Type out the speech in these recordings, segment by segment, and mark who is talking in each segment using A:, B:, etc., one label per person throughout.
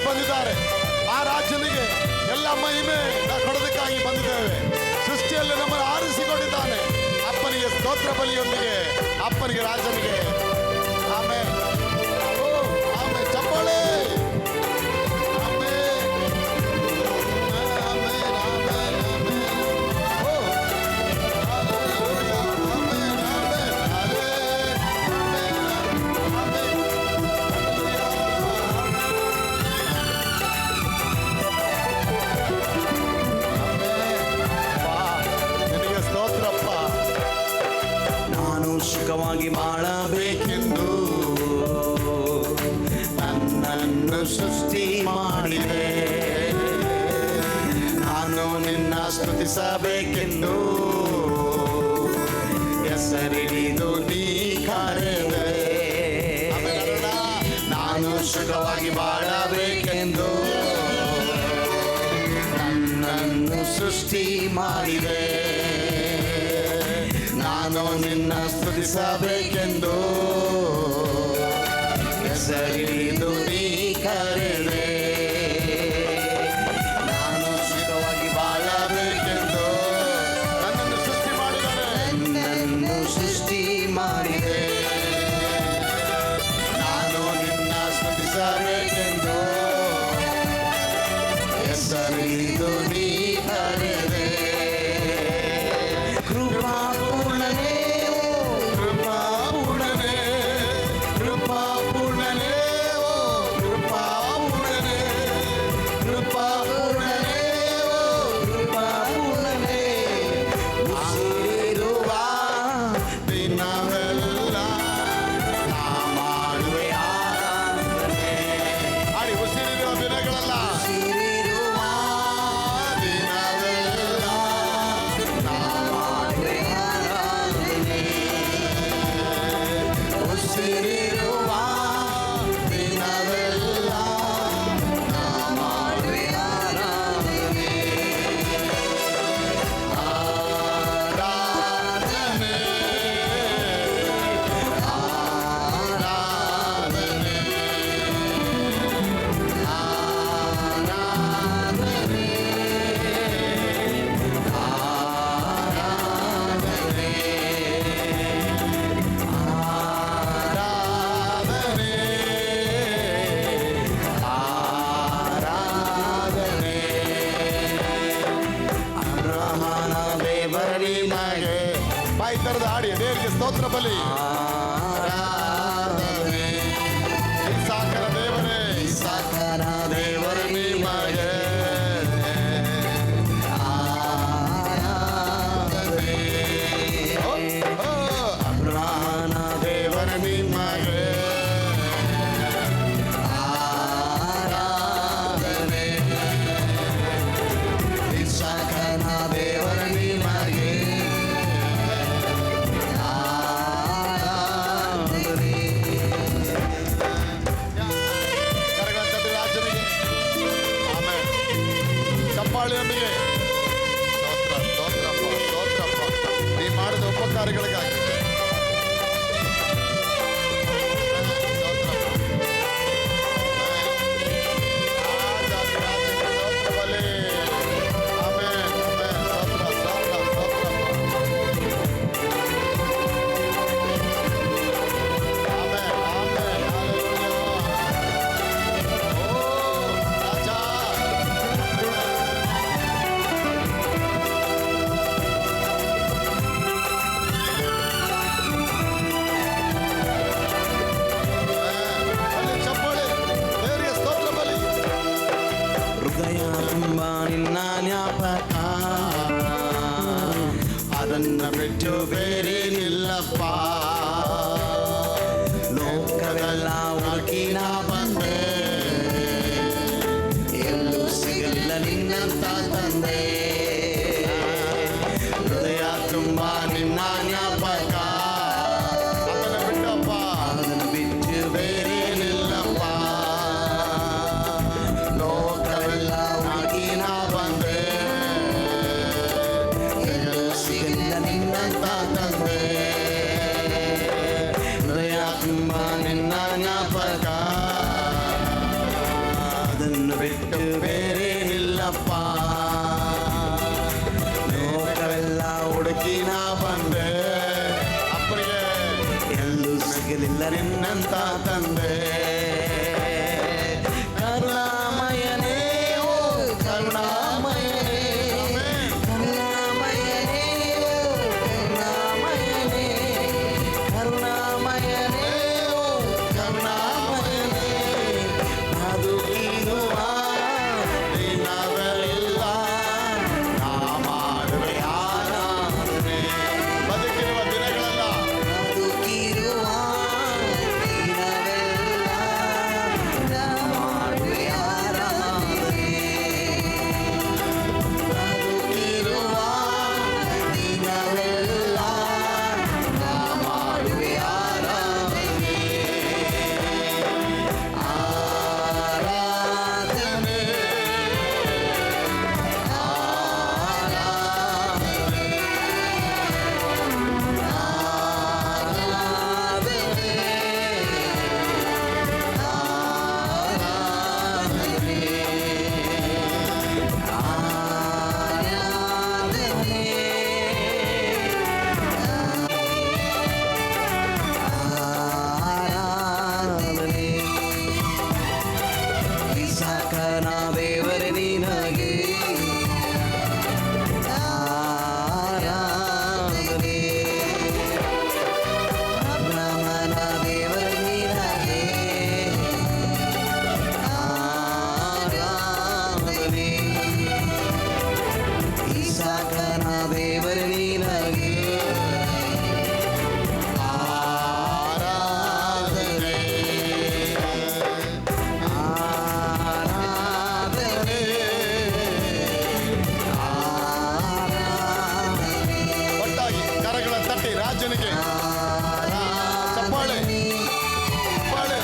A: ಬಂದಿದ್ದಾರೆ. ಆ ರಾಜನಿಗೆ ಎಲ್ಲ ಮಹಿಮೆ ಕೊಡೋದಕ್ಕಾಗಿ ಬಂದಿದ್ದೇವೆ. ಸೃಷ್ಟಿಯಲ್ಲಿ ನಮ್ಮನ್ನು ಆರಿಸಿಕೊಂಡಿದ್ದಾನೆ. ಅಪ್ಪನಿಗೆ ಸ್ತೋತ್ರ ಬಲಿಯೊಂದಿಗೆ, ಅಪ್ಪನಿಗೆ ರಾಜನಿಗೆ ಆಮೇಲೆ ಆಮೇಲೆ ಚಪ್ಪಾಳೆ.
B: ಸುಖವಾಗಿ ಬಾಳಬೇಕೆಂದು ನನ್ನನ್ನು ಸೃಷ್ಟಿ ಮಾಡಿದೆ. ನಾನು ನಿನ್ನ ಸ್ತುತಿಸಬೇಕೆಂದು ಹೆಸರಿಡಿದು ನೀ ಕರೆದೆ. ನಾನು ಸುಖವಾಗಿ ಬಾಳಬೇಕೆಂದು ನನ್ನನ್ನು ಸೃಷ್ಟಿ ಮಾಡಿದೆ. ನಾನು ನಿನ್ನ ಸ್ತುತಿಸಬೇಕೆಂದು ಹೆಸರಿಡಿದು ನೀ ಕರೆದೆ. ನಾನು ಸುಖವಾಗಿ ಬಾಳಬೇಕೆಂದು ನನ್ನನ್ನು ಸೃಷ್ಟಿ ಮಾಡಿದರೆ, ನನ್ನನ್ನು ಸೃಷ್ಟಿ ಮಾಡಿದೆ. ನಾನು ನಿನ್ನ ಸ್ತುತಿಸಬೇಕೆಂದು ಹೆಸರಿಡಿದು ನೀ ಕರೆದೆ. ಕೃಪಾಪೂರ್ಣನೇ, ಕೃಪಾಪೂರ್ಣನೇ, ಕೃಪಾಪೂರ್ಣನೇ, ಕೃಪಾಪೂರ್ಣನೇ, ಕೃಪಾಪೂರ್ಣನೇ, ಕೃಪಾಪೂರ್ಣನೇ. ಉಸಿರಿರುವ ದಿನವೆಲ್ಲ ನಾ ಮಾಡುವೆ ಆರಾಧನೆ. ಆಡಿ ಉಸಿರಿರುವ ದಿನಗಳೆಲ್ಲ, ಉಸಿರಿರುವ ದಿನವೆಲ್ಲ ನಾ ಮಾಡುವೆ ಆರಾಧನೆ. ಉಸಿರಿರುವ ದಿನವೆಲ್ಲ ನಾ ಮಾಡುವೆ ಆರಾಧನೆ. ಆರಾಧನೆ, ಆರಾಧನೆ, ಆರಾಧನೆ, ಆರಾಧನೆ, ಆರಾಧನೆ, ಆರಾಧನೆ. ಅಬ್ರಹಾಮನ ದೇವರಿಗೆ ಬಾಯಿ ತೆರೆದು ಹಾಡಿ ದೇವರಿಗೆ ಸ್ತೋತ್ರ ಬಲಿ. ಆರಾಧನೆ. ಇಸಾಕನ ದೇವರೇ, ಇಸಾಕನ ದೇವರ ನಿಮಗೆ ಆರಾಧನೆ. ಅಬ್ರಹಾಮನ ದೇವರ ನಿಮಗೆ ಆರಾಧನೆ. ಇಸಾಕನ ದೇವರ ನಿಮಗೆ ಆರಾಧನೆ. ಕರಗಂತದ್ದು ರಾಜನಿಗೆ ಆಮೇಲೆ ಚಪ್ಪಾಳಿಯೊಂದಿಗೆ ಸ್ತೋತ್ರ, ಸ್ತೋತ್ರಪ್ಪ, ಸ್ತೋತ್ರಪ್ಪ ನೀ ಮಾಡಿದ ಉಪಕಾರಗಳಿಗಾಗಿ. ಹೃದಯ ತುಂಬ ನಿನ್ನ ಜ್ಞಾಪಕ, ಅದನ್ನ ಬಿಟ್ಟು ಬೇರೇನಿಲ್ಲಪ್ಪ. ಲೋಕವೆಲ್ಲ ಹುಡುಕಿ ನಾ ಬಂದೆ, ಎಲ್ಲೂ ಸಿಗಲ್ಲ ನಿನ್ನಂತ ತಂದೆ. ಹೃದಯ ತುಂಬ ನಿನ್ನ ಜ್ಞಾಪಕ, ಅದನ್ನ ಬಿಟ್ಟಪ್ಪ, ಅದನ್ನ ಬಿಟ್ಟು ಬೇರೇನಿಲ್ಲಪ್ಪ. ಲೋಕವೆಲ್ಲ ಹುಡುಕಿ ನಾ ಬಂದೆ, ಎಲ್ಲೂ ಸಿಗಲ್ಲ ನಿನ್ನಂತ ತಂದೆ. ಹೃದಯ ತುಂಬ ನಿನ್ನ ಜ್ಞಾಪಕ, ಅದನ್ನ ಅಂತ ತಂದೆ. ಕರುಣಾಮಯನೇ ಓ ಕರುಣಾಮಯನೇ, ಕರುಣಾಮಯನೇ ಓ ಕರುಣಾಮಯನೇ, ಕರುಣಾಮಯನೇ ಓ ಕರುಣಾಮಯನೇ. ಬದುಕಿರುವ ದಿನವೆಲ್ಲ ನಾ ಮಾಡುವೆ ಆರಾಧನೆ.
A: ಬದುಕಿರುವ ದಿನಗಳೆಲ್ಲ
B: ಬದುಕಿರುವ ದಿನವೆಲ್ಲ ನಾ ಮಾಡುವೆ ಆರಾಧನೆ. ಬದುಕಿರುವ ದಿನವೆಲ್ಲ ನಾ ಮಾಡುವೆ ಆರಾಧನೆ. ಆರಾಧನೆ ಇಸಾಕನ ದೇವರೇ ನಿನಗೆ ಆರಾಧನೆ. ಅಬ್ರಹ್ಮನ ದೇವರೇ ನಿನಗೆ ಆರಾಧನೆ. ಇಸಾಕನ ದೇವರೇ ನಿನಗೆ ಆರಾಧನೆ. ಆರಾಧನೆ ಆರಾಧನೆ
A: ಒಟ್ಟಾಗಿ ಕರಗಳ ತಟ್ಟಿ ರಾಜನಿಗೆ ಚಪ್ಪಾಳೆ ಚಪ್ಪಾಳೆ.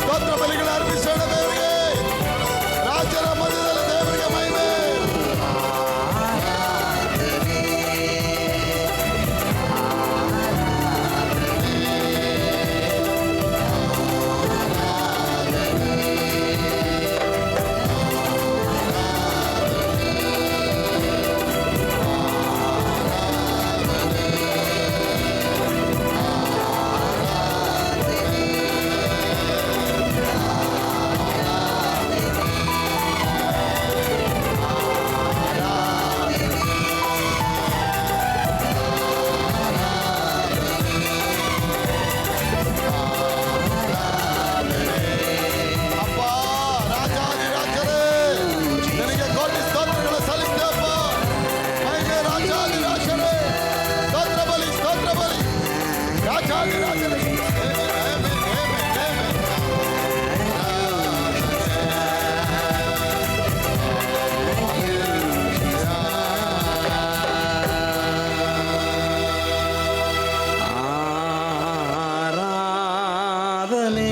A: ಸ್ತೋತ್ರ ಬಲಿಗಳ ಅರ್ಪಿಸೋಣ ದೇವರಿಗೆ. ರಾಜರ ಮಧ್ಯದಲ್ಲಿ ದೇವರಿಗೆ ಮಹಿಮೆ. ಅಪ್ಪ ರಾಜಾದಿರಾಜರೇ, ನಿನಗೆ ಕೋಟಿ ಸ್ತೋತ್ರಗಳು ಸಲ್ಲಿಸ್ತೇವಪ್ಪ. ಮಹಿಮೆ ರಾಜಾದಿರಾಜರೇ, ಸ್ತೋತ್ರ ಬಲಿ ರಾಜಾದಿರಾಜರೇ.
B: ಆರಾಧನೆ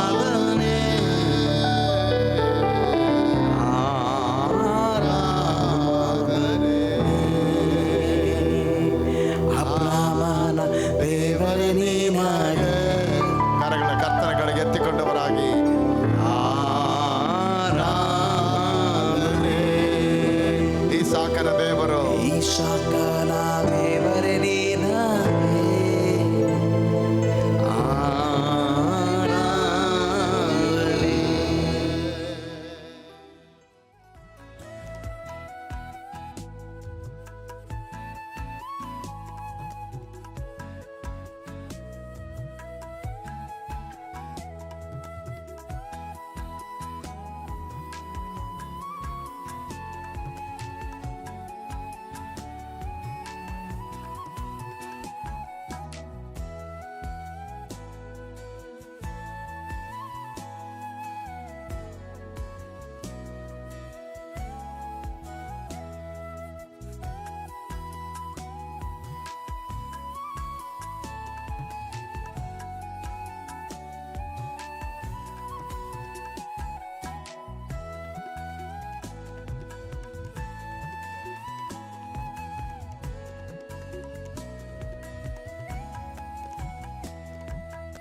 B: ಆರಾಧನೆ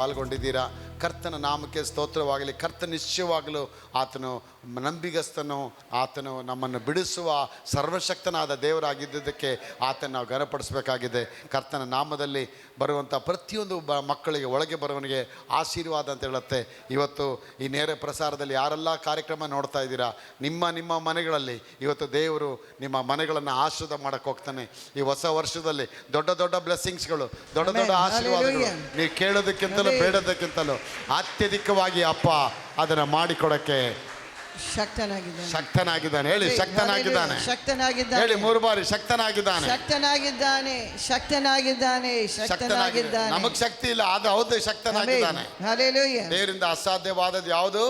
B: ಪಾಲ್ಗೊಂಡಿದ್ದೀರಾ. ಕರ್ತನ ನಾಮಕ್ಕೆ ಸ್ತೋತ್ರವಾಗಲಿ. ಕರ್ತ ನಿಶ್ಚಯವಾಗಲು ಆತನು ನಂಬಿಗಸ್ತನು, ಆತನು ನಮ್ಮನ್ನು ಬಿಡಿಸುವ ಸರ್ವಶಕ್ತನಾದ ದೇವರಾಗಿದ್ದಕ್ಕೆ ಆತನ ನಾವು ಘನಪಡಿಸಬೇಕಾಗಿದೆ. ಕರ್ತನ ನಾಮದಲ್ಲಿ ಬರುವಂಥ ಪ್ರತಿಯೊಂದು ಮಕ್ಕಳಿಗೆ, ಒಳಗೆ ಬರುವವನಿಗೆ ಆಶೀರ್ವಾದ ಅಂತ ಹೇಳುತ್ತೆ. ಇವತ್ತು ಈ ನೇರ ಪ್ರಸಾರದಲ್ಲಿ ಯಾರೆಲ್ಲ ಕಾರ್ಯಕ್ರಮ ನೋಡ್ತಾ ಇದ್ದೀರಾ, ನಿಮ್ಮ ಮನೆಗಳಲ್ಲಿ ಇವತ್ತು ದೇವರು ನಿಮ್ಮ ಮನೆಗಳನ್ನು ಆಶೀರ್ವಾದ ಮಾಡಕ್ಕೆ ಹೋಗ್ತಾನೆ. ಈ ಹೊಸ ವರ್ಷದಲ್ಲಿ ದೊಡ್ಡ ದೊಡ್ಡ ಬ್ಲೆಸ್ಸಿಂಗ್ಸ್ಗಳು, ದೊಡ್ಡ ದೊಡ್ಡ ಆಶೀರ್ವಾದಗಳು ನೀವು ಕೇಳೋದಕ್ಕಿಂತಲೂ ಬೇಡೋದಕ್ಕಿಂತಲೂ ಅತ್ಯಧಿಕವಾಗಿ ಅಪ್ಪ ಅದನ್ನು ಮಾಡಿಕೊಡಕ್ಕೆ ಶಕ್ತನಾಗಿದ್ದಾನೆ. ಹೇಳಿ, ಶಕ್ತನಾಗಿದ್ದಾನೆ. ಹೇಳಿ 3 ಬಾರಿ, ಶಕ್ತನಾಗಿದ್ದಾನೆ. ನಮಗ್ ಶಕ್ತಿ ಇಲ್ಲ, ಅದು ಹೌದು, ಶಕ್ತನಾಗಿದ್ದಾನೆ. ದೇವರಿಂದ ಅಸಾಧ್ಯವಾದದ್ದು ಯಾವುದು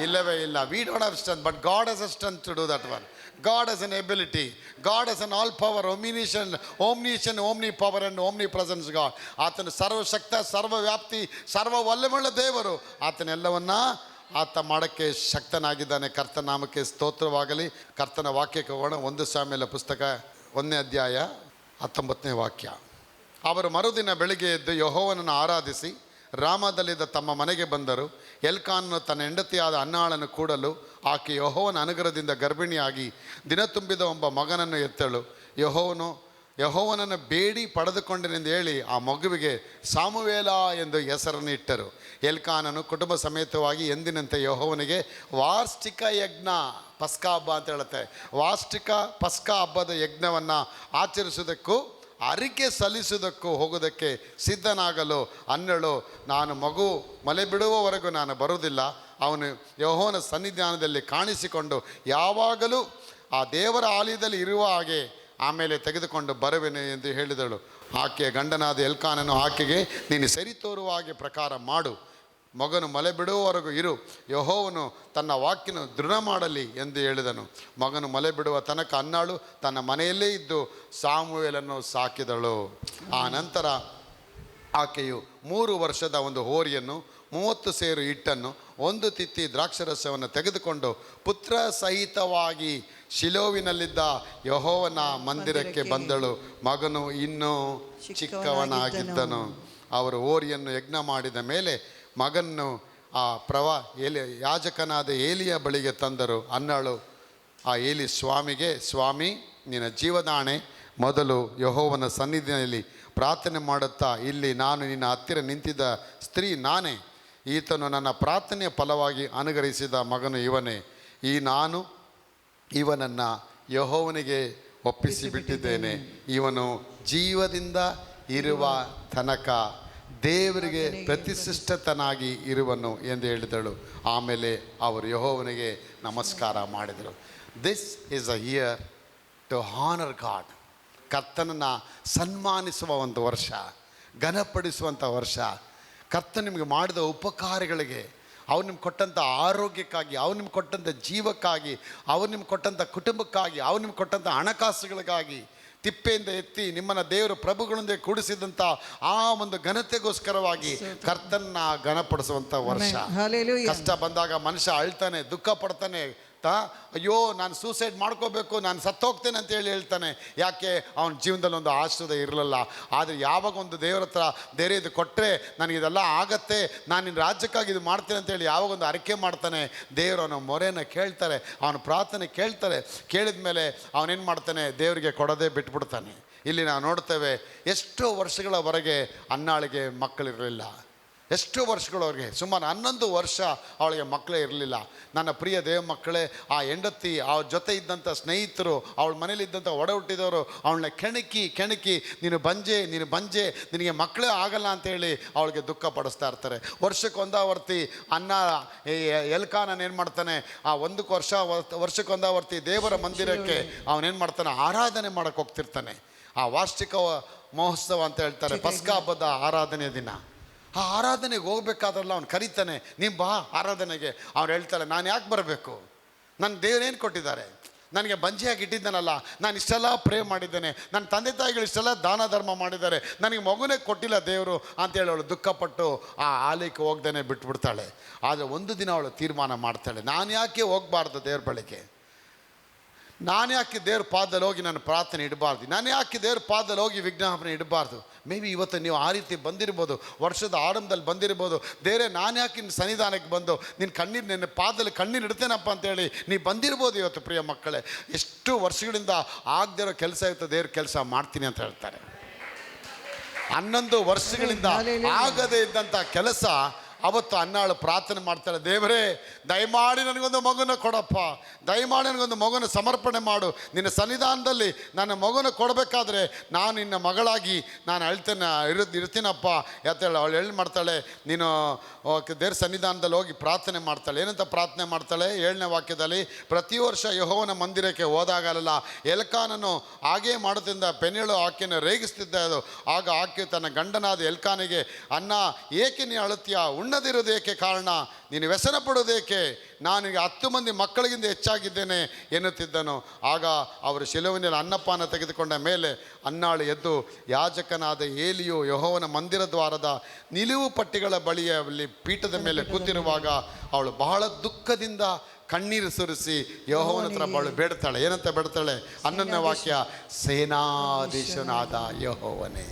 B: ಇಲ್ಲವೇ ಇಲ್ಲ. We don't have strength, but God has a strength to do that one. God has an ability. God has an all power, omniscient, omnipower and omnipresence God. ಆತನು ಸರ್ವಶಕ್ತ, ಸರ್ವವ್ಯಾಪ್ತಿ, ಸರ್ವ ವಲ್ಲಮುಳ್ಳ ದೇವರು. ಆತನೆಲ್ಲವನ್ನ ಆತ ಮಾಡೋಕ್ಕೆ ಶಕ್ತನಾಗಿದ್ದಾನೆ. ಕರ್ತನ ನಾಮಕ್ಕೆ ಸ್ತೋತ್ರವಾಗಲಿ. ಕರ್ತನ ವಾಕ್ಯಕ್ಕೆ ಹೋಗೋಣ. 1 ಸಾಮ್ಯೇಲ ಪುಸ್ತಕ 1ನೇ ಅಧ್ಯಾಯ 19ನೇ ವಾಕ್ಯ. ಅವರು ಮರುದಿನ ಬೆಳಿಗ್ಗೆ ಎದ್ದು ಯೆಹೋವನನ್ನು ಆರಾಧಿಸಿ ರಾಮದಲ್ಲಿದ್ದ ತಮ್ಮ ಮನೆಗೆ ಬಂದರು. ಎಲ್ಕಾನನು ತನ್ನ ಹೆಂಡತಿಯಾದ ಅನ್ನಾಳನ್ನು ಕೂಡಲು ಆಕೆ ಯೆಹೋವನ ಅನುಗ್ರಹದಿಂದ ಗರ್ಭಿಣಿಯಾಗಿ ದಿನ ತುಂಬಿದ ಒಬ್ಬ ಮಗನನ್ನು ಎತ್ತಳು. ಯೆಹೋವನನ್ನು ಬೇಡಿ ಪಡೆದುಕೊಂಡೆನೆಂದು ಹೇಳಿ ಆ ಮಗುವಿಗೆ ಸಾಮುವೇಲ ಎಂದು ಹೆಸರನ್ನು ಇಟ್ಟರು. ಎಲ್ಕಾನನು ಕುಟುಂಬ ಸಮೇತವಾಗಿ ಎಂದಿನಂತೆ ಯೆಹೋವನಿಗೆ ವಾರ್ಷಿಕ ಯಜ್ಞ, ಪಸ್ಕ ಹಬ್ಬ ಅಂತ ಹೇಳುತ್ತೆ, ವಾರ್ಷಿಕ ಪಸ್ಕ ಹಬ್ಬದ ಯಜ್ಞವನ್ನು ಆಚರಿಸುವುದಕ್ಕೂ ಅರಿಕೆ ಸಲ್ಲಿಸುವುದಕ್ಕೂ ಹೋಗೋದಕ್ಕೆ ಸಿದ್ಧನಾಗಲು ಅನ್ನಳು. ನಾನು ಮಗು ಮಲೆ ಬಿಡುವವರೆಗೂ ನಾನು ಬರುವುದಿಲ್ಲ. ಅವನು ಯೆಹೋವನ ಸನ್ನಿಧಾನದಲ್ಲಿ ಕಾಣಿಸಿಕೊಂಡು ಯಾವಾಗಲೂ ಆ ದೇವರ ಆಲಯದಲ್ಲಿ ಇರುವ ಹಾಗೆ ಆಮೇಲೆ ತೆಗೆದುಕೊಂಡು ಬರುವೆನು ಎಂದು ಹೇಳಿದಳು. ಆಕೆಯ ಗಂಡನಾದ ಎಲ್ಕಾನನು ಆಕೆಗೆ, ನೀನು ಸರಿ ತೋರುವ ಹಾಗೆ ಪ್ರಕಾರ ಮಾಡು, ಮಗನು ಮಲೆ ಬಿಡುವವರೆಗೂ ಇರು, ಯೆಹೋವನು ತನ್ನ ವಾಕ್ಯನ ದೃಢ ಮಾಡಲಿ ಎಂದು ಹೇಳಿದನು. ಮಗನು ಮಲೆ ಬಿಡುವ ತನಕ ಅನ್ನಾಳು ತನ್ನ ಮನೆಯಲ್ಲೇ ಇದ್ದು ಸಾಮುವೇಲನ್ನು ಸಾಕಿದಳು. ಆ ನಂತರ ಆಕೆಯು 3 ವರ್ಷದ ಒಂದು ಹೋರಿಯನ್ನು, 30 ಸೇರು ಹಿಟ್ಟನ್ನು, 1 ತಿತ್ತಿ ದ್ರಾಕ್ಷರಸವನ್ನು ತೆಗೆದುಕೊಂಡು ಪುತ್ರ ಸಹಿತವಾಗಿ ಶಿಲೋವಿನಲ್ಲಿದ್ದ ಯೆಹೋವನ ಮಂದಿರಕ್ಕೆ ಬಂದಳು. ಮಗನು ಇನ್ನೂ ಚಿಕ್ಕವನಾಗಿದ್ದನು. ಅವರು ಹೋರಿಯನ್ನು ಯಜ್ಞ ಮಾಡಿದ ಮೇಲೆ ಮಗನ್ನು ಆ ಯಾಜಕನಾದ ಏಲಿಯ ಬಳಿಗೆ ತಂದರು. ಅನ್ನಳು ಆ ಏಲಿ ಸ್ವಾಮಿಗೆ, ಸ್ವಾಮಿ, ನಿನ್ನ ಜೀವದಾಣೆ, ಮೊದಲು ಯೆಹೋವನ ಸನ್ನಿಧಿಯಲ್ಲಿ ಪ್ರಾರ್ಥನೆ ಮಾಡುತ್ತಾ ಇಲ್ಲಿ ನಾನು ನಿನ್ನ ಹತ್ತಿರ ನಿಂತಿದ್ದ ಸ್ತ್ರೀ ನಾನೇ. ಈತನು ನನ್ನ ಪ್ರಾರ್ಥನೆಯ ಫಲವಾಗಿ ಅನುಗ್ರಹಿಸಿದ ಮಗನು ಇವನೇ. ನಾನು ಇವನನ್ನು ಯೆಹೋವನಿಗೆ ಒಪ್ಪಿಸಿಬಿಟ್ಟಿದ್ದೇನೆ. ಇವನು ಜೀವದಿಂದ ಇರುವ ತನಕ ದೇವರಿಗೆ ಪ್ರತಿಷ್ಠಿತನಾಗಿ ಇರುವನು ಎಂದು ಹೇಳಿದಳು. ಆಮೇಲೆ ಅವರು ಯೆಹೋವನಿಗೆ ನಮಸ್ಕಾರ ಮಾಡಿದರು. This is a year to honour God. ಕರ್ತನನ್ನು ಸನ್ಮಾನಿಸುವ ಒಂದು ವರ್ಷ, ಘನಪಡಿಸುವಂಥ ವರ್ಷ. ಕರ್ತ ನಿಮಗೆ ಮಾಡಿದ ಉಪಕಾರಗಳಿಗೆ, ಅವ್ರು ನಿಮ್ಗೆ ಕೊಟ್ಟಂಥ ಆರೋಗ್ಯಕ್ಕಾಗಿ, ಅವ್ರು ನಿಮ್ಗೆ ಕೊಟ್ಟಂಥ ಜೀವಕ್ಕಾಗಿ, ಅವ್ರು ನಿಮ್ಗೆ ಕೊಟ್ಟಂಥ ಕುಟುಂಬಕ್ಕಾಗಿ, ಅವ್ರು ನಿಮ್ಗೆ ಕೊಟ್ಟಂಥ ಹಣಕಾಸುಗಳಿಗಾಗಿ ತಿಪ್ಪೆಯಿಂದ ಎತ್ತಿ ನಿಮ್ಮನ್ನು ದೇವರು ಪ್ರಭುಗಳೊಂದಿಗೆ ಕೂಡಿಸಿದಂಥ ಆ ಒಂದು ಘನತೆಗೋಸ್ಕರವಾಗಿ ಕರ್ತನ್ನ ಘನಪಡಿಸುವಂಥ ವರ್ಷ. ಕಷ್ಟ ಬಂದಾಗ ಮನುಷ್ಯ ಅಳ್ತಾನೆ, ದುಃಖ ಪಡ್ತಾನೆ, ಅಯ್ಯೋ ನಾನು ಸೂಸೈಡ್ ಮಾಡ್ಕೋಬೇಕು, ನಾನು ಸತ್ತೋಗ್ತೇನೆ ಅಂತ ಹೇಳ್ತಾನೆ. ಯಾಕೆ? ಅವನ ಜೀವನದಲ್ಲಿ ಒಂದು ಆಶೀರ್ವಾದ ಇರಲಿಲ್ಲ. ಆದರೆ ಯಾವಾಗ ಒಂದು ದೇವರ ಹತ್ರ ದೇವರೇ ಇದು ಕೊಟ್ಟರೆ ನನಗಿದೆಲ್ಲ ಆಗತ್ತೆ, ನಾನು ನಿನ್ನ ರಾಜ್ಯಕ್ಕಾಗಿ ಇದು ಮಾಡ್ತೇನೆ ಅಂತೇಳಿ ಯಾವಾಗ ಒಂದು ಅರಿಕೆ ಮಾಡ್ತಾನೆ, ದೇವರು ಅವನ ಮೊರೆಯನ್ನು ಕೇಳ್ತಾರೆ, ಅವನ ಪ್ರಾರ್ಥನೆ ಕೇಳ್ತಾರೆ. ಕೇಳಿದ ಮೇಲೆ ಅವನೇನು ಮಾಡ್ತಾನೆ? ದೇವರಿಗೆ ಕೊಡೋದೇ ಬಿಟ್ಬಿಡ್ತಾನೆ. ಇಲ್ಲಿ ನಾವು ನೋಡ್ತೇವೆ, ಎಷ್ಟೋ ವರ್ಷಗಳವರೆಗೆ ಅನ್ನಾಳಿಗೆ ಮಕ್ಕಳಿರಲಿಲ್ಲ. ಎಷ್ಟೋ ವರ್ಷಗಳವರೆಗೆ, ಸುಮಾರು 11 ವರ್ಷ ಅವಳಿಗೆ ಮಕ್ಕಳೇ ಇರಲಿಲ್ಲ. ನನ್ನ ಪ್ರಿಯ ದೇವ ಮಕ್ಕಳೇ, ಆ ಹೆಂಡತಿ, ಅವಳ ಜೊತೆ ಇದ್ದಂಥ ಸ್ನೇಹಿತರು, ಅವಳ ಮನೇಲಿದ್ದಂಥ ಒಡ ಹುಟ್ಟಿದವರು ಅವಳನ್ನ ಕೆಣಕಿ ನೀನು ಬಂಜೆ, ನಿನಗೆ ಮಕ್ಕಳೇ ಆಗಲ್ಲ ಅಂತೇಳಿ ಅವಳಿಗೆ ದುಃಖ ಪಡಿಸ್ತಾ ಇರ್ತಾರೆ. ವರ್ಷಕ್ಕೊಂದಾವರ್ತಿ ಎಲ್ಕಾನನ್ ಏನು ಮಾಡ್ತಾನೆ? ಆ ವರ್ಷಕ್ಕೊಂದಾವರ್ತಿ ದೇವರ ಮಂದಿರಕ್ಕೆ ಅವನೇನು ಮಾಡ್ತಾನೆ? ಆರಾಧನೆ ಮಾಡೋಕ್ಕೆ ಹೋಗ್ತಿರ್ತಾನೆ. ಆ ವಾರ್ಷಿಕ ಮಹೋತ್ಸವ ಅಂತ ಹೇಳ್ತಾರೆ, ಪಸ್ಕ ಹಬ್ಬದ ಆರಾಧನೆಯ ದಿನ. ಆ ಆರಾಧನೆಗೆ ಹೋಗ್ಬೇಕಾದ್ರಲ್ಲ ಅವ್ನು ಕರೀತಾನೆ, ನೀನು ಬಾ ಆರಾಧನೆಗೆ. ಅವ್ರು ಹೇಳ್ತಾರೆ, ನಾನು ಯಾಕೆ ಬರಬೇಕು? ನನ್ನ ದೇವರೇನು ಕೊಟ್ಟಿದ್ದಾರೆ? ನನಗೆ ಬಂಜಿಯಾಗಿ ಇಟ್ಟಿದ್ದಾನಲ್ಲ, ನಾನು ಇಷ್ಟೆಲ್ಲ ಪ್ರೇ ಮಾಡಿದ್ದೇನೆ, ನನ್ನ ತಂದೆ ತಾಯಿಗಳು ಇಷ್ಟೆಲ್ಲ ದಾನ ಧರ್ಮ ಮಾಡಿದ್ದಾರೆ, ನನಗೆ ಮಗುನೇ ಕೊಟ್ಟಿಲ್ಲ ದೇವರು ಅಂತೇಳಿ ಅವಳು ದುಃಖಪಟ್ಟು ಆ ಆಲಯಕ್ಕೆ ಹೋಗ್ದೇನೆ ಬಿಟ್ಬಿಡ್ತಾಳೆ. ಆದರೆ ಒಂದು ದಿನ ಅವಳು ತೀರ್ಮಾನ ಮಾಡ್ತಾಳೆ, ನಾನು ಯಾಕೆ ಹೋಗಬಾರ್ದು ದೇವ್ರ ಬಳಿಗೆ? ನಾನು ಯಾಕೆ ದೇವ್ರ ಪಾದದಲ್ಲಿ ಹೋಗಿ ನಾನು ಪ್ರಾರ್ಥನೆ ಇಡಬಾರ್ದು, ನಾನು ಯಾಕೆ ದೇವ್ರ ಪಾದದಲ್ಲಿ ಹೋಗಿ ವಿಜ್ಞಾಪನೆ ಇಡಬಾರ್ದು. ಮೇ ಬಿ ಇವತ್ತು ನೀವು ಆ ರೀತಿ ಬಂದಿರ್ಬೋದು, ವರ್ಷದ ಆರಂಭದಲ್ಲಿ ಬಂದಿರ್ಬೋದು. ದೇವರೇ ನಾನು ಯಾಕೆ ನಿನ್ನ ಸನ್ನಿಧಾನಕ್ಕೆ ಬಂದು ನಿನ್ನ ಪಾದದಲ್ಲಿ ಕಣ್ಣೀರು ಇಡ್ತೇನಪ್ಪ ಅಂತೇಳಿ ನೀವು ಬಂದಿರ್ಬೋದು ಇವತ್ತು. ಪ್ರಿಯ ಮಕ್ಕಳೇ, ಎಷ್ಟು ವರ್ಷಗಳಿಂದ ಆಗದಿರೋ ಕೆಲಸ ಇವತ್ತು ದೇವ್ರ ಕೆಲಸ ಮಾಡ್ತೀನಿ ಅಂತ ಹೇಳ್ತಾರೆ. 11 ವರ್ಷಗಳಿಂದ ಆಗದೇ ಇದ್ದಂಥ ಕೆಲಸ ಅವತ್ತು ಅನ್ನಾಳು ಪ್ರಾರ್ಥನೆ ಮಾಡ್ತಾಳೆ, ದೇವರೇ ದಯಮಾಡಿ ನನಗೊಂದು ಮಗುನ ಕೊಡಪ್ಪ, ದಯಮಾಡಿ ನನಗೊಂದು ಮಗುನ ಸಮರ್ಪಣೆ ಮಾಡು. ನಿನ್ನ ಸನ್ನಿಧಾನದಲ್ಲಿ ನನ್ನ ಮಗುನ ಕೊಡಬೇಕಾದ್ರೆ ನಾನು ನಿನ್ನ ಮಗಳಾಗಿ ನಾನು ಇರ್ತೀನಪ್ಪ ಯಾತೇಳಿ ಅವಳು ಹೇಳಿ ಮಾಡ್ತಾಳೆ. ನೀನು ದೇವ್ರ ಸನ್ನಿಧಾನದಲ್ಲಿ ಹೋಗಿ ಪ್ರಾರ್ಥನೆ ಮಾಡ್ತಾಳೆ. ಏನಂತ ಪ್ರಾರ್ಥನೆ ಮಾಡ್ತಾಳೆ? 7ನೇ ವಾಕ್ಯದಲ್ಲಿ, ಪ್ರತಿ ವರ್ಷ ಯೆಹೋವನ ಮಂದಿರಕ್ಕೆ ಹೋದಾಗಲೆಲ್ಲ ಎಲ್ಕಾನನು ಹಾಗೇ ಮಾಡುತ್ತಿದ್ದ, ಪೆನಿಯಳು ಆಕೆಯನ್ನು ರೇಗಿಸ್ತಿದ್ದ. ಆಗ ಆಕೆ ತನ್ನ ಗಂಡನಾದ ಎಲ್ಕಾನಿಗೆ, ಅನ್ನ ಏಕೆ ನೀ ಅಳುತ್ತೀಯ, ಉಣ್ಣದಿರೋದೇಕೆ ಕಾರಣ, ನೀನು ವ್ಯಸನ ಪಡೋದೇಕೆ, ನಾನಿಗೆ 10 ಮಂದಿ ಮಕ್ಕಳಿಗಿಂತ ಹೆಚ್ಚಾಗಿದ್ದೇನೆ ಎನ್ನುತ್ತಿದ್ದನು. ಆಗ ಅವರು ಶಿಲುವಿನಲ್ಲಿ ಅನ್ನಪಾನ ತೆಗೆದುಕೊಂಡ ಮೇಲೆ ಅನ್ನಾಳು ಎದ್ದು ಯಾಜಕನಾದ ಏಲಿಯು ಯೆಹೋವನ ಮಂದಿರ ದ್ವಾರದ ನಿಲುವು ಪಟ್ಟಿಗಳ ಬಳಿಯಲ್ಲಿ ಪೀಠದ ಮೇಲೆ ಕೂತಿರುವಾಗ ಅವಳು ಬಹಳ ದುಃಖದಿಂದ ಕಣ್ಣೀರು ಸುರಿಸಿ ಯೆಹೋವನ ಹತ್ರ ಅವಳು ಬೇಡ್ತಾಳೆ. ಏನಂತ ಬೇಡ್ತಾಳೆ? 11ನೇ ವಾಕ್ಯ, ಸೇನಾಧೀಶನಾದ ಯೆಹೋವನೇ.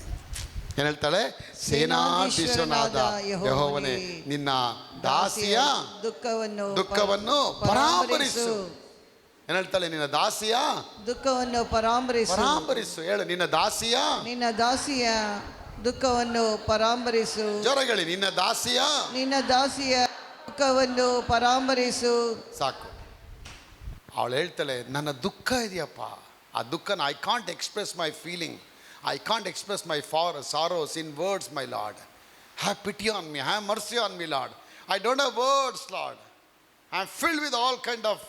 B: ಏನು ಹೇಳ್ತಾಳೆ? ಸೇನಾಧೀಶನಾದ ಯೆಹೋವನೇ, ನಿನ್ನ ದಾಸಿಯ ದುಃಖವನ್ನು ಪರಾಮರಿಸು. ಏನು ಹೇಳ್ತಾಳೆ? ನಿನ್ನ ದಾಸಿಯ
C: ದುಃಖವನ್ನು ಪರಾಮರಿಸು.
B: ಹೇಳು, ನಿನ್ನ ದಾಸಿಯ
C: ದುಃಖವನ್ನು ಪರಾಮರಿಸು.
B: ಜೋರಗಳಿ, ನಿನ್ನ ದಾಸಿಯ
C: ದುಃಖವನ್ನು ಪರಾಮರಿಸು.
B: ಸಾಕು. ಅವಳು ಹೇಳ್ತಾಳೆ, ನನ್ನ ದುಃಖ ಇದೆಯಪ್ಪ, ಆ ದುಃಖನ I can't express my feeling, I can't express my sorrows in words, my Lord. Have pity on me, have mercy on me, Lord. I don't have words, Lord. I am filled with all kind of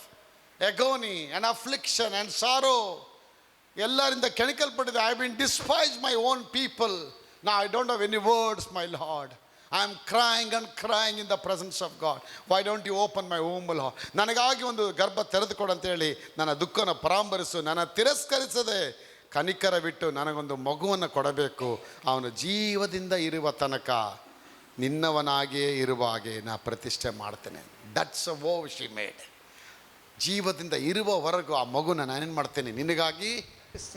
B: agony and affliction and sorrow. Ellarinda kenikkalpatide. I have been despised my own people. Now I don't have any words, my Lord. I am crying and crying in the presence of God. Why don't you open my womb, Lord? ನನಗಾಗಿ ಒಂದು ಗರ್ಭ ತೆರೆದುಕೊಡು ಅಂತೇಳಿ ನನ್ನ ದುಃಖನ ಪರಾಮರಿಸು. ನನ್ನ ತಿರಸ್ಕರಿಸದೆ ಕನಿಕರ ಬಿಟ್ಟು ನನಗೊಂದು ಮಗುವನ್ನು ಕೊಡಬೇಕು. ಅವನು ಜೀವದಿಂದ ಇರುವ ತನಕ ನಿನ್ನವನಾಗಿಯೇ ಇರುವ ಹಾಗೆ ನಾ ಪ್ರತಿಷ್ಠೆ ಮಾಡ್ತೇನೆ. That's a vow she made. ಜೀವದಿಂದ ಇರುವವರೆಗೂ ಆ ಮಗುನ ನಾನೇನು ಮಾಡ್ತೇನೆ, ನಿನಗಾಗಿ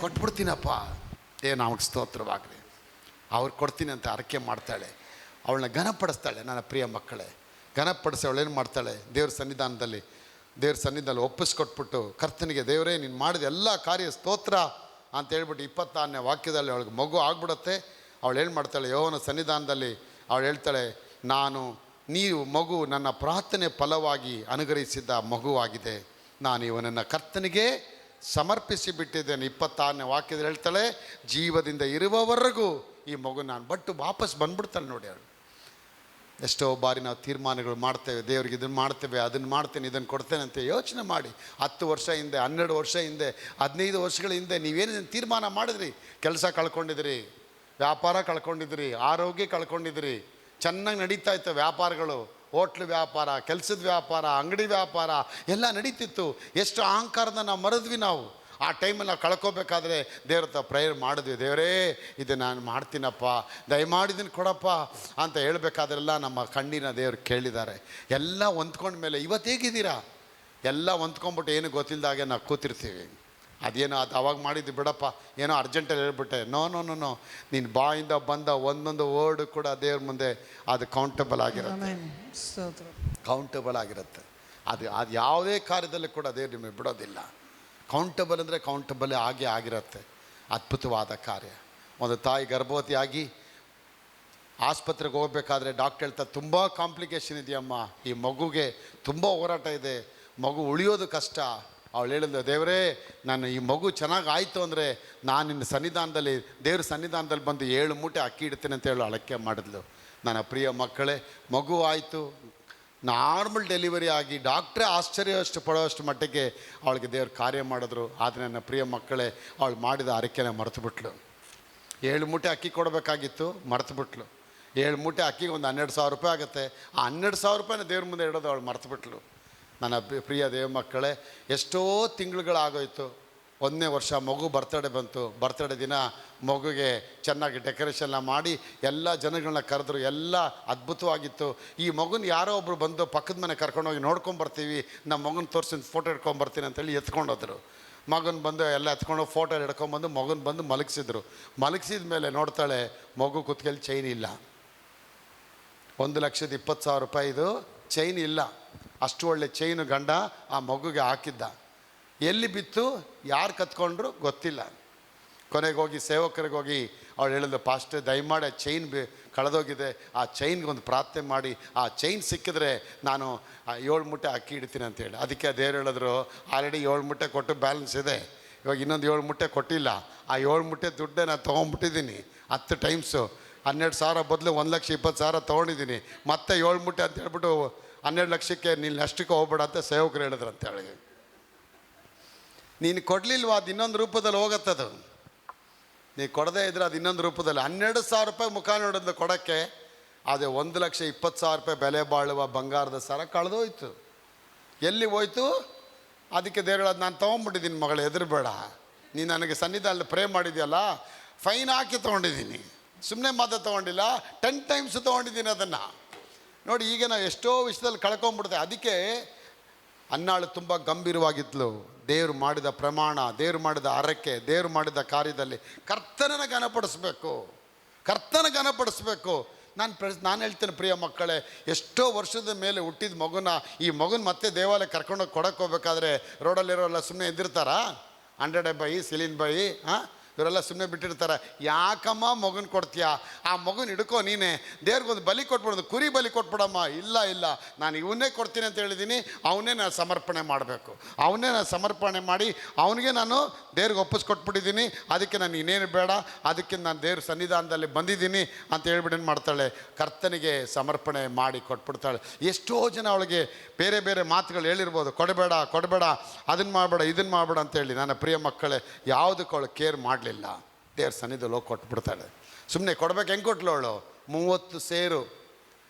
B: ಕೊಟ್ಬಿಡ್ತೀನಪ್ಪ. ನಮಗೆ ಸ್ತೋತ್ರವಾಗಲಿ. ಅವ್ರು ಕೊಡ್ತೀನಿ ಅಂತ ಅರಕೆ ಮಾಡ್ತಾಳೆ. ಅವಳನ್ನ ಘನಪಡಿಸ್ತಾಳೆ. ನನ್ನ ಪ್ರಿಯ ಮಕ್ಕಳೇ, ಘನಪಡಿಸಿ ಅವಳೇನು ಮಾಡ್ತಾಳೆ? ದೇವ್ರ ಸನ್ನಿಧಾನದಲ್ಲಿ ಒಪ್ಪಿಸ್ಕೊಟ್ಬಿಟ್ಟು ಕರ್ತನಿಗೆ, ದೇವರೇ ನೀನು ಮಾಡಿದ ಎಲ್ಲ ಕಾರ್ಯ ಸ್ತೋತ್ರ ಅಂತ ಹೇಳ್ಬಿಟ್ಟು 26ನೇ ವಾಕ್ಯದಲ್ಲಿ ಅವಳಿಗೆ ಮಗು ಆಗ್ಬಿಡುತ್ತೆ. ಅವಳು ಏನು ಮಾಡ್ತಾಳೆ? ಯೆಹೋವನ ಸನ್ನಿಧಾನದಲ್ಲಿ ಅವಳು ಹೇಳ್ತಾಳೆ, ನೀವು ಮಗು ನನ್ನ ಪ್ರಾರ್ಥನೆ ಫಲವಾಗಿ ಅನುಗ್ರಹಿಸಿದ್ದ ಮಗುವಾಗಿದೆ, ನಾನು ಇವನನ್ನು ಕರ್ತನಿಗೆ ಸಮರ್ಪಿಸಿ ಬಿಟ್ಟಿದ್ದೇನೆ. 26ನೇ ವಾಕ್ಯದಲ್ಲಿ ಹೇಳ್ತಾಳೆ, ಜೀವದಿಂದ ಇರುವವರೆಗೂ ಈ ಮಗು ನಾನು ಬಟ್ಟು ವಾಪಸ್ ಬಂದ್ಬಿಡ್ತಾಳೆ. ನೋಡಿ, ಅವಳು ಎಷ್ಟೋ ಬಾರಿ ನಾವು ತೀರ್ಮಾನಗಳು ಮಾಡ್ತೇವೆ, ದೇವ್ರಿಗೆ ಇದನ್ನು ಮಾಡ್ತೇವೆ, ಅದನ್ನು ಮಾಡ್ತೇನೆ, ಇದನ್ನು ಕೊಡ್ತೇನೆ ಅಂತ ಯೋಚನೆ ಮಾಡಿ 10 ವರ್ಷ ಹಿಂದೆ, 12 ವರ್ಷ ಹಿಂದೆ, 15 ವರ್ಷಗಳ ಹಿಂದೆ ನೀವೇನು ತೀರ್ಮಾನ ಮಾಡಿದ್ರಿ? ಕೆಲಸ ಕಳ್ಕೊಂಡಿದ್ರಿ, ವ್ಯಾಪಾರ ಕಳ್ಕೊಂಡಿದ್ರಿ, ಆರೋಗ್ಯ ಕಳ್ಕೊಂಡಿದ್ರಿ, ಚೆನ್ನಾಗಿ ನಡೀತಾ ಇತ್ತು ವ್ಯಾಪಾರಗಳು, ಹೋಟ್ಲು ವ್ಯಾಪಾರ, ಕೆಲಸದ ವ್ಯಾಪಾರ, ಅಂಗಡಿ ವ್ಯಾಪಾರ ಎಲ್ಲ ನಡೀತಿತ್ತು. ಎಷ್ಟು ಅಹಂಕಾರದ ನಾವು ಮರೆದ್ವಿ. ನಾವು ಆ ಟೈಮಲ್ಲಿ ನಾವು ಕಳ್ಕೋಬೇಕಾದ್ರೆ ದೇವ್ರ ಹತ್ರ ಪ್ರೇಯರ್ ಮಾಡಿದ್ವಿ, ದೇವರೇ ಇದು ನಾನು ಮಾಡ್ತೀನಪ್ಪ, ದಯಮಾಡಿದನ್ನು ಕೊಡಪ್ಪ ಅಂತ ಹೇಳ್ಬೇಕಾದ್ರೆಲ್ಲ ನಮ್ಮ ಕಣ್ಣಿನ ದೇವ್ರು ಕೇಳಿದ್ದಾರೆ. ಎಲ್ಲ ಹೊಂದ್ಕೊಂಡ ಮೇಲೆ ಇವತ್ತು ಹೇಗಿದ್ದೀರಾ? ಎಲ್ಲ ಹೊಂದ್ಕೊಂಡ್ಬಿಟ್ಟು ಏನು ಗೊತ್ತಿಲ್ಲದಾಗೆ ನಾವು ಕೂತಿರ್ತೀವಿ. ಅದೇನೋ ಅದು ಅವಾಗ ಮಾಡಿದ್ದು ಬಿಡಪ್ಪ, ಏನೋ ಅರ್ಜೆಂಟಲ್ಲಿ ಹೇಳ್ಬಿಟ್ಟೆ. ನೋ, ನೀನು ಬಾಯಿಂದ ಬಂದ ಒಂದೊಂದು ವರ್ಡ್ ಕೂಡ ದೇವ್ರ ಮುಂದೆ ಅದು ಕೌಂಟಬಲ್ ಆಗಿರುತ್ತೆ. ಅದು ಯಾವುದೇ ಕಾರ್ಯದಲ್ಲೂ ಕೂಡ ದೇವ್ರು ನಿಮಗೆ ಬಿಡೋದಿಲ್ಲ. ಕೌಂಟಬಲ್ ಅಂದರೆ ಕೌಂಟಬಲ್ ಆಗಿರುತ್ತೆ. ಅದ್ಭುತವಾದ ಕಾರ್ಯ. ಒಂದು ತಾಯಿ ಗರ್ಭವತಿಯಾಗಿ ಆಸ್ಪತ್ರೆಗೆ ಹೋಗಬೇಕಾದ್ರೆ ಡಾಕ್ಟರ್ ಹೇಳ್ತಾರೆ, ತುಂಬ ಕಾಂಪ್ಲಿಕೇಶನ್ ಇದೆಯಮ್ಮ, ಈ ಮಗುಗೆ ತುಂಬ ಹೋರಾಟ ಇದೆ, ಮಗು ಉಳಿಯೋದು ಕಷ್ಟ. ಅವಳು ಹೇಳಿದ್ಲು, ದೇವರೇ ನಾನು ಈ ಮಗು ಚೆನ್ನಾಗಿ ಆಯಿತು ಅಂದರೆ ನಾನು ನಿನ್ನ ಸನ್ನಿಧಾನದಲ್ಲಿ, ದೇವ್ರ ಸನ್ನಿಧಾನದಲ್ಲಿ ಬಂದು 7 ಮೂಟೆ ಅಕ್ಕಿ ಇಡ್ತೇನೆ ಅಂತ ಹೇಳಿ ಅಳಕೆ ಮಾಡಿದ್ಲು. ನನ್ನ ಪ್ರಿಯ ಮಕ್ಕಳೇ, ಮಗು ಆಯಿತು, ನಾರ್ಮಲ್ ಡೆಲಿವರಿ ಆಗಿ ಡಾಕ್ಟ್ರೇ ಆಶ್ಚರ್ಯವಷ್ಟು ಪಡೋಷ್ಟು ಮಟ್ಟಿಗೆ ಅವಳಿಗೆ ದೇವ್ರು ಕಾರ್ಯ ಮಾಡಿದ್ರು. ಆದರೆ ನನ್ನ ಪ್ರಿಯ ಮಕ್ಕಳೇ, ಅವಳು ಮಾಡಿದ ಅರಕೆನ ಮರೆತುಬಿಟ್ಲು. 7 ಮೂಟೆ ಅಕ್ಕಿ ಕೊಡಬೇಕಾಗಿತ್ತು, ಮರೆತುಬಿಟ್ಲು. 7 ಮೂಟೆ ಅಕ್ಕಿಗೆ ಒಂದು 12,000 ರೂಪಾಯಿ ಆಗುತ್ತೆ. ಆ 12,000 ರೂಪಾಯಿನ ದೇವ್ರ ಮುಂದೆ ಇಡೋದು ಅವಳು ಮರೆತುಬಿಟ್ಲು. ನನ್ನ ಪ್ರಿಯ ದೇವ ಮಕ್ಕಳೇ, ಎಷ್ಟೋ ತಿಂಗಳುಗಳಾಗೋಯ್ತು. 1ನೇ ವರ್ಷ ಮಗು ಬರ್ತಡೇ ಬಂತು. ಬರ್ತಡೇ ದಿನ ಮಗುಗೆ ಚೆನ್ನಾಗಿ ಡೆಕೋರೇಷನ್ನ ಮಾಡಿ ಎಲ್ಲ ಜನಗಳನ್ನ ಕರೆದ್ರು. ಎಲ್ಲ ಅದ್ಭುತವಾಗಿತ್ತು. ಈ ಮಗುನ ಯಾರೋ ಒಬ್ಬರು ಬಂದು ಪಕ್ಕದ ಮನೆ ಕರ್ಕೊಂಡೋಗಿ ನೋಡ್ಕೊಂಬರ್ತೀವಿ, ನಮ್ಮ ಮಗನ ತೋರಿಸಿ ಫೋಟೋ ಇಟ್ಕೊಂಬರ್ತೀನಿ ಅಂತೇಳಿ ಎತ್ಕೊಂಡೋದ್ರು. ಮಗನ ಬಂದು ಎಲ್ಲ ಎತ್ಕೊಂಡು ಫೋಟೋ ಹಿಡ್ಕೊಂಬಂದು ಮಗನ ಬಂದು ಮಲಗಿಸಿದ್ರು. ಮಲಗಿಸಿದ ಮೇಲೆ ನೋಡ್ತಾಳೆ ಮಗು ಕುತ್ತಿಗೆಯಲ್ಲಿ ಚೈನ್ ಇಲ್ಲ. 1,20,000 ರೂಪಾಯಿದು ಚೈನ್ ಇಲ್ಲ. ಅಷ್ಟು ಒಳ್ಳೆ ಚೈನು ಗಂಡ ಆ ಮಗುಗೆ ಹಾಕಿದ್ದ. ಎಲ್ಲಿ ಬಿತ್ತು, ಯಾರು ಕತ್ಕೊಂಡ್ರು ಗೊತ್ತಿಲ್ಲ. ಕೊನೆಗೆ ಹೋಗಿ ಸೇವಕರಿಗೆ ಹೋಗಿ ಅವಳು ಹೇಳಿದ್ಲು, ಪಾಸ್ಟರ್ ದಯಮಾಡಿ ಆ ಚೈನ್ ಕಳೆದೋಗಿದೆ, ಆ ಚೈನ್ಗೆ ಒಂದು ಪ್ರಾರ್ಥನೆ ಮಾಡಿ, ಆ ಚೈನ್ ಸಿಕ್ಕಿದ್ರೆ ನಾನು 7 ಮೂಟೆ ಅಕ್ಕಿ ಇಡ್ತೀನಿ ಅಂತೇಳಿ. ಅದಕ್ಕೆ ದೇವ್ರು ಹೇಳಿದ್ರು, ಆಲ್ರೆಡಿ 7 ಮೂಟೆ ಕೊಟ್ಟು ಬ್ಯಾಲೆನ್ಸ್ ಇದೆ, ಇವಾಗ ಇನ್ನೊಂದು 7 ಮೂಟೆ ಕೊಟ್ಟಿಲ್ಲ. ಆ 7 ಮೂಟೆ ದುಡ್ಡೇ ನಾನು ತೊಗೊಂಡ್ಬಿಟ್ಟಿದ್ದೀನಿ 10 ಟೈಮ್ಸು. 12,000 ಬದಲು 1,20,000 ತೊಗೊಂಡಿದ್ದೀನಿ. ಮತ್ತೆ 7 ಮೂಟೆ ಅಂತ ಹೇಳ್ಬಿಟ್ಟು 12 ಲಕ್ಷಕ್ಕೆ ನೀನು ಅಷ್ಟಕ್ಕೆ ಹೋಗ್ಬೇಡ ಅಂತ ಸೇವಕರು ಹೇಳಿದ್ರು ಅಂತೇಳಿ. ನೀನು ಕೊಡಲಿಲ್ವ, ಅದು ಇನ್ನೊಂದು ರೂಪದಲ್ಲಿ ಹೋಗತ್ತದು. ನೀನು ಕೊಡದೇ ಇದ್ರೆ ಅದು ಇನ್ನೊಂದು ರೂಪದಲ್ಲಿ. 12,000 ರೂಪಾಯಿ ಮುಖ ನೋಡಿದ್ಲು ಕೊಡೋಕ್ಕೆ. ಅದೇ 1,20,000 ರೂಪಾಯಿ ಬೆಲೆ ಬಾಳುವ ಬಂಗಾರದ ಸರ ಕಳೆದೋಯ್ತು. ಎಲ್ಲಿ ಹೋಯ್ತು? ಅದಕ್ಕೆ ದೇವ್ರು ಅದು ನಾನು ತೊಗೊಂಡ್ಬಿಟ್ಟಿದ್ದೀನಿ ಮಗಳು, ಹೆದರಬೇಡ, ನೀನು ನನಗೆ ಸನ್ನಿಧಾನದಲ್ಲಿ ಪ್ರೇ ಮಾಡಿದ್ಯಲ್ಲ, ಫೈನ್ ಹಾಕಿ ತೊಗೊಂಡಿದ್ದೀನಿ, ಸುಮ್ಮನೆ ಮಾತ್ರ ತೊಗೊಂಡಿಲ್ಲ, 10 ಟೈಮ್ಸ್ ತೊಗೊಂಡಿದ್ದೀನಿ ಅದನ್ನು. ನೋಡಿ, ಈಗ ನಾವು ಎಷ್ಟೋ ವಿಷಯದಲ್ಲಿ ಕಳ್ಕೊಂಡ್ಬಿಡ್ತೇವೆ. ಅದಕ್ಕೆ ಅನ್ನಾಳು ತುಂಬ ಗಂಭೀರವಾಗಿದ್ಲು. ದೇವರು ಮಾಡಿದ ಪ್ರಮಾಣ, ದೇವರು ಮಾಡಿದ ಹರಕೆ, ದೇವರು ಮಾಡಿದ ಕಾರ್ಯದಲ್ಲಿ ಕರ್ತನನ್ನ ಘನಪಡಿಸ್ಬೇಕು, ಕರ್ತನ ಘನಪಡಿಸ್ಬೇಕು. ನಾನು ಹೇಳ್ತೇನೆ ಪ್ರಿಯ ಮಕ್ಕಳೇ, ಎಷ್ಟೋ ವರ್ಷದ ಮೇಲೆ ಹುಟ್ಟಿದ ಮಗುನ, ಈ ಮಗುನ ಮತ್ತೆ ದೇವಾಲಯ ಕರ್ಕೊಂಡೋಗಿ ಕೊಡಕ್ಕೆ ಹೋಗ್ಬೇಕಾದ್ರೆ ರೋಡಲ್ಲಿರೋಲ್ಲ ಸುಮ್ಮನೆ ಎದ್ದಿರ್ತಾರಾ? 100 ಬಾಯಿ, ಸಿಲಿನ್ ಬಾಯಿ, ಇವರೆಲ್ಲ ಸುಮ್ಮನೆ ಬಿಟ್ಟಿರ್ತಾರೆ. ಯಾಕಮ್ಮ ಮಗನ ಕೊಡ್ತೀಯಾ? ಆ ಮಗನ ಹಿಡ್ಕೊ, ನೀನೇ ದೇವ್ರಿಗೊಂದು ಬಲಿ ಕೊಟ್ಬಿಡೋದು, ಕುರಿ ಬಲಿ ಕೊಟ್ಬಿಡಮ್ಮ. ಇಲ್ಲ, ನಾನು ಇವನ್ನೇ ಕೊಡ್ತೀನಿ ಅಂತ ಹೇಳಿದ್ದೀನಿ, ಅವನ್ನೇ ನಾನು ಸಮರ್ಪಣೆ ಮಾಡಬೇಕು, ಅವನ್ನೇ ನಾನು ಸಮರ್ಪಣೆ ಮಾಡಿ ಅವನಿಗೆ ನಾನು ದೇವ್ರಿಗೆ ಒಪ್ಪಿಸ್ಕೊಟ್ಬಿಟ್ಟಿದ್ದೀನಿ. ಅದಕ್ಕೆ ನಾನು ಇನ್ನೇನು ಬೇಡ, ಅದಕ್ಕೆ ನಾನು ದೇವ್ರ ಸನ್ನಿಧಾನದಲ್ಲಿ ಬಂದಿದ್ದೀನಿ ಅಂತ ಹೇಳ್ಬಿಟ್ಟು ಏನು ಮಾಡ್ತಾಳೆ, ಕರ್ತನಿಗೆ ಸಮರ್ಪಣೆ ಮಾಡಿ ಕೊಟ್ಬಿಡ್ತಾಳೆ. ಎಷ್ಟೋ ಜನ ಅವಳಿಗೆ ಬೇರೆ ಬೇರೆ ಮಾತುಗಳು ಹೇಳಿರ್ಬೋದು, ಕೊಡಬೇಡ, ಅದನ್ನು ಮಾಡಬೇಡ, ಇದನ್ನು ಮಾಡಬೇಡ ಅಂತೇಳಿ. ನನ್ನ ಪ್ರಿಯ ಮಕ್ಕಳೇ, ಯಾವುದಕ್ಕೆ ಅವಳು ಕೇರ್ ಮಾಡಲಿಲ್ಲ. ದೇವ್ರ ಸನ್ನಿಧಿಯಲ್ಲಿ ಹೋಗಿ ಕೊಟ್ಬಿಡ್ತಾಳೆ. ಸುಮ್ಮನೆ ಕೊಡ್ಬೇಕು. ಹೆಂಗೆ ಕೊಟ್ಲು ಅವಳು? 30 ಸೇರು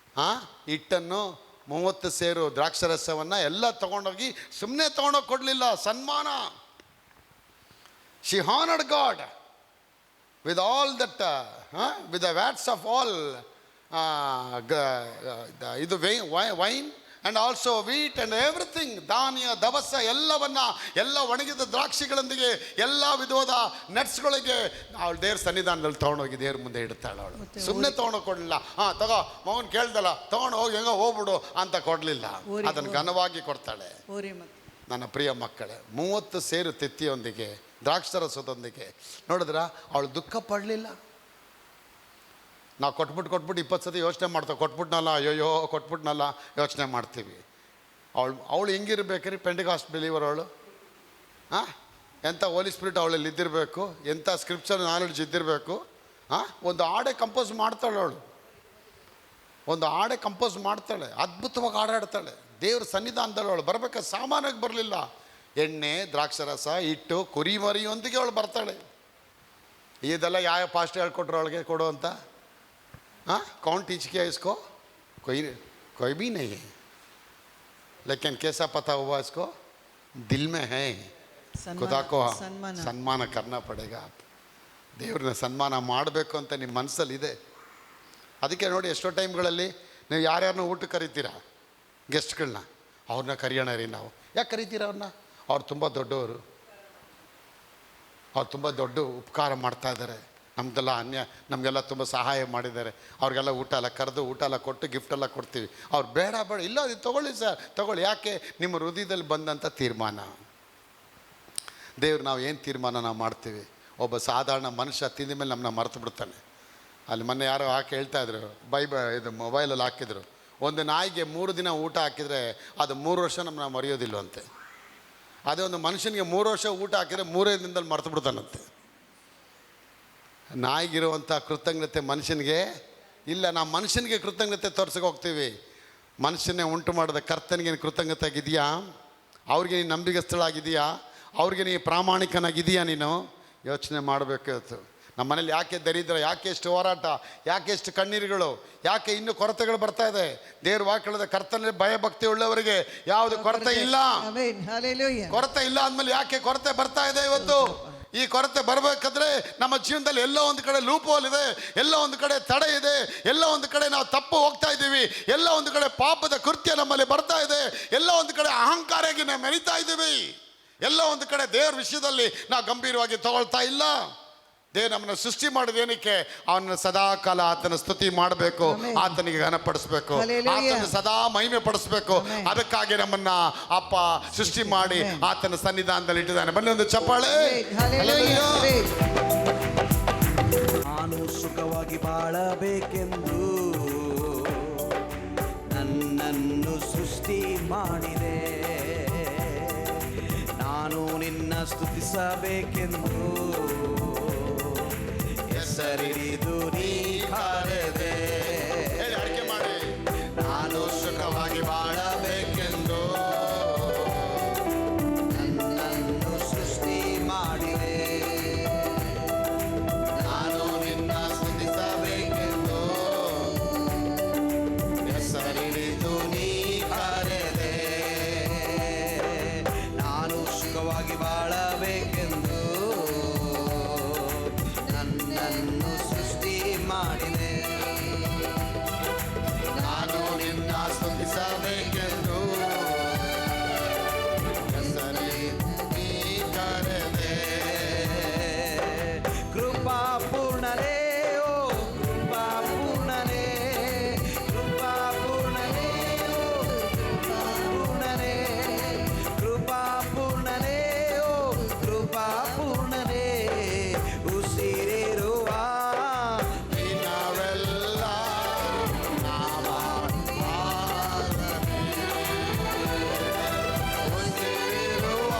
B: ಹಿಟ್ಟನ್ನು, 30 ಸೇರು ದ್ರಾಕ್ಷರಸವನ್ನು ಎಲ್ಲ ತೊಗೊಂಡೋಗಿ ಸುಮ್ಮನೆ ತೊಗೊಂಡೋಗಿ ಕೊಡಲಿಲ್ಲ, ಸನ್ಮಾನ. She honoured God with all that, with the vats of all ಇದು wine and also wheat and everything, ಧಾನ್ಯ ದವಸ ಎಲ್ಲವನ್ನ, ಎಲ್ಲ ಒಣಗಿದ ದ್ರಾಕ್ಷಿಗಳೊಂದಿಗೆ ಎಲ್ಲ ವಿಧವಾದ ನಟ್ಸ್ಗಳಿಗೆ ಅವಳು ದೇವ್ರ ಸನ್ನಿಧಾನದಲ್ಲಿ ತೊಗೊಂಡೋಗಿ ದೇವ್ರ ಮುಂದೆ ಇಡ್ತಾಳೆ. ಅವಳು ಸುಮ್ಮನೆ ತೊಗೊಂಡೋಗಿ ಕೊಡಲಿಲ್ಲ. ತಗೋ ಮಗನ ಕೇಳ್ದಲ್ಲ, ತೊಗೊಂಡು ಹೋಗಿ ಹೆಂಗೋ ಹೋಗ್ಬಿಡು ಅಂತ ಕೊಡಲಿಲ್ಲ, ಅದನ್ನು ಘನವಾಗಿ ಕೊಡ್ತಾಳೆ. ನನ್ನ ಪ್ರಿಯ ಮಕ್ಕಳೇ, 30 ಸೇರು ತೆತ್ತಿಯೊಂದಿಗೆ, ದ್ರಾಕ್ಷರಸದೊಂದಿಗೆ, ನೋಡಿದ್ರ ಅವಳು ದುಃಖ ಪಡಲಿಲ್ಲ. ನಾವು ಕೊಟ್ಬಿಟ್ಟು 20 ಸತಿ ಯೋಚನೆ ಮಾಡ್ತೇವೆ, ಕೊಟ್ಬಿಟ್ನಲ್ಲ, ಅಯ್ಯೋ ಕೊಟ್ಬಿಟ್ನಲ್ಲ ಯೋಚನೆ ಮಾಡ್ತೀವಿ. ಅವಳು ಹೆಂಗಿರ್ಬೇಕ್ರಿ? ಪೆಂಟಿಕಾಸ್ಟ್ ಬಿಲೀವರ್ ಅವಳು. ಎಂಥ ಹೋಲಿ ಸ್ಪಿರಿಟ್ ಅವಳಲ್ಲಿ ಇದ್ದಿರಬೇಕು, ಎಂಥ ಸ್ಕ್ರಿಪ್ಚರ್ ನಾಲೆಡ್ಜ್ ಇದ್ದಿರಬೇಕು. ಒಂದು ಹಾಡೆ ಕಂಪೋಸ್ ಮಾಡ್ತಾಳೆ ಅವಳು, ಒಂದು ಹಾಡೆ ಕಂಪೋಸ್ ಮಾಡ್ತಾಳೆ, ಅದ್ಭುತವಾಗಿ ಹಾಡಾಡ್ತಾಳೆ. ದೇವ್ರ ಸನ್ನಿಧಾನದಲ್ಲಿ ಅವಳು ಬರ್ಬೇಕಾದ್ರೆ ಸಾಮಾನ್ಯಕ್ಕೆ ಬರಲಿಲ್ಲ. ಎಣ್ಣೆ, ದ್ರಾಕ್ಷರಸ, ಹಿಟ್ಟು, ಕುರಿ ಮರಿಯೊಂದಿಗೆ ಅವಳು ಬರ್ತಾಳೆ. ಇದೆಲ್ಲ ಯಾವ ಪಾಸ್ಟ್ ಹೇಳ್ಕೊಟ್ರು ಅವಳಿಗೆ ಕೊಡು ಅಂತ? कौन टीच किया इसको? कोई भी नहीं है, लेकिन कैसा पता हुआ इसको? दिल में है. खुदा को ಸನ್ಮಾನ करना पड़ेगा. ದೇವ್ರನ್ನ ಸನ್ಮಾನ ಮಾಡಬೇಕು ಅಂತ ನಿಮ್ಮ ಮನಸ್ಸಲ್ಲಿದೆ. ಅದಕ್ಕೆ ನೋಡಿ, ಎಷ್ಟೋ ಟೈಮ್ಗಳಲ್ಲಿ ನೀವು ಯಾರ್ಯಾರನ್ನ ಊಟಕ್ಕೆ ಕರಿತೀರಾ, ಗೆಸ್ಟ್ಗಳನ್ನ, ಅವ್ರನ್ನ ಕರೆಯೋಣ ರೀ ನಾವು. ಯಾಕೆ ಕರಿತೀರ ಅವ್ರನ್ನ? ಅವ್ರು ತುಂಬ ದೊಡ್ಡವರು, ಅವ್ರು ತುಂಬ ದೊಡ್ಡ ಉಪಕಾರ ಮಾಡ್ತಾ ಇದ್ದಾರೆ, ನಮಗೆಲ್ಲ ತುಂಬ ಸಹಾಯ ಮಾಡಿದ್ದಾರೆ, ಅವ್ರಿಗೆಲ್ಲ ಊಟ ಎಲ್ಲ ಕರೆದು ಊಟ ಎಲ್ಲ ಕೊಟ್ಟು ಗಿಫ್ಟ್ ಎಲ್ಲ ಕೊಡ್ತೀವಿ. ಅವ್ರು ಬೇಡ ಇಲ್ಲ, ಅದು ತೊಗೊಳ್ಳಿ ಸರ್, ತೊಗೊಳ್ಳಿ. ಯಾಕೆ? ನಿಮ್ಮ ಹೃದಯದಲ್ಲಿ ಬಂದಂಥ ತೀರ್ಮಾನ. ದೇವ್ರು ನಾವು ಏನು ತೀರ್ಮಾನ ನಾವು ಮಾಡ್ತೀವಿ? ಒಬ್ಬ ಸಾಧಾರಣ ಮನುಷ್ಯ ತಿಂದ ಮೇಲೆ ನಮ್ಮನ್ನ ಮರೆತು ಬಿಡ್ತಾನೆ. ಅಲ್ಲಿ ಮೊನ್ನೆ ಯಾರೋ ಹೇಳ್ತಾಯಿದ್ರು, ಇದು ಮೊಬೈಲಲ್ಲಿ ಹಾಕಿದ್ರು, ಒಂದು ನಾಯಿಗೆ 3 ದಿನ ಊಟ ಹಾಕಿದರೆ ಅದು 3 ವರ್ಷ ನಮ್ಮನ್ನ ಮರೆಯೋದಿಲ್ವಂತೆ. ಅದೇ ಒಂದು ಮನುಷ್ಯನಿಗೆ 3 ವರ್ಷ ಊಟ ಹಾಕಿದರೆ 3 ದಿನದಲ್ಲಿ ಮರೆತು ಬಿಡ್ತಾನಂತೆ. ನಾಯಿಗಿರುವಂಥ ಕೃತಜ್ಞತೆ ಮನುಷ್ಯನಿಗೆ ಇಲ್ಲ. ನಾವು ಮನುಷ್ಯನಿಗೆ ಕೃತಜ್ಞತೆ ತೋರ್ಸಕ್ಕೆ ಹೋಗ್ತೀವಿ. ಮನುಷ್ಯನೇ ಉಂಟು ಮಾಡಿದ ಕರ್ತನಿಗೆ ಕೃತಜ್ಞತೆ ಆಗಿದೆಯಾ? ಅವ್ರಿಗೆ ನೀನು ನಂಬಿಗಸ್ತಳಾಗಿದೆಯಾ? ಅವ್ರಿಗೆ ನೀನು ಪ್ರಾಮಾಣಿಕನಾಗಿದೆಯಾ? ನೀನು ಯೋಚನೆ ಮಾಡಬೇಕಾಯ್ತು. ನಮ್ಮ ಮನೇಲಿ ಯಾಕೆ ದರಿದ್ರ, ಯಾಕೆ ಎಷ್ಟು ಹೋರಾಟ, ಯಾಕೆ ಎಷ್ಟು ಕಣ್ಣೀರುಗಳು, ಯಾಕೆ ಇನ್ನೂ ಕೊರತೆಗಳು ಬರ್ತಾ ಇದೆ? ದೇವ್ರ ವಾಕ್ಯದ ಕರ್ತನಲ್ಲಿ ಭಯಭಕ್ತಿ ಉಳ್ಳವರಿಗೆ ಯಾವುದು ಕೊರತೆ ಇಲ್ಲ. ಕೊರತೆ ಇಲ್ಲ ಅಂದಮೇಲೆ ಯಾಕೆ ಕೊರತೆ ಬರ್ತಾ ಇದೆ ಇವತ್ತು? ಈ ಕೊರತೆ ಬರಬೇಕಾದ್ರೆ ನಮ್ಮ ಜೀವನದಲ್ಲಿ ಎಲ್ಲೋ ಒಂದು ಕಡೆ ಲೂಪ್ ಹೋಲ್ ಇದೆ, ಎಲ್ಲೋ ಒಂದು ಕಡೆ ತಡೆ ಇದೆ, ಎಲ್ಲೋ ಒಂದು ಕಡೆ ನಾವು ತಪ್ಪು ಹೋಗ್ತಾ ಇದ್ದೀವಿ, ಎಲ್ಲೋ ಒಂದು ಕಡೆ ಪಾಪದ ಕೃತ್ಯ ನಮ್ಮಲ್ಲಿ ಬರ್ತಾ ಇದೆ, ಎಲ್ಲೋ ಒಂದು ಕಡೆ ಅಹಂಕಾರಕ್ಕೆ ನಾವು ಮೆರಿತಾ ಇದ್ದೀವಿ. ಎಲ್ಲ ಒಂದು ಕಡೆ ದೇವರ ವಿಷಯದಲ್ಲಿ ನಾವು ಗಂಭೀರವಾಗಿ ತಗೊಳ್ತಾ ಇಲ್ಲ. ದೇವ್ರು ನಮ್ಮನ್ನು ಸೃಷ್ಟಿ ಮಾಡಿದೇನಕ್ಕೆ? ಅವನ ಸದಾ ಕಾಲ ಆತನ ಸ್ತುತಿ ಮಾಡಬೇಕು, ಆತನಿಗೆ ಘನಪಡಿಸ್ಬೇಕು, ಆತನ ಸದಾ ಮಹಿಮೆ ಪಡಿಸ್ಬೇಕು. ಅದಕ್ಕಾಗಿ ನಮ್ಮನ್ನ ಅಪ್ಪ ಸೃಷ್ಟಿ ಮಾಡಿ ಆತನ ಸನ್ನಿಧಾನದಲ್ಲಿ ಇಟ್ಟಿದ್ದಾನೆ. ಬನ್ನಿ ಒಂದು ಚಪ್ಪಾಳೆ.
D: ನಾನು ಸುಖವಾಗಿ ಬಾಳಬೇಕೆಂದು ನನ್ನನ್ನು ಸೃಷ್ಟಿ ಮಾಡಿದೆ. ನಾನು ನಿನ್ನ ಸ್ತುತಿಸಬೇಕೆಂದು ಹೆಸರಿಡಿದು ನೀ ಕರೆದೆ.
B: ಅಡಿಕೆ ಮಾಡಿ. ನಾನು ಸುಖವಾಗಿ ಬಾಳಬೇಕೆಂದು
D: ನನ್ನನ್ನು ಸೃಷ್ಟಿ ಮಾಡಿದೆ.
B: ನಾನು ನಿನ್ನ ಸ್ತುತಿಸಬೇಕೆಂದು ಹೆಸರಿಡಿದು ನೀ ಕರೆದೆ.
D: ನಾನು ಸುಖವಾಗಿ ಬಾಳಬೇಕೆಂದು ನನ್ನನ್ನು ಸೃಷ್ಟಿ ಮಾಡಿದೆ.
B: ನಾನು ನಿನ್ನ ಸ್ತುತಿಸಬೇಕೆಂದು ಹೆಸರಿಡಿದು ನೀ ಕರೆದೆ.
D: ಕೃಪಾ ಪೂರ್ಣನೇ, ಓ ಕೃಪಾ ಪೂರ್ಣನೇ, ಕೃಪಾ ಪೂರ್ಣನೇ, ಓ ಕೃಪಾ ಪೂರ್ಣನೇ, ಓ ಕೃಪಾ ಪೂರ್ಣನೇ, ಉಸಿರಿರುವ
B: ದಿನವೆಲ್ಲ ನಾ ಮಾಡುವಾಗಲೇ ಉಸಿರಿರುವ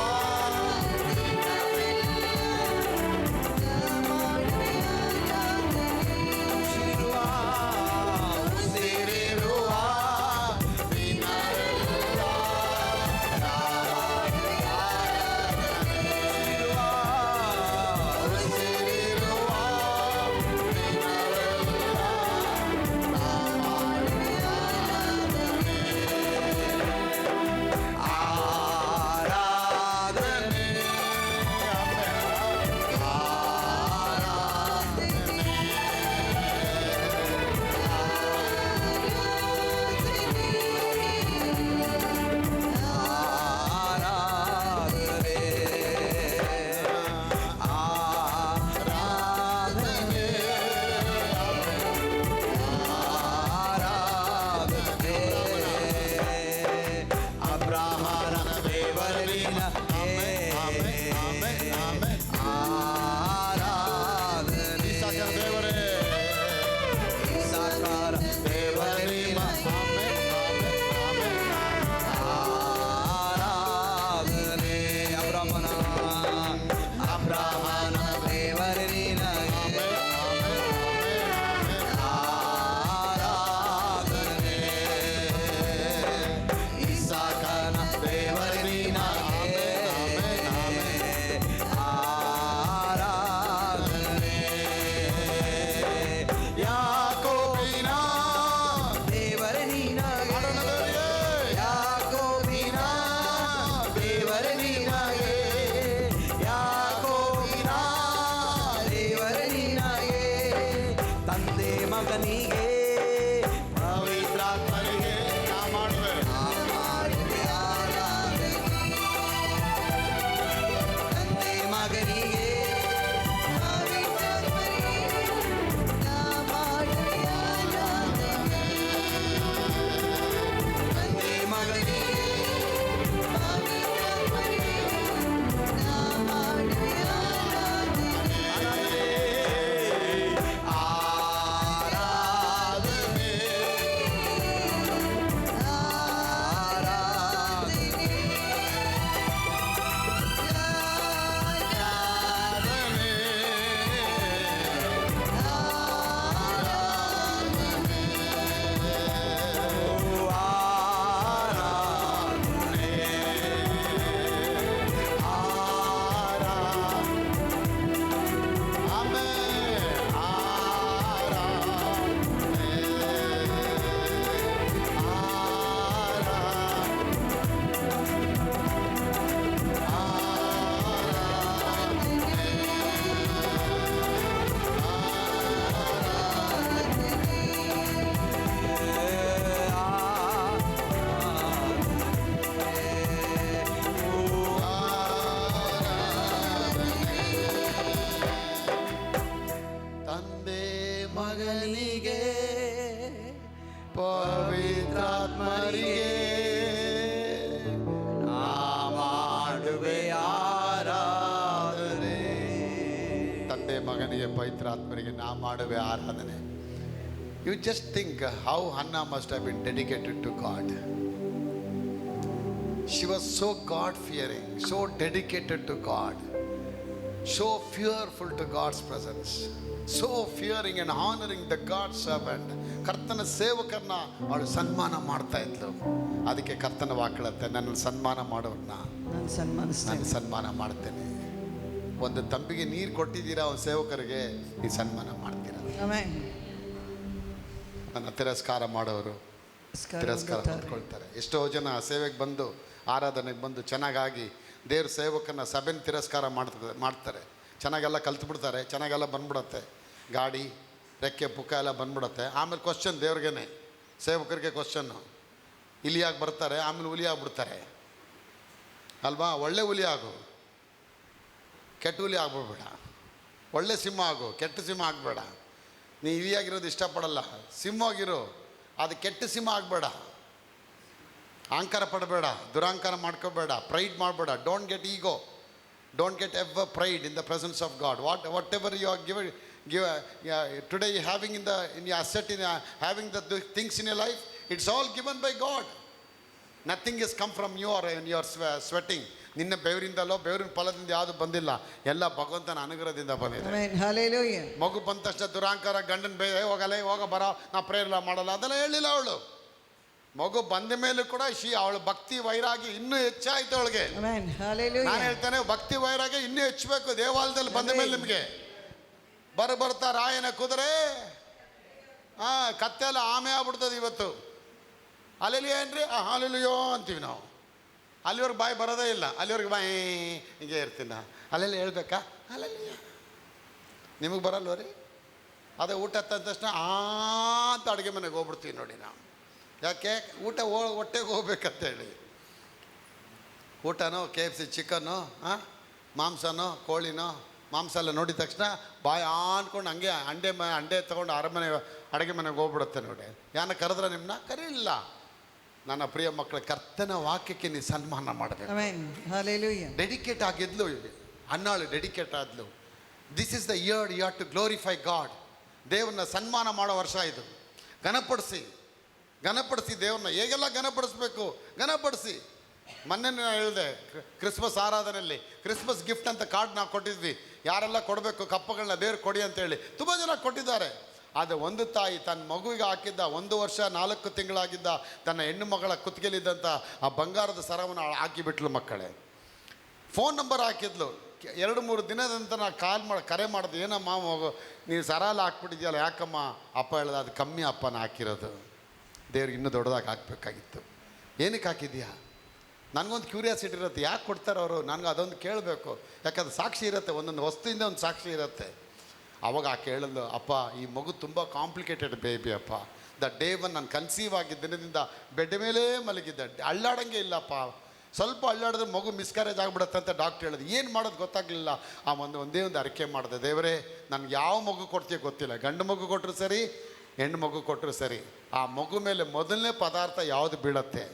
D: ಉಸಿರುವ
B: ಉಸಿರಿರುವ ದಿನವೆಲ್ಲ ನಾ ಉಸಿರಿರುವ
D: ಆರಾಧನೆ ಆರಾಧನೆ ಆರಾಧನೆ ಆರಾಧನೆ ಅಬ್ರಹಾಮನ ದೇವರಿನ ಆರಾಧನೆ
B: ದೇವರೇ
D: ಸಾಕಾರ ದೇವರಿನ ಆರಾಧನೆ ಅಬ್ರಹಾಮನ ದೇವರಿನ ಆರಾಧನೆ ಇಸಾಕನ ದೇವರಿನ ಆರಾಧನೆ ಯಾಕೋಬಿನ ದೇವರಿನ ಯಾಕೋಬಿನ ದೇವರಿನ ಯಾಕೋಬಿನ ದೇವರಿನ ತಂದೆ ಮಗನಿಗೆ
B: ಪವಿತ್ರಾತ್ಮನಿಗೆ ನಾ ಮಾಡುವೆ.
D: ತಂದೆ ಮಗನಿಗೆ ತಂದೆ ಮಗನಿಗೆ ಆರಾಧನೆ ಮಗನಿಗೆ
B: ಪವಿತ್ರಾತ್ಮರಿಗೆ
D: ನಾ ಮಾಡುವೆ ಆರಾಧನೆ.
B: ತಂದೆ ಮಗನಿಗೆ ಪವಿತ್ರಾತ್ಮರಿಗೆ ನಾ ಮಾಡುವೆ ಆರಾಧನೆ. You just think how Hannah must have been dedicated to God. She was so God-fearing, so dedicated to God, so fearful to God's presence, so fearing and honoring the God's servant. ಕರ್ತನ ಸೇವಕರನ್ನ ಅವಳು ಸನ್ಮಾನ ಮಾಡ್ತಾ ಇದ್ಲು. ಅದಕ್ಕೆ ಕರ್ತನ ವಾಕ್ಯಳುತ್ತೆ, ನನ್ನ ಸನ್ಮಾನ ಮಾಡೋರನ್ನ ನಾನು ಸನ್ಮಾನ ಮಾಡ್ತೇನೆ. ಒಂದು ತಂಬಿಗೆ ನೀರು ಕೊಟ್ಟಿದ್ದೀರಾ ಒಂದು ಸೇವಕರಿಗೆ, ಈ ಸನ್ಮಾನ ಮಾಡ್ತೀರಾ. ನನ್ನ ತಿರಸ್ಕಾರ ಮಾಡೋರು ತಿರಸ್ಕಾರ ಮಾಡ್ಕೊಳ್ತಾರೆ. ಎಷ್ಟೋ ಜನ ಸೇವೆಗೆ ಬಂದು ಆರಾಧನೆಗೆ ಬಂದು ಚೆನ್ನಾಗಾಗಿ ದೇವ್ರ ಸೇವಕನ ಸಭೆನ ತಿರಸ್ಕಾರ ಮಾಡ್ತಾರೆ. ಚೆನ್ನಾಗೆಲ್ಲ ಕಲ್ತ್ಬಿಡ್ತಾರೆ, ಚೆನ್ನಾಗೆಲ್ಲ ಬಂದ್ಬಿಡತ್ತೆ, ಗಾಡಿ ರೆಕ್ಕೆ ಪುಕ್ಕ ಎಲ್ಲ ಬಂದ್ಬಿಡತ್ತೆ. ಆಮೇಲೆ ಕ್ವಶನ್ ದೇವ್ರಿಗೇನೆ, ಸೇವಕರಿಗೆ ಕ್ವಶನ್ನು. ಇಲಿಯಾಗಿ ಬರ್ತಾರೆ, ಆಮೇಲೆ ಹುಲಿ ಆಗ್ಬಿಡ್ತಾರೆ ಅಲ್ವಾ. ಒಳ್ಳೆ ಹುಲಿ ಆಗು, ಕೆಟ್ಟ ಹುಲಿ ಆಗ್ಬಿಡ್ಬೇಡ. ಒಳ್ಳೆ ಸಿಂಹ ಆಗು, ಕೆಟ್ಟ ಸಿಂಹ ಆಗಬೇಡ. ನೀ ಇಲಿಯಾಗಿರೋದು ಇಷ್ಟಪಡಲ್ಲ, ಸಿಂಹವಾಗಿರು. ಅದು ಕೆಟ್ಟ ಸಿಂಹ ಆಗಬೇಡ. ಅಹಂಕಾರ ಪಡಬೇಡ, ದುರಹಂಕಾರ ಮಾಡ್ಕೋಬೇಡ, ಪ್ರೈಡ್ ಮಾಡಬೇಡ. Don't get ego, don't get ever pride in the presence of God. Whatever you are give today you having in your asset, in having the things in your life, it's all given by God. Nothing has come from you or in your sweating. ನಿನ್ನ ಬೆವರಿಂದಲೋ ಬೆವರಿನ ಫಲದಿಂದ ಯಾವುದು ಬಂದಿಲ್ಲ, ಎಲ್ಲ ಭಗವಂತನ ಅನುಗ್ರಹದಿಂದ ಬಂದಿದೆ. ಮಗು ಬಂದ ತಕ್ಷಣ ದುರಹಂಕಾರ, ಗಂಡನ ಹೋಗ ಬರೋ ನಾ ಪ್ರೇಯರ್ ಮಾಡಲ್ಲ ಅದೆಲ್ಲ ಹೇಳಿಲ್ಲ ಅವಳು. ಮಗು ಬಂದ ಮೇಲೂ ಕೂಡ ಅವಳ ಭಕ್ತಿ ವೈರಾಗಿ ಇನ್ನೂ ಹೆಚ್ಚಾಯ್ತು ಅವಳಿಗೆ. ನಾನು ಹೇಳ್ತೇನೆ, ಭಕ್ತಿ ವೈರಾಗಿ ಇನ್ನೂ ಹೆಚ್ಚಬೇಕು ದೇವಾಲಯದಲ್ಲಿ ಬಂದ ಮೇಲೆ. ನಿಮಗೆ ಬರ್ತಾ ರಾಯನ ಕುದುರೆ ಕತ್ತೆಲ್ಲ ಆಮೆ ಆಗ್ಬಿಡ್ತದೆ ಇವತ್ತು. ಅಲ್ಲೆಲ್ಲಿ ಏನ್ರಿ ಹಾಲೆಲಿಯೋ ಅಂತೀವಿ ನಾವು. ಅಲ್ಲಿವರೆಗೆ ಬಾಯಿ ಬರೋದೇ ಇಲ್ಲ, ಅಲ್ಲಿವರೆಗೆ ಬಾಯಿ ಹಿಂಗೆ ಇರ್ತೀನಿ ನಾ. ಅಲ್ಲೆಲ್ಲಿ ಹೇಳ್ಬೇಕಾ ಅಲ್ಲೆಲ್ಲ ನಿಮಗೆ ಬರಲ್ವ ರೀ? ಅದೇ ಊಟ ತಂದ ತಕ್ಷಣ ಅಂತ ಅಡುಗೆ ಮನೆಗೆ ಹೋಗ್ಬಿಡ್ತೀವಿ ನೋಡಿ ನಾವು. ಯಾಕೆ? ಊಟ ಹೊಟ್ಟೆಗೆ ಹೋಗ್ಬೇಕಂತೇಳಿ. ಊಟನೋ KFC ಚಿಕನ್ನು, ಮಾಂಸನೋ ಕೋಳಿನೋ, ಮಾಂಸ ಎಲ್ಲ ನೋಡಿದ ತಕ್ಷಣ ಬಾಯಿ ಅಂದ್ಕೊಂಡು ಹಂಗೆ ಅಂಡೆ ತೊಗೊಂಡು ಅಡುಗೆ ಮನೆಗೆ ಹೋಗ್ಬಿಡುತ್ತೆ ನೋಡಿ. ಯಾನ ಕರೆದ್ರೆ ನಿಮ್ಮನ್ನ ಕರೀಲಿಲ್ಲ. ನನ್ನ ಪ್ರಿಯ ಮಕ್ಕಳ, ಕರ್ತನ ವಾಕ್ಯಕ್ಕೆ ನೀವು ಸನ್ಮಾನ ಮಾಡಬೇಕು. ಡೆಡಿಕೇಟ್ ಆಗಿದ್ಲು ಅನ್ನಾಳು, ಡೆಡಿಕೇಟ್ ಆದ್ಲು. This is the year you have to glorify God. ದೇವ್ರನ್ನ ಸನ್ಮಾನ ಮಾಡೋ ವರ್ಷ ಇದು. ಘನಪಡಿಸಿ ದೇವ್ರನ್ನ ಹೇಗೆಲ್ಲ ಘನಪಡಿಸ್ಬೇಕು, ಘನಪಡಿಸಿ. ಮೊನ್ನೆ ನಾನು ಹೇಳಿದೆ, ಕ್ರಿಸ್ಮಸ್ ಆರಾಧನೆಯಲ್ಲಿ ಕ್ರಿಸ್ಮಸ್ ಗಿಫ್ಟ್ ಅಂತ ಕಾರ್ಡ್ ನಾವು ಕೊಟ್ಟಿದ್ವಿ. ಯಾರೆಲ್ಲ ಕೊಡಬೇಕು ಕಪ್ಪಗಳನ್ನ ದೇವ್ರು ಕೊಡಿ ಅಂತೇಳಿ ತುಂಬ ಜನ ಕೊಟ್ಟಿದ್ದಾರೆ. ಆದರೆ ಒಂದು ತಾಯಿ ತನ್ನ ಮಗುವಿಗೆ ಹಾಕಿದ್ದ 1 ವರ್ಷ 4 ತಿಂಗಳಾಗಿದ್ದ ತನ್ನ ಹೆಣ್ಣು ಮಗಳ ಕುತ್ತಿಗೆಲಿದ್ದಂಥ ಆ ಬಂಗಾರದ ಸರವನ್ನು ಹಾಕಿಬಿಟ್ಲು. ಮಕ್ಕಳೇ ಫೋನ್ ನಂಬರ್ ಹಾಕಿದ್ಲು. 2-3 ದಿನದ ನಂತರ ನಾನು ಕರೆ ಮಾಡಿದೆ, ಏನಮ್ಮ ಮಗು ನೀನು ಸರ ಎಲ್ಲ ಹಾಕ್ಬಿಟ್ಟಿದ್ಯಲ್ಲ, ಯಾಕಮ್ಮ? ಅಪ್ಪ ಹೇಳ್ದೆ, ಅದು ಕಮ್ಮಿ ಅಪ್ಪನ ಹಾಕಿರೋದು, ದೇವ್ರಿಗೆ ಇನ್ನೂ ದೊಡ್ಡದಾಗಿ ಹಾಕಬೇಕಾಗಿತ್ತು. ಏನಕ್ಕೆ ಹಾಕಿದ್ಯಾ? ನನಗೊಂದು ಕ್ಯೂರಿಯಾಸಿಟಿ ಇರುತ್ತೆ, ಯಾಕೆ ಕೊಡ್ತಾರೆ ಅವರು? ನನಗೆ ಅದೊಂದು ಕೇಳಬೇಕು. ಯಾಕಂದ್ರೆ ಸಾಕ್ಷಿ ಇರುತ್ತೆ, ಒಂದೊಂದು ವಸ್ತುವಿಂದ ಒಂದು ಸಾಕ್ಷಿ ಇರುತ್ತೆ. ಅವಾಗ ಆ ಕೇಳಲು, ಅಪ್ಪ ಈ ಮಗು ತುಂಬ ಕಾಂಪ್ಲಿಕೇಟೆಡ್ ಬೇಬಿ ಅಪ್ಪ. ದ ಡೇ ಒನ್ ನಾನು ಕನ್ಸೀವ್ ಆಗಿದ್ದ ದಿನದಿಂದ ಬೆಡ್ ಮೇಲೇ ಮಲಗಿದ್ದೆ, ಅಳ್ಳಾಡಂಗೆ ಇಲ್ಲಪ್ಪ. ಸ್ವಲ್ಪ ಅಳ್ಳಾಡಿದ್ರೆ ಮಗು ಮಿಸ್ಕ್ಯಾರೇಜ್ ಆಗಿಬಿಡುತ್ತೆ ಅಂತ ಡಾಕ್ಟ್ರ್ ಹೇಳಿದ್ರು. ಏನು ಮಾಡೋದು ಗೊತ್ತಾಗಲಿಲ್ಲ. ಆ ಒಂದೇ ಒಂದು ಅರಿಕೆ ಮಾಡಿದೆ, ದೇವರೇ ನನಗೆ ಯಾವ ಮಗು ಕೊಡ್ತೀಯ ಗೊತ್ತಿಲ್ಲ, ಗಂಡು ಮಗು ಕೊಟ್ಟರು ಸರಿ, ಹೆಣ್ಣು ಮಗು ಕೊಟ್ಟರು ಸರಿ, ಆ ಮಗು ಮೇಲೆ ಮೊದಲನೇ ಪದಾರ್ಥ ಯಾವುದು ಬೀಳತ್ತೆ,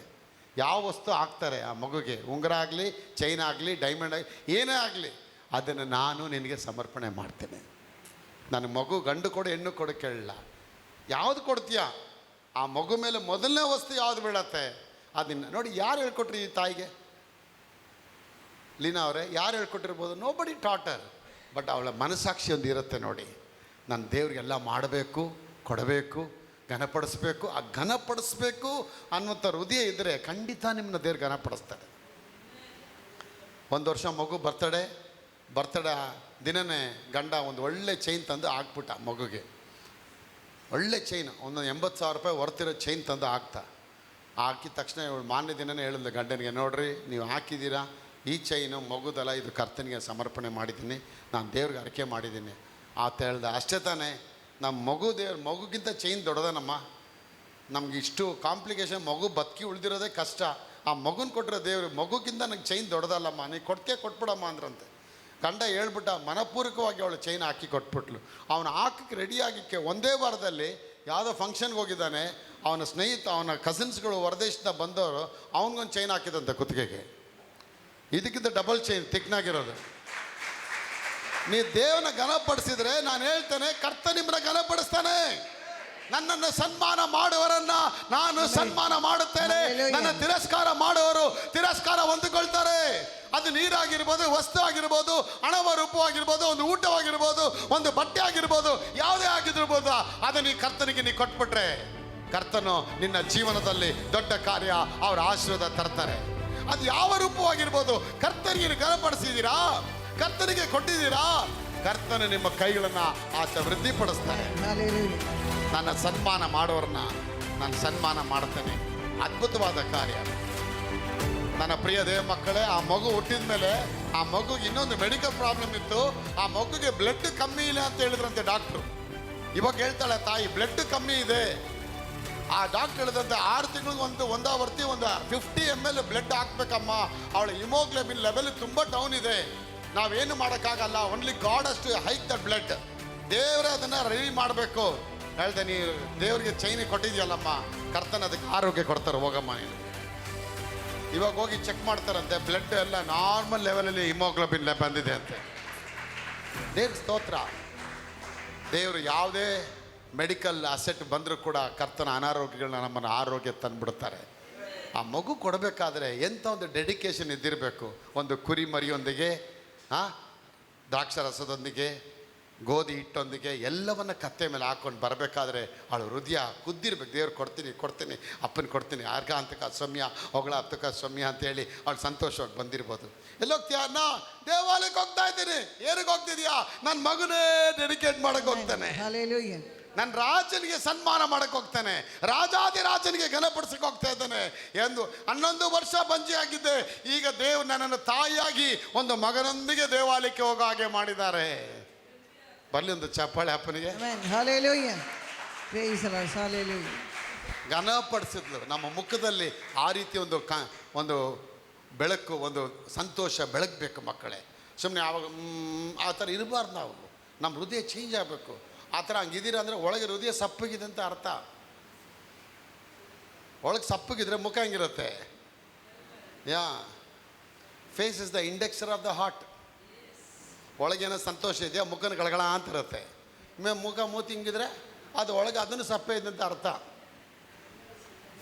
B: ಯಾವ ವಸ್ತು ಹಾಕ್ತಾರೆ ಆ ಮಗುಗೆ, ಉಂಗುರ ಆಗಲಿ, ಚೈನ್ ಆಗಲಿ, ಡೈಮಂಡ್ ಆಗಲಿ, ಏನೇ ಆಗಲಿ, ಅದನ್ನು ನಾನು ನಿನಗೆ ಸಮರ್ಪಣೆ ಮಾಡ್ತೇನೆ. ನನ್ನ ಮಗು ಗಂಡು ಕೊಡು ಹೆಣ್ಣು ಕೊಡು ಕೇಳಲ್ಲ, ಯಾವುದು ಕೊಡ್ತೀಯಾ ಆ ಮಗು ಮೇಲೆ ಮೊದಲನೇ ವಸ್ತು ಯಾವುದು ಬೀಳತ್ತೆ ಅದನ್ನು ನೋಡಿ. ಯಾರು ಹೇಳ್ಕೊಟ್ರಿ ಈ ತಾಯಿಗೆ? ಲೀನಾ ಅವರೇ, ಯಾರು ಹೇಳ್ಕೊಟ್ಟಿರ್ಬೋದು? ನೋಬಡಿ ಟಾಟರ್. ಬಟ್ ಅವಳ ಮನಸ್ಸಾಕ್ಷಿ ಒಂದು ಇರುತ್ತೆ ನೋಡಿ, ನಾನು ದೇವ್ರಿಗೆಲ್ಲ ಮಾಡಬೇಕು, ಕೊಡಬೇಕು, ಘನಪಡಿಸ್ಬೇಕು. ಆ ಘನಪಡಿಸ್ಬೇಕು ಅನ್ನುವಂಥ ಹೃದಯ ಇದ್ದರೆ ಖಂಡಿತ ನಿಮ್ಮನ್ನ ದೇವ್ರು ಘನಪಡಿಸ್ತಾರೆ. 1 ವರ್ಷ ಮಗು ಬರ್ತಡೇ ದಿನನೇ ಗಂಡ ಒಂದು ಒಳ್ಳೆ ಚೈನ್ ತಂದು ಹಾಕ್ಬಿಟ್ಟ ಮಗುಗೆ. ಒಳ್ಳೆ ಚೈನ್, ಒಂದು 80,000 ರೂಪಾಯಿ ವರ್ತಿರೋ ಚೈನ್ ತಂದು ಹಾಕಿದ ತಕ್ಷಣ ಇವಳು ಮಾನ್ಯ ದಿನನೇ ಹೇಳಿದ್ಲು ಗಂಡನಿಗೆ, ನೋಡ್ರಿ ನೀವು ಹಾಕಿದ್ದೀರಾ, ಈ ಚೈನು ಮಗುದಲ್ಲ, ಇದು ಕರ್ತನಿಗೆ ಸಮರ್ಪಣೆ ಮಾಡಿದ್ದೀನಿ, ನಾನು ದೇವ್ರಿಗೆ ಅರಿಕೆ ಮಾಡಿದ್ದೀನಿ. ಆತ ಹೇಳ್ದೆ, ಅಷ್ಟೇ ತಾನೇ, ನಮ್ಮ ಮಗುಗಿಂತ ಚೈನ್ ದೊಡ್ಡದನಮ್ಮ, ನಮ್ಗೆ ಇಷ್ಟು ಕಾಂಪ್ಲಿಕೇಶನ್, ಮಗು ಬದುಕಿ ಉಳಿದಿರೋದೇ ಕಷ್ಟ, ಆ ಮಗುನ ಕೊಟ್ಟರೆ ದೇವ್ರು, ಮಗುಗಿಂತ ನನಗೆ ಚೈನ್ ದೊಡ್ಡದಲ್ಲಮ್ಮ, ನೀನು ಕೊಟ್ಬಿಡಮ್ಮ ಅಂದ್ರಂತೆ. ಗಂಡ ಹೇಳ್ಬಿಟ್ಟ, ಮನಪೂರ್ವಕವಾಗಿ ಅವಳು ಚೈನ್ ಹಾಕಿ ಕೊಟ್ಬಿಟ್ಲು. ಅವನು ಹಾಕಕ್ಕೆ ರೆಡಿಯಾಗಿಕ್ಕೆ 1 ವಾರದಲ್ಲಿ ಯಾವುದೋ ಫಂಕ್ಷನ್ಗೆ ಹೋಗಿದ್ದಾನೆ, ಅವನ ಸ್ನೇಹಿತ, ಅವನ ಕಸಿನ್ಸ್ಗಳು ಹೊರದೇಶದಿಂದ ಬಂದವರು ಅವನಿಗೊಂದು ಚೈನ್ ಹಾಕಿದಂತೆ ಕುತ್ತಿಗೆಗೆ. ಇದಕ್ಕಿಂತ ಡಬಲ್ ಚೈನ್ ತಿಕ್ನಾಗಿರೋದು. ನೀ ದೇವನ ಘನಪಡಿಸಿದ್ರೆ ನಾನು ಹೇಳ್ತೇನೆ, ಕರ್ತ ನಿಮ್ಮನ್ನ ಘನಪಡಿಸ್ತಾನೆ. ನನ್ನನ್ನು ಸನ್ಮಾನ ಮಾಡುವವರನ್ನ ನಾನು ಸನ್ಮಾನ ಮಾಡುತ್ತೇನೆ. ನನ್ನ ತಿರಸ್ಕಾರ ಮಾಡುವವರು ತಿರಸ್ಕಾರ ಹೊಂದಿಕೊಳ್ತಾರೆ. ಅದು ನೀರಾಗಿರ್ಬೋದು, ವಸ್ತು ಆಗಿರ್ಬೋದು, ಹಣವ ರೂಪವಾಗಿರ್ಬೋದು, ಒಂದು ಊಟವಾಗಿರ್ಬೋದು, ಒಂದು ಬಟ್ಟೆ ಆಗಿರ್ಬೋದು, ಯಾವುದೇ ಆಗಿರ್ಬೋದು, ಅದನ್ನು ಈ ಕರ್ತನಿಗೆ ನೀ ಕೊಟ್ಬಿಟ್ರೆ ಕರ್ತನು ನಿನ್ನ ಜೀವನದಲ್ಲಿ ದೊಡ್ಡ ಕಾರ್ಯ, ಅವರ ಆಶೀರ್ವಾದ ತರ್ತಾರೆ. ಅದು ಯಾವ ರೂಪವಾಗಿರ್ಬೋದು, ಕರ್ತನಿಗೆ ಘನಪಡಿಸಿದ್ದೀರಾ, ಕರ್ತನಿಗೆ ಕೊಟ್ಟಿದ್ದೀರಾ, ಕರ್ತನು ನಿಮ್ಮ ಕೈಗಳನ್ನು ಆತ ವೃದ್ಧಿಪಡಿಸ್ತಾನೆ. ನನ್ನ ಸನ್ಮಾನ ಮಾಡೋರನ್ನ ನಾನು ಸನ್ಮಾನ ಮಾಡ್ತೇನೆ. ಅದ್ಭುತವಾದ ಕಾರ್ಯ. ನನ್ನ ಪ್ರಿಯ ದೇವ ಮಕ್ಕಳೇ, ಆ ಮಗು ಹುಟ್ಟಿದ ಮೇಲೆ ಆ ಮಗುಗೆ ಇನ್ನೊಂದು ಮೆಡಿಕಲ್ ಪ್ರಾಬ್ಲಮ್ ಇತ್ತು. ಆ ಮಗುಗೆ ಬ್ಲಡ್ ಕಮ್ಮಿ ಇಲ್ಲ ಅಂತ ಹೇಳಿದ್ರಂತೆ ಡಾಕ್ಟ್ರು. ಇವಾಗ ಹೇಳ್ತಾಳೆ ತಾಯಿ, ಬ್ಲಡ್ ಕಮ್ಮಿ ಇದೆ. ಆ ಡಾಕ್ಟರ್ ಹೇಳಿದಂತೆ 6 ತಿಂಗಳಿಗೆ ಒಂದಾವರ್ತಿ 50 ml ಬ್ಲಡ್ ಹಾಕ್ಬೇಕಮ್ಮ. ಅವಳ ಹಿಮೋಗ್ಲೋಬಿನ್ ಲೆವೆಲ್ ತುಂಬ ಡೌನ್ ಇದೆ. ನಾವೇನು ಮಾಡೋಕ್ಕಾಗಲ್ಲ. ಓನ್ಲಿ ಗಾಡ್ ಅಷ್ಟು ಹೈಕ್ ದ ಬ್ಲಡ್. ದೇವರೇ ಅದನ್ನು ರೆಡಿ ಮಾಡಬೇಕು. ಹೇಳ್ದೆ, ನೀ ದೇವರಿಗೆ ಚೈನಿ ಕೊಟ್ಟಿದ್ಯಲ್ಲಮ್ಮ, ಕರ್ತನ ಅದಕ್ಕೆ ಆರೋಗ್ಯ ಕೊಡ್ತಾರೆ, ಹೋಗಮ್ಮ ನೀನು. ಇವಾಗ ಹೋಗಿ ಚೆಕ್ ಮಾಡ್ತಾರಂತೆ, ಬ್ಲಡ್ ಎಲ್ಲ ನಾರ್ಮಲ್ ಲೆವೆಲಲ್ಲಿ ಹಿಮೋಗ್ಲೋಬಿನ್ ಬಂದಿದೆ ಅಂತೆ. ದೇವ್ರ ಸ್ತೋತ್ರ. ದೇವರು ಯಾವುದೇ ಮೆಡಿಕಲ್ ಅಸೆಟ್ ಬಂದರೂ ಕೂಡ ಕರ್ತನ ಅನಾರೋಗ್ಯಗಳನ್ನ ನಮ್ಮನ್ನು ಆರೋಗ್ಯ ತಂದುಬಿಡ್ತಾರೆ. ಆ ಮಗು ಕೊಡಬೇಕಾದ್ರೆ ಎಂಥ ಒಂದು ಡೆಡಿಕೇಶನ್ ಇದ್ದಿರಬೇಕು. ಒಂದು ಕುರಿ ಮರಿಯೊಂದಿಗೆ, ದ್ರಾಕ್ಷಾರಸದೊಂದಿಗೆ, ಗೋಧಿ ಹಿಟ್ಟೊಂದಿಗೆ ಎಲ್ಲವನ್ನ ಕತ್ತೆ ಮೇಲೆ ಹಾಕ್ಕೊಂಡು ಬರಬೇಕಾದ್ರೆ ಅವಳು ಹೃದಯ ಕುದ್ದಿರ್ಬೇಕು. ದೇವ್ರು ಕೊಡ್ತೀನಿ ಅಪ್ಪನ ಕೊಡ್ತೀನಿ, ಅರ್ಘ ಅಂತಕ ಸೌಮ್ಯ, ಹೊಗಳ ಹತ್ತಕ ಸೌಮ್ಯ ಅಂತೇಳಿ ಅವಳು ಸಂತೋಷವಾಗಿ ಬಂದಿರ್ಬೋದು. ಎಲ್ಲೋಗ್ತೀಯ? ನಾ ದೇವಾಲಯಕ್ಕೆ ಹೋಗ್ತಾ ಇದ್ದೀನಿ. ಏನಕ್ಕೆ ಹೋಗ್ತಿದ್ಯಾ? ನನ್ನ ಮಗನೇ ಡೆಡಿಕೇಟ್ ಮಾಡಕ್ಕೆ ಹೋಗ್ತಾನೆ. ನನ್ನ ರಾಜನಿಗೆ ಸನ್ಮಾನ ಮಾಡಕ್ಕೆ ಹೋಗ್ತಾನೆ. ರಾಜನಿಗೆ ಘನಪಡಿಸಕ್ಕೆ ಹೋಗ್ತಾ ಇದ್ದಾನೆ ಎಂದು 11 ವರ್ಷ ಬಂಜಿ ಆಗಿದ್ದೆ. ಈಗ ದೇವ್ರು ನನ್ನನ್ನು ತಾಯಿಯಾಗಿ ಒಂದು ಮಗನೊಂದಿಗೆ ದೇವಾಲಯಕ್ಕೆ ಹೋಗೋ ಹಾಗೆ ಮಾಡಿದ್ದಾರೆ. ಬರಲಿ ಒಂದು ಚಪ್ಪಾಳೆ ಅಪ್ಪನಿಗೆ. ಘನಪಡಿಸಿದ್ಲು. ನಮ್ಮ ಮುಖದಲ್ಲಿ ಆ ರೀತಿ ಒಂದು ಬೆಳಕು, ಒಂದು ಸಂತೋಷ ಬೆಳಗಬೇಕು ಮಕ್ಕಳೇ. ಸುಮ್ಮನೆ ಆವಾಗ ಆ ಥರ ಇರಬಾರ್ದು. ನಾವು ನಮ್ಮ ಹೃದಯ ಚೇಂಜ್ ಆಗಬೇಕು. ಆ ಥರ ಹಂಗಿದ್ದೀರ ಅಂದರೆ ಒಳಗೆ ಹೃದಯ ಸಪ್ಪಗಿದೆ ಅಂತ ಅರ್ಥ. ಒಳಗೆ ಸಪ್ಪಗಿದ್ರೆ ಮುಖ ಹೆಂಗಿರುತ್ತೆ? Face is the indexer of the heart. ಒಳಗೇನೋ ಸಂತೋಷ ಇದೆಯಾ, ಮುಖನ ಗಳಗಳ ಅಂತ ಇರುತ್ತೆ. ಮುಖ ಮೂತಿ ಹಿಂಗಿದ್ರೆ ಅದು ಒಳಗೆ ಅದನ್ನು ಸಪ್ಪೆ ಇದೆ ಅಂತ ಅರ್ಥ.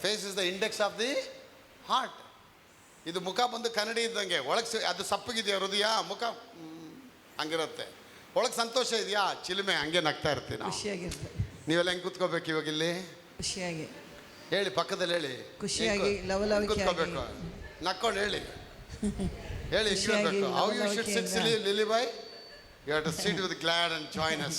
B: Face is the index of the heart. ಇದು ಮುಖ ಬಂದು ಕನ್ನಡಿ ಇದ್ದಂಗೆ. ಒಳಗೆ ಅದು ಸಪ್ಪಗಿದೆಯಾ ಹೃದಯ, ಮುಖ ಹಂಗಿರುತ್ತೆ. ಒಳಗೆ ಸಂತೋಷ ಇದೆಯಾ, ಚಿಲುಮೆ ಹಂಗೆ ನಗ್ತಾ ಇರ್ತೀವಿ ನಾವು. ನೀವೆಲ್ಲ ಹೆಂಗೆ ಕೂತ್ಕೋಬೇಕು ಇವಾಗ ಇಲ್ಲಿ? ಖುಷಿಯಾಗಿ ಹೇಳಿ, ಪಕ್ಕದಲ್ಲಿ ಹೇಳಿ, ಖುಷಿಯಾಗಿ ಕೂತ್ಕೋಬೇಕು, ನಕ್ಕೊಂಡು ಹೇಳಿ ಹೇಳಿ. How you should sit, Lily Bhai? You have to sit with glad and join us.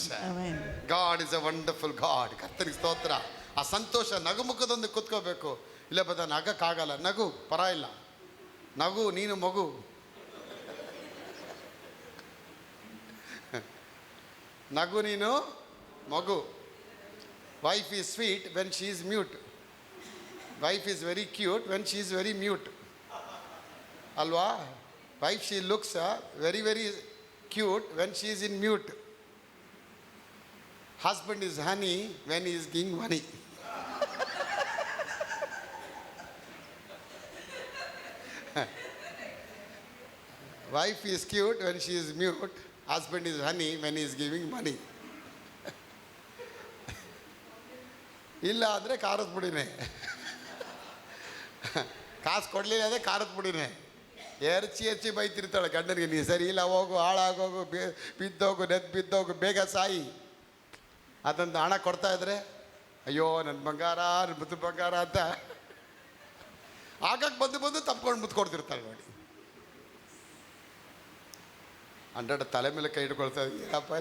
B: God is a wonderful God. ಕರ್ತನಿಗೆ ಸ್ತೋತ್ರ. ಆ ಸಂತೋಷ ನಗುಮುಖದೊಂದು ಕೂತ್ಕೋಬೇಕು. ಇಲ್ಲ ಬದ ನಗಕ್ಕಾಗಲ್ಲ. ನಗು ಪರ ಇಲ್ಲ. ನಗು, ನೀನು ಮಗು. ನಗು, ನೀನು ಮಗು. Wife is sweet when she is mute. Wife is very cute when she is very mute. ಅಲ್ವಾ? Wife, she looks very, very cute when she is in mute. Husband is honey when he is giving money. Wife is cute when she is mute. Husband is honey when he is giving money. ಇಲ್ಲ ಅಂದರೆ ಕಾರದ ಪುಡಿನೇ. ಕಾಸು ಕೊಡಲಿಲ್ಲ ಅಂದರೆ ಕಾರದ ಪುಡಿನೇ. ಎರಚಿ ಬೈತಿರ್ತಾಳೆ ಗಂಡನಿಗೆ, ನೀ ಸರಿ ಇಲ್ಲ, ಹೋಗು, ಹಾಳಾಗೋಗು, ಬಿದ್ದೋಗು, ಬಿದ್ದೋಗು, ಬೇಗ ಸಾಯಿ. ಅದೊಂದು ಹಣ ಕೊಡ್ತಾ ಇದ್ರೆ, ಅಯ್ಯೋ ನನ್ನ ಬಂಗಾರ, ನನ್ನ ಮುದ್ದು ಬಂಗಾರ ಅಂತ ಆಗಕ್ಕೆ ಬಂದು ತಪ್ಕೊಂಡು ಮುತ್ಕೊಡ್ತಿರ್ತಾಳೆ ನೋಡಿ. 100 ತಲೆ ಮೇಲೆ ಕೈ ಇಟ್ಕೊಳ್ತಾ ಏನಪ್ಪ.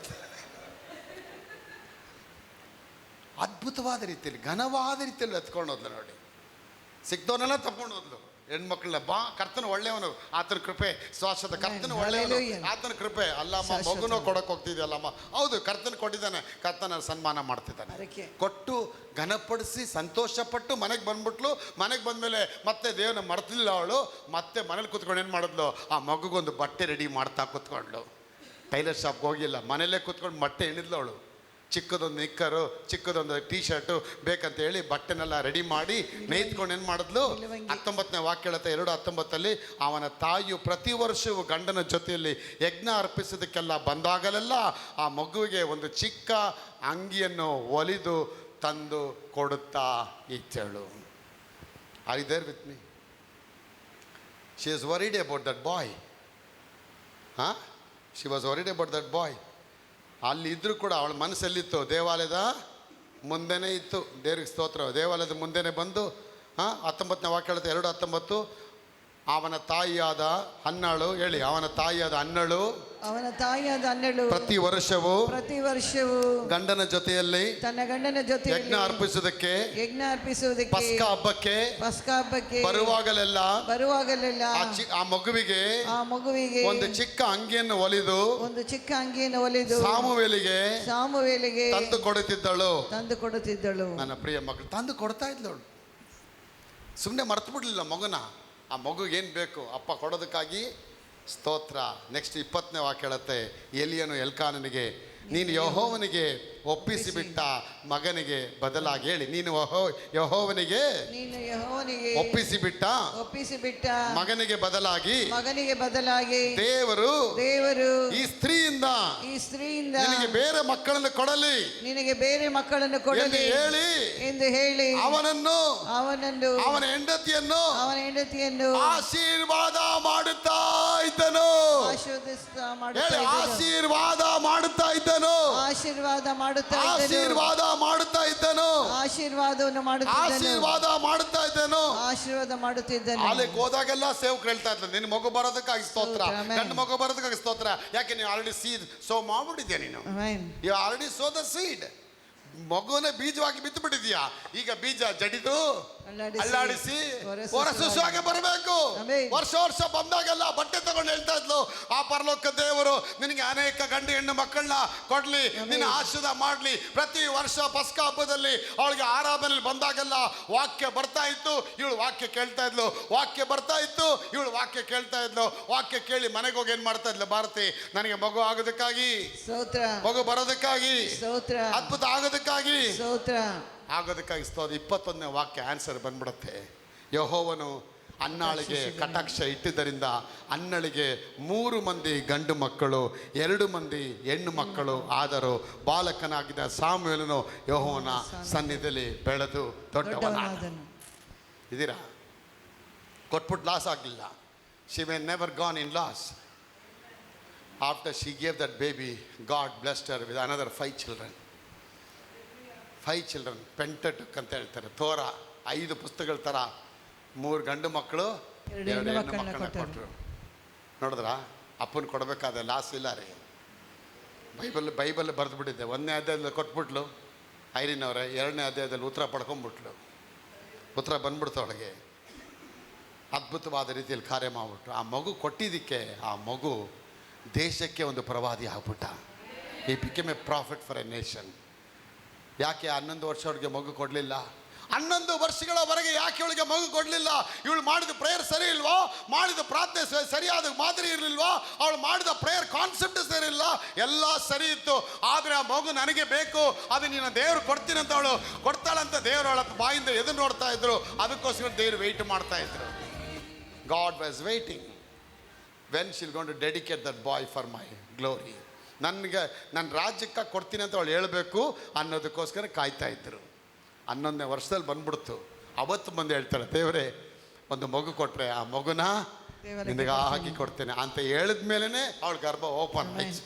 B: ಅದ್ಭುತವಾದ ರೀತಿಯಲ್ಲಿ, ಘನವಾದ ರೀತಿಯಲ್ಲಿ ಎತ್ಕೊಂಡು ಹೋದ್ಲು ನೋಡಿ. ಸಿಕ್ತವನ್ನೆಲ್ಲ ತಪ್ಕೊಂಡು ಹೋದ್ಲು. ಹೆಣ್ಮಕ್ಳನ್ನ ಬಾ, ಕರ್ತನ ಒಳ್ಳೆಯವನು, ಆತನ ಕೃಪೆ, ಶ್ವಾಸದ ಕರ್ತನ ಒಳ್ಳೆಯವನು, ಆತನ ಕೃಪೆ. ಅಲ್ಲಮ್ಮ ಮಗುನೋ ಕೊಡಕ್ಕೆ ಹೋಗ್ತಿದ್ಯಲ್ಲಮ್ಮ. ಹೌದು, ಕರ್ತನ ಕೊಟ್ಟಿದ್ದಾನೆ, ಕರ್ತನ ಸನ್ಮಾನ ಮಾಡ್ತಿದ್ದಾನೆ. ಕೊಟ್ಟು ಘನಪಡಿಸಿ ಸಂತೋಷಪಟ್ಟು ಮನೆಗೆ ಬಂದ್ಬಿಟ್ಲು. ಮನೆಗೆ ಬಂದಮೇಲೆ ಮತ್ತೆ ದೇವನ ಮರ್ತಿಲ್ಲ ಅವಳು. ಮತ್ತೆ ಮನೇಲಿ ಕೂತ್ಕೊಂಡು ಏನು ಮಾಡಿದ್ಲು, ಆ ಮಗುಗೊಂದು ಬಟ್ಟೆ ರೆಡಿ ಮಾಡ್ತಾ ಕೂತ್ಕೊಂಡ್ಲು. ಟೈಲರ್ ಶಾಪ್ಗೆ ಹೋಗಿಲ್ಲ, ಮನೆಯಲ್ಲೇ ಕೂತ್ಕೊಂಡು ಬಟ್ಟೆ ಎಣಿದ್ಲು ಅವಳು. ಚಿಕ್ಕದೊಂದು ನಿಕ್ಕರು, ಚಿಕ್ಕದೊಂದು ಟೀ ಶರ್ಟು ಬೇಕಂತ ಹೇಳಿ ಬಟ್ಟೆನೆಲ್ಲ ರೆಡಿ ಮಾಡಿ ನೇಯ್ತ್ಕೊಂಡು ಏನು ಮಾಡಿದ್ಲು. 19ನೇ ವಾಕ್ಯ ಹೇಳುತ್ತೆ 2:19 ಅವನ ತಾಯಿಯು ಪ್ರತಿ ವರ್ಷವೂ ಗಂಡನ ಜೊತೆಯಲ್ಲಿ ಯಜ್ಞ ಅರ್ಪಿಸೋದಕ್ಕೆಲ್ಲ ಬಂದಾಗಲೆಲ್ಲ ಆ ಮಗುವಿಗೆ ಒಂದು ಚಿಕ್ಕ ಅಂಗಿಯನ್ನು ಹೊಲಿದು ತಂದು ಕೊಡುತ್ತಾ ಇದ್ದಳು. Are you there with me? She is worried about that boy. She was worried about that boy. ಅಲ್ಲಿ ಇದ್ರೂ ಕೂಡ ಅವಳ ಮನಸ್ಸಲ್ಲಿತ್ತು, ದೇವಾಲಯದ ಮುಂದೆನೇ ಇತ್ತು. ದೇವ್ರಿಗೆ ಸ್ತೋತ್ರ. ದೇವಾಲಯದ ಮುಂದೆನೇ ಬಂದು 19ನೇ ವಾಕ್ಯ ಹೇಳುತ್ತೆ 2:19 ಅವನ ತಾಯಿಯಾದ ಹನ್ನಳು, ಹೇಳಿ, ಅವನ ತಾಯಿಯಾದ ಹನ್ನಳು ಪ್ರತಿ ವರ್ಷವೂ ಗಂಡನ ಜೊತೆಯಲ್ಲಿ
C: ತನ್ನ ಗಂಡನ ಜೊತೆ
B: ಯಜ್ಞ ಅರ್ಪಿಸುವುದಕ್ಕೆ ಪಸ್ಕ ಹಬ್ಬಕ್ಕೆ ಬರುವಾಗಲೆಲ್ಲ ಆ ಮಗುವಿಗೆ ಒಂದು ಚಿಕ್ಕ ಅಂಗಿಯನ್ನು ಹೊಲಿದು ಸಾಮುವೇಲಿಗೆ ತಂದು ಕೊಡುತ್ತಿದ್ದಳು. ನನ್ನ ಪ್ರಿಯ ಮಗಳು ತಂದು ಕೊಡ್ತಾ ಇದ್ದಳು. ಸುಮ್ಮನೆ ಮರ್ತು ಬಿಡ್ಲಿಲ್ಲ ಮಗುನ. ಆ ಮಗುಗೆ ಏನು ಬೇಕು ಅಪ್ಪ ಕೊಡೋದಕ್ಕಾಗಿ ಸ್ತೋತ್ರ. ನೆಕ್ಸ್ಟ್ 20ನೇ ವಾಕ್ಯ ಹೇಳುತ್ತೆ ಎಲಿಯನು ಎಲ್ಕಾನನಿಗೆ ನೀನು ಯೆಹೋವನಿಗೆ ಒಪ್ಪಿಸಿಬಿಟ್ಟ ಮಗನಿಗೆ ಬದಲಾಗಿ, ಹೇಳಿ, ನೀನು ಯೆಹೋವನಿಗೆ ಒಪ್ಪಿಸಿಬಿಟ್ಟ ಮಗನಿಗೆ ಬದಲಾಗಿ ದೇವರು ಈ ಸ್ತ್ರೀಯಿಂದ ನಿನಗೆ ಬೇರೆ ಮಕ್ಕಳನ್ನು ಕೊಡಲಿ ಎಂದು ಹೇಳಿ ಅವನನ್ನು ಅವನ ಹೆಂಡತಿಯನ್ನು ಆಶೀರ್ವಾದ ಮಾಡುತ್ತಾ ಇದ್ದನು. ಆಶೀರ್ವಾದ ಮಾಡುತ್ತಾ ಇದ್ದನು. ಅಲ್ಲಿಗೆ ಹೋದಾಗೆಲ್ಲ ಸೇವಕರು ಹೇಳ್ತಾ ಇದ್ರು, ನಿನ್ನ ಮಗು ಬರೋದಕ್ಕಾಗಿ ಸ್ತೋತ್ರ, ಗಂಡು ಮಗು ಬರೋದಕ್ಕಾಗಿ ಸ್ತೋತ್ರ. ಯಾಕೆ ನೀವು ಆಲ್ರೆಡಿ ಸೀಡ್ ಸೋ ಮಾಡ್ಬಿಟ್ಟಿದ್ಯಾ, ನೀನು you already sow the seed. ಮಗುವನ್ನೇ ಬೀಜವಾಗಿ ಬಿತ್ತು ಬಿಟ್ಟಿದ್ಯಾ. ಈಗ ಬೀಜ ಜಡಿದು ಅಲ್ಲಾಡಿಸಿ ಹೊರಸುಸುವಾಗಿ ಬರಬೇಕು. ವರ್ಷ ಬಂದಾಗೆಲ್ಲ ಬಟ್ಟೆ ತಗೊಂಡು ಹೇಳ್ತಾ ಇದ್ಲು, ಆ ಪರಲೋಕ ದೇವರು ನಿನಗೆ ಅನೇಕ ಗಂಡು ಹೆಣ್ಣು ಮಕ್ಕಳನ್ನ ಕೊಡ್ಲಿ, ನಿನ್ನ ಆಶೀರ್ವಾದ ಮಾಡ್ಲಿ. ಪ್ರತಿ ವರ್ಷ ಪಸ್ಕ ಹಬ್ಬದಲ್ಲಿ ಅವಳಿಗೆ ಆರಾಧನೆಯಲ್ಲಿ ಬಂದಾಗೆಲ್ಲ ವಾಕ್ಯ ಬರ್ತಾ ಇತ್ತು, ಇವಳು ವಾಕ್ಯ ಕೇಳ್ತಾ ಇದ್ಲು. ವಾಕ್ಯ ಬರ್ತಾ ಇತ್ತು, ಇವಳು ವಾಕ್ಯ ಕೇಳ್ತಾ ಇದ್ಲು. ವಾಕ್ಯ ಕೇಳಿ ಮನೆಗೆ ಹೋಗಿ ಏನ್ ಮಾಡ್ತಾ ಇದ್ಲು ಭಾರತಿ, ನನಗೆ ಮಗು ಆಗೋದಕ್ಕಾಗಿ, ಮಗು ಬರೋದಕ್ಕಾಗಿ, ಅದ್ಭುತ ಆಗೋದಕ್ಕಾಗಿ ಸ್ತೋತ್ರ. 21ನೇ ವಾಕ್ಯ ಆನ್ಸರ್ ಬಂದ್ಬಿಡುತ್ತೆ. ಯೆಹೋವನು ಅನ್ನಾಳಿಗೆ ಕಟಾಕ್ಷ ಇಟ್ಟಿದ್ದರಿಂದ ಅನ್ನಳಿಗೆ 3 ಮಂದಿ ಗಂಡು ಮಕ್ಕಳು 2 ಮಂದಿ ಹೆಣ್ಣು ಮಕ್ಕಳು ಆದರೂ ಬಾಲಕನಾಗಿದ್ದ ಸಾಮುವೇಲನು ಯೆಹೋವನ ಸನ್ನಿಧಿಯಲ್ಲಿ ಬೆಳೆದು ದೊಡ್ಡವನಾದನು. ಇದೀರಾ? ಕೊಟ್ಬಿಟ್ಟು ಲಾಸ್ ಆಗಲಿಲ್ಲ. She may never gone in loss. After she gave that baby, God blessed her with another 5 children. 5 children. Pentateuch ಅಂತ ಹೇಳ್ತಾರೆ. ತೋರ 5 ಪುಸ್ತಕಗಳ ಥರ 3 ಗಂಡು ಮಕ್ಕಳು 2 ಹೆಣ್ಣು ಮಕ್ಕಳನ್ನ ಕೊಟ್ಟರು. ನೋಡಿದ್ರ? ಅಪ್ಪನ ಕೊಡಬೇಕಾದ ಲಾಸ್ ಇಲ್ಲ ರೀ. ಬೈಬಲ್ ಬರೆದು ಬಿಟ್ಟಿದ್ದೆ. 1ನೇ ಅಧ್ಯಾಯದಲ್ಲಿ ಕೊಟ್ಬಿಟ್ಲು ಐರಿನವ್ರೆ, 2ನೇ ಅಧ್ಯಾಯದಲ್ಲಿ ಉತ್ತರ ಪಡ್ಕೊಂಡ್ಬಿಟ್ಲು. ಉತ್ತರ ಬಂದ್ಬಿಡ್ತು ಅವಳಿಗೆ. ಅದ್ಭುತವಾದ ರೀತಿಯಲ್ಲಿ ಕಾರ್ಯ ಮಾಡಿಬಿಟ್ರು. ಆ ಮಗು ಕೊಟ್ಟಿದ್ದಕ್ಕೆ ಆ ಮಗು ದೇಶಕ್ಕೆ ಒಂದು ಪ್ರವಾದಿ ಆಗ್ಬಿಟ್ಟ. ಈ became A profit for A nation. ಯಾಕೆ 11 ವರ್ಷ ಅವಳಿಗೆ ಮಗು ಕೊಡಲಿಲ್ಲ? 11 ವರ್ಷಗಳವರೆಗೆ ಯಾಕೆ ಇವಳಿಗೆ ಮಗು ಕೊಡಲಿಲ್ಲ? ಇವಳು ಮಾಡಿದ ಪ್ರೇಯರ್ ಸರಿ ಇಲ್ವಾ? ಮಾಡಿದ ಪ್ರಾರ್ಥನೆ ಸರಿಯಾದ ಮಾದರಿ ಇರಲಿಲ್ವಾ? ಅವಳು ಮಾಡಿದ ಪ್ರೇಯರ್ ಕಾನ್ಸೆಪ್ಟ್ ಸರಿ ಇಲ್ಲ. ಎಲ್ಲ ಸರಿ ಇತ್ತು, ಆದರೆ ಆ ಮಗು ನನಗೆ ಬೇಕು, ಅದು ನೀನು ದೇವರು ಕೊಡ್ತೀನಿ ಅಂತ ಅವಳು ಕೊಡ್ತಾಳಂತ ದೇವರು ಅವಳ ಬಾಯಿಂದ ಎದುರು ನೋಡ್ತಾ ಇದ್ರು. ಅದಕ್ಕೋಸ್ಕರ ದೇವರು ವೆಯ್ಟ್ ಮಾಡ್ತಾ ಇದ್ರು. God was waiting when she will going to dedicate that boy for my glory. ನನಗೆ ನನ್ನ ರಾಜ್ಯಕ್ಕೆ ಕೊಡ್ತೀನಿ ಅಂತ ಅವಳು ಹೇಳಬೇಕು ಅನ್ನೋದಕ್ಕೋಸ್ಕರ ಕಾಯ್ತಾ ಇದ್ದರು. 11ನೇ ವರ್ಷದಲ್ಲಿ ಬಂದ್ಬಿಡ್ತು. ಅವತ್ತು ಬಂದು ಹೇಳ್ತಾಳೆ, ದೇವರೇ ಒಂದು ಮಗು ಕೊಟ್ಟರೆ ಆ ಮಗುನ ನಿನಗಾಗಿ ಕೊಡ್ತೇನೆ ಅಂತ ಹೇಳಿದ ಮೇಲೇ ಅವಳ ಗರ್ಭ ಓಪನ್ ಆಯ್ತು.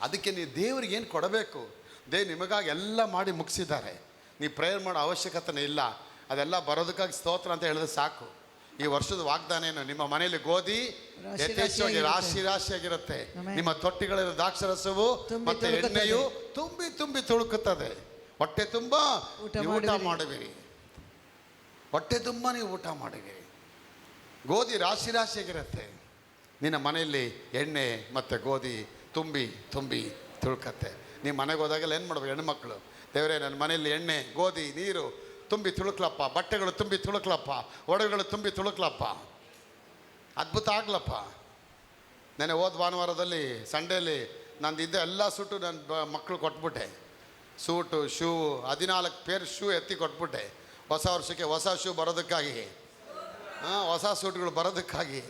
B: ಅದಕ್ಕೆ ನೀವು ದೇವ್ರಿಗೆ ಏನು ಕೊಡಬೇಕು? ದೇವ್ರು ನಿಮಗಾಗಿ ಎಲ್ಲ ಮಾಡಿ ಮುಗಿಸಿದ್ದಾರೆ. ನೀವು ಪ್ರೇಯರ್ ಮಾಡೋ ಅವಶ್ಯಕತೆನೇ ಇಲ್ಲ. ಅದೆಲ್ಲ ಬರೋದಕ್ಕಾಗಿ ಸ್ತೋತ್ರ ಅಂತ ಹೇಳಿದ್ರೆ ಸಾಕು. ಈ ವರ್ಷದ ವಾಗ್ದಾನ ಏನು? ನಿಮ್ಮ ಮನೆಯಲ್ಲಿ ಗೋಧಿ ಯಥೇಚ್ಛವಾಗಿ ರಾಶಿಯಾಗಿರುತ್ತೆ. ನಿಮ್ಮ ತೊಟ್ಟಿಗಳಲ್ಲಿ ದ್ರಾಕ್ಷರಸವು ಮತ್ತೆ ಎಣ್ಣೆಯು ತುಂಬಿ ತುಳುಕುತ್ತದೆ. ಹೊಟ್ಟೆ ತುಂಬ ಊಟ ಮಾಡುವಿರಿ. ಹೊಟ್ಟೆ ತುಂಬ ನೀವು ಊಟ ಮಾಡುವಿರಿ. ಗೋಧಿ ರಾಶಿಯಾಗಿರುತ್ತೆ. ನಿನ್ನ ಮನೆಯಲ್ಲಿ ಎಣ್ಣೆ ಮತ್ತು ಗೋಧಿ ತುಂಬಿ ತುಳುಕತ್ತೆ. ನೀವು ಮನೆಗೆ ಹೋದಾಗೆಲ್ಲ ಏನು ಮಾಡ್ಬೇಕು? ಹೆಣ್ಮಕ್ಳು, ದೇವರೇ ನನ್ನ ಮನೆಯಲ್ಲಿ ಎಣ್ಣೆ ಗೋಧಿ ನೀರು ತುಂಬಿ ತುಳುಕ್ಲಪ್ಪ, ಬಟ್ಟೆಗಳು ತುಂಬಿ ತುಳುಕ್ಲಪ್ಪ, ಒಡವೆಗಳು ತುಂಬಿ ತುಳುಕ್ಲಪ್ಪ, ಅದ್ಭುತ ಆಗ್ಲಪ್ಪ. ನೆನೆ ಹೋದ ಭಾನುವಾರದಲ್ಲಿ ಸಂಡೇಲಿ ನಂದಿದ್ದ ಎಲ್ಲ ಸೂಟು ನನ್ನ ಮಕ್ಕಳು ಕೊಟ್ಬಿಟ್ಟೆ. ಸೂಟು, ಶೂ, 14 ಪೇರ್ ಶೂ ಎತ್ತಿ ಕೊಟ್ಬಿಟ್ಟೆ. ಹೊಸ ವರ್ಷಕ್ಕೆ ಹೊಸ ಶೂ ಬರೋದಕ್ಕಾಗಿ, ಹೊಸ ಸೂಟ್ಗಳು ಬರೋದಕ್ಕಾಗಿ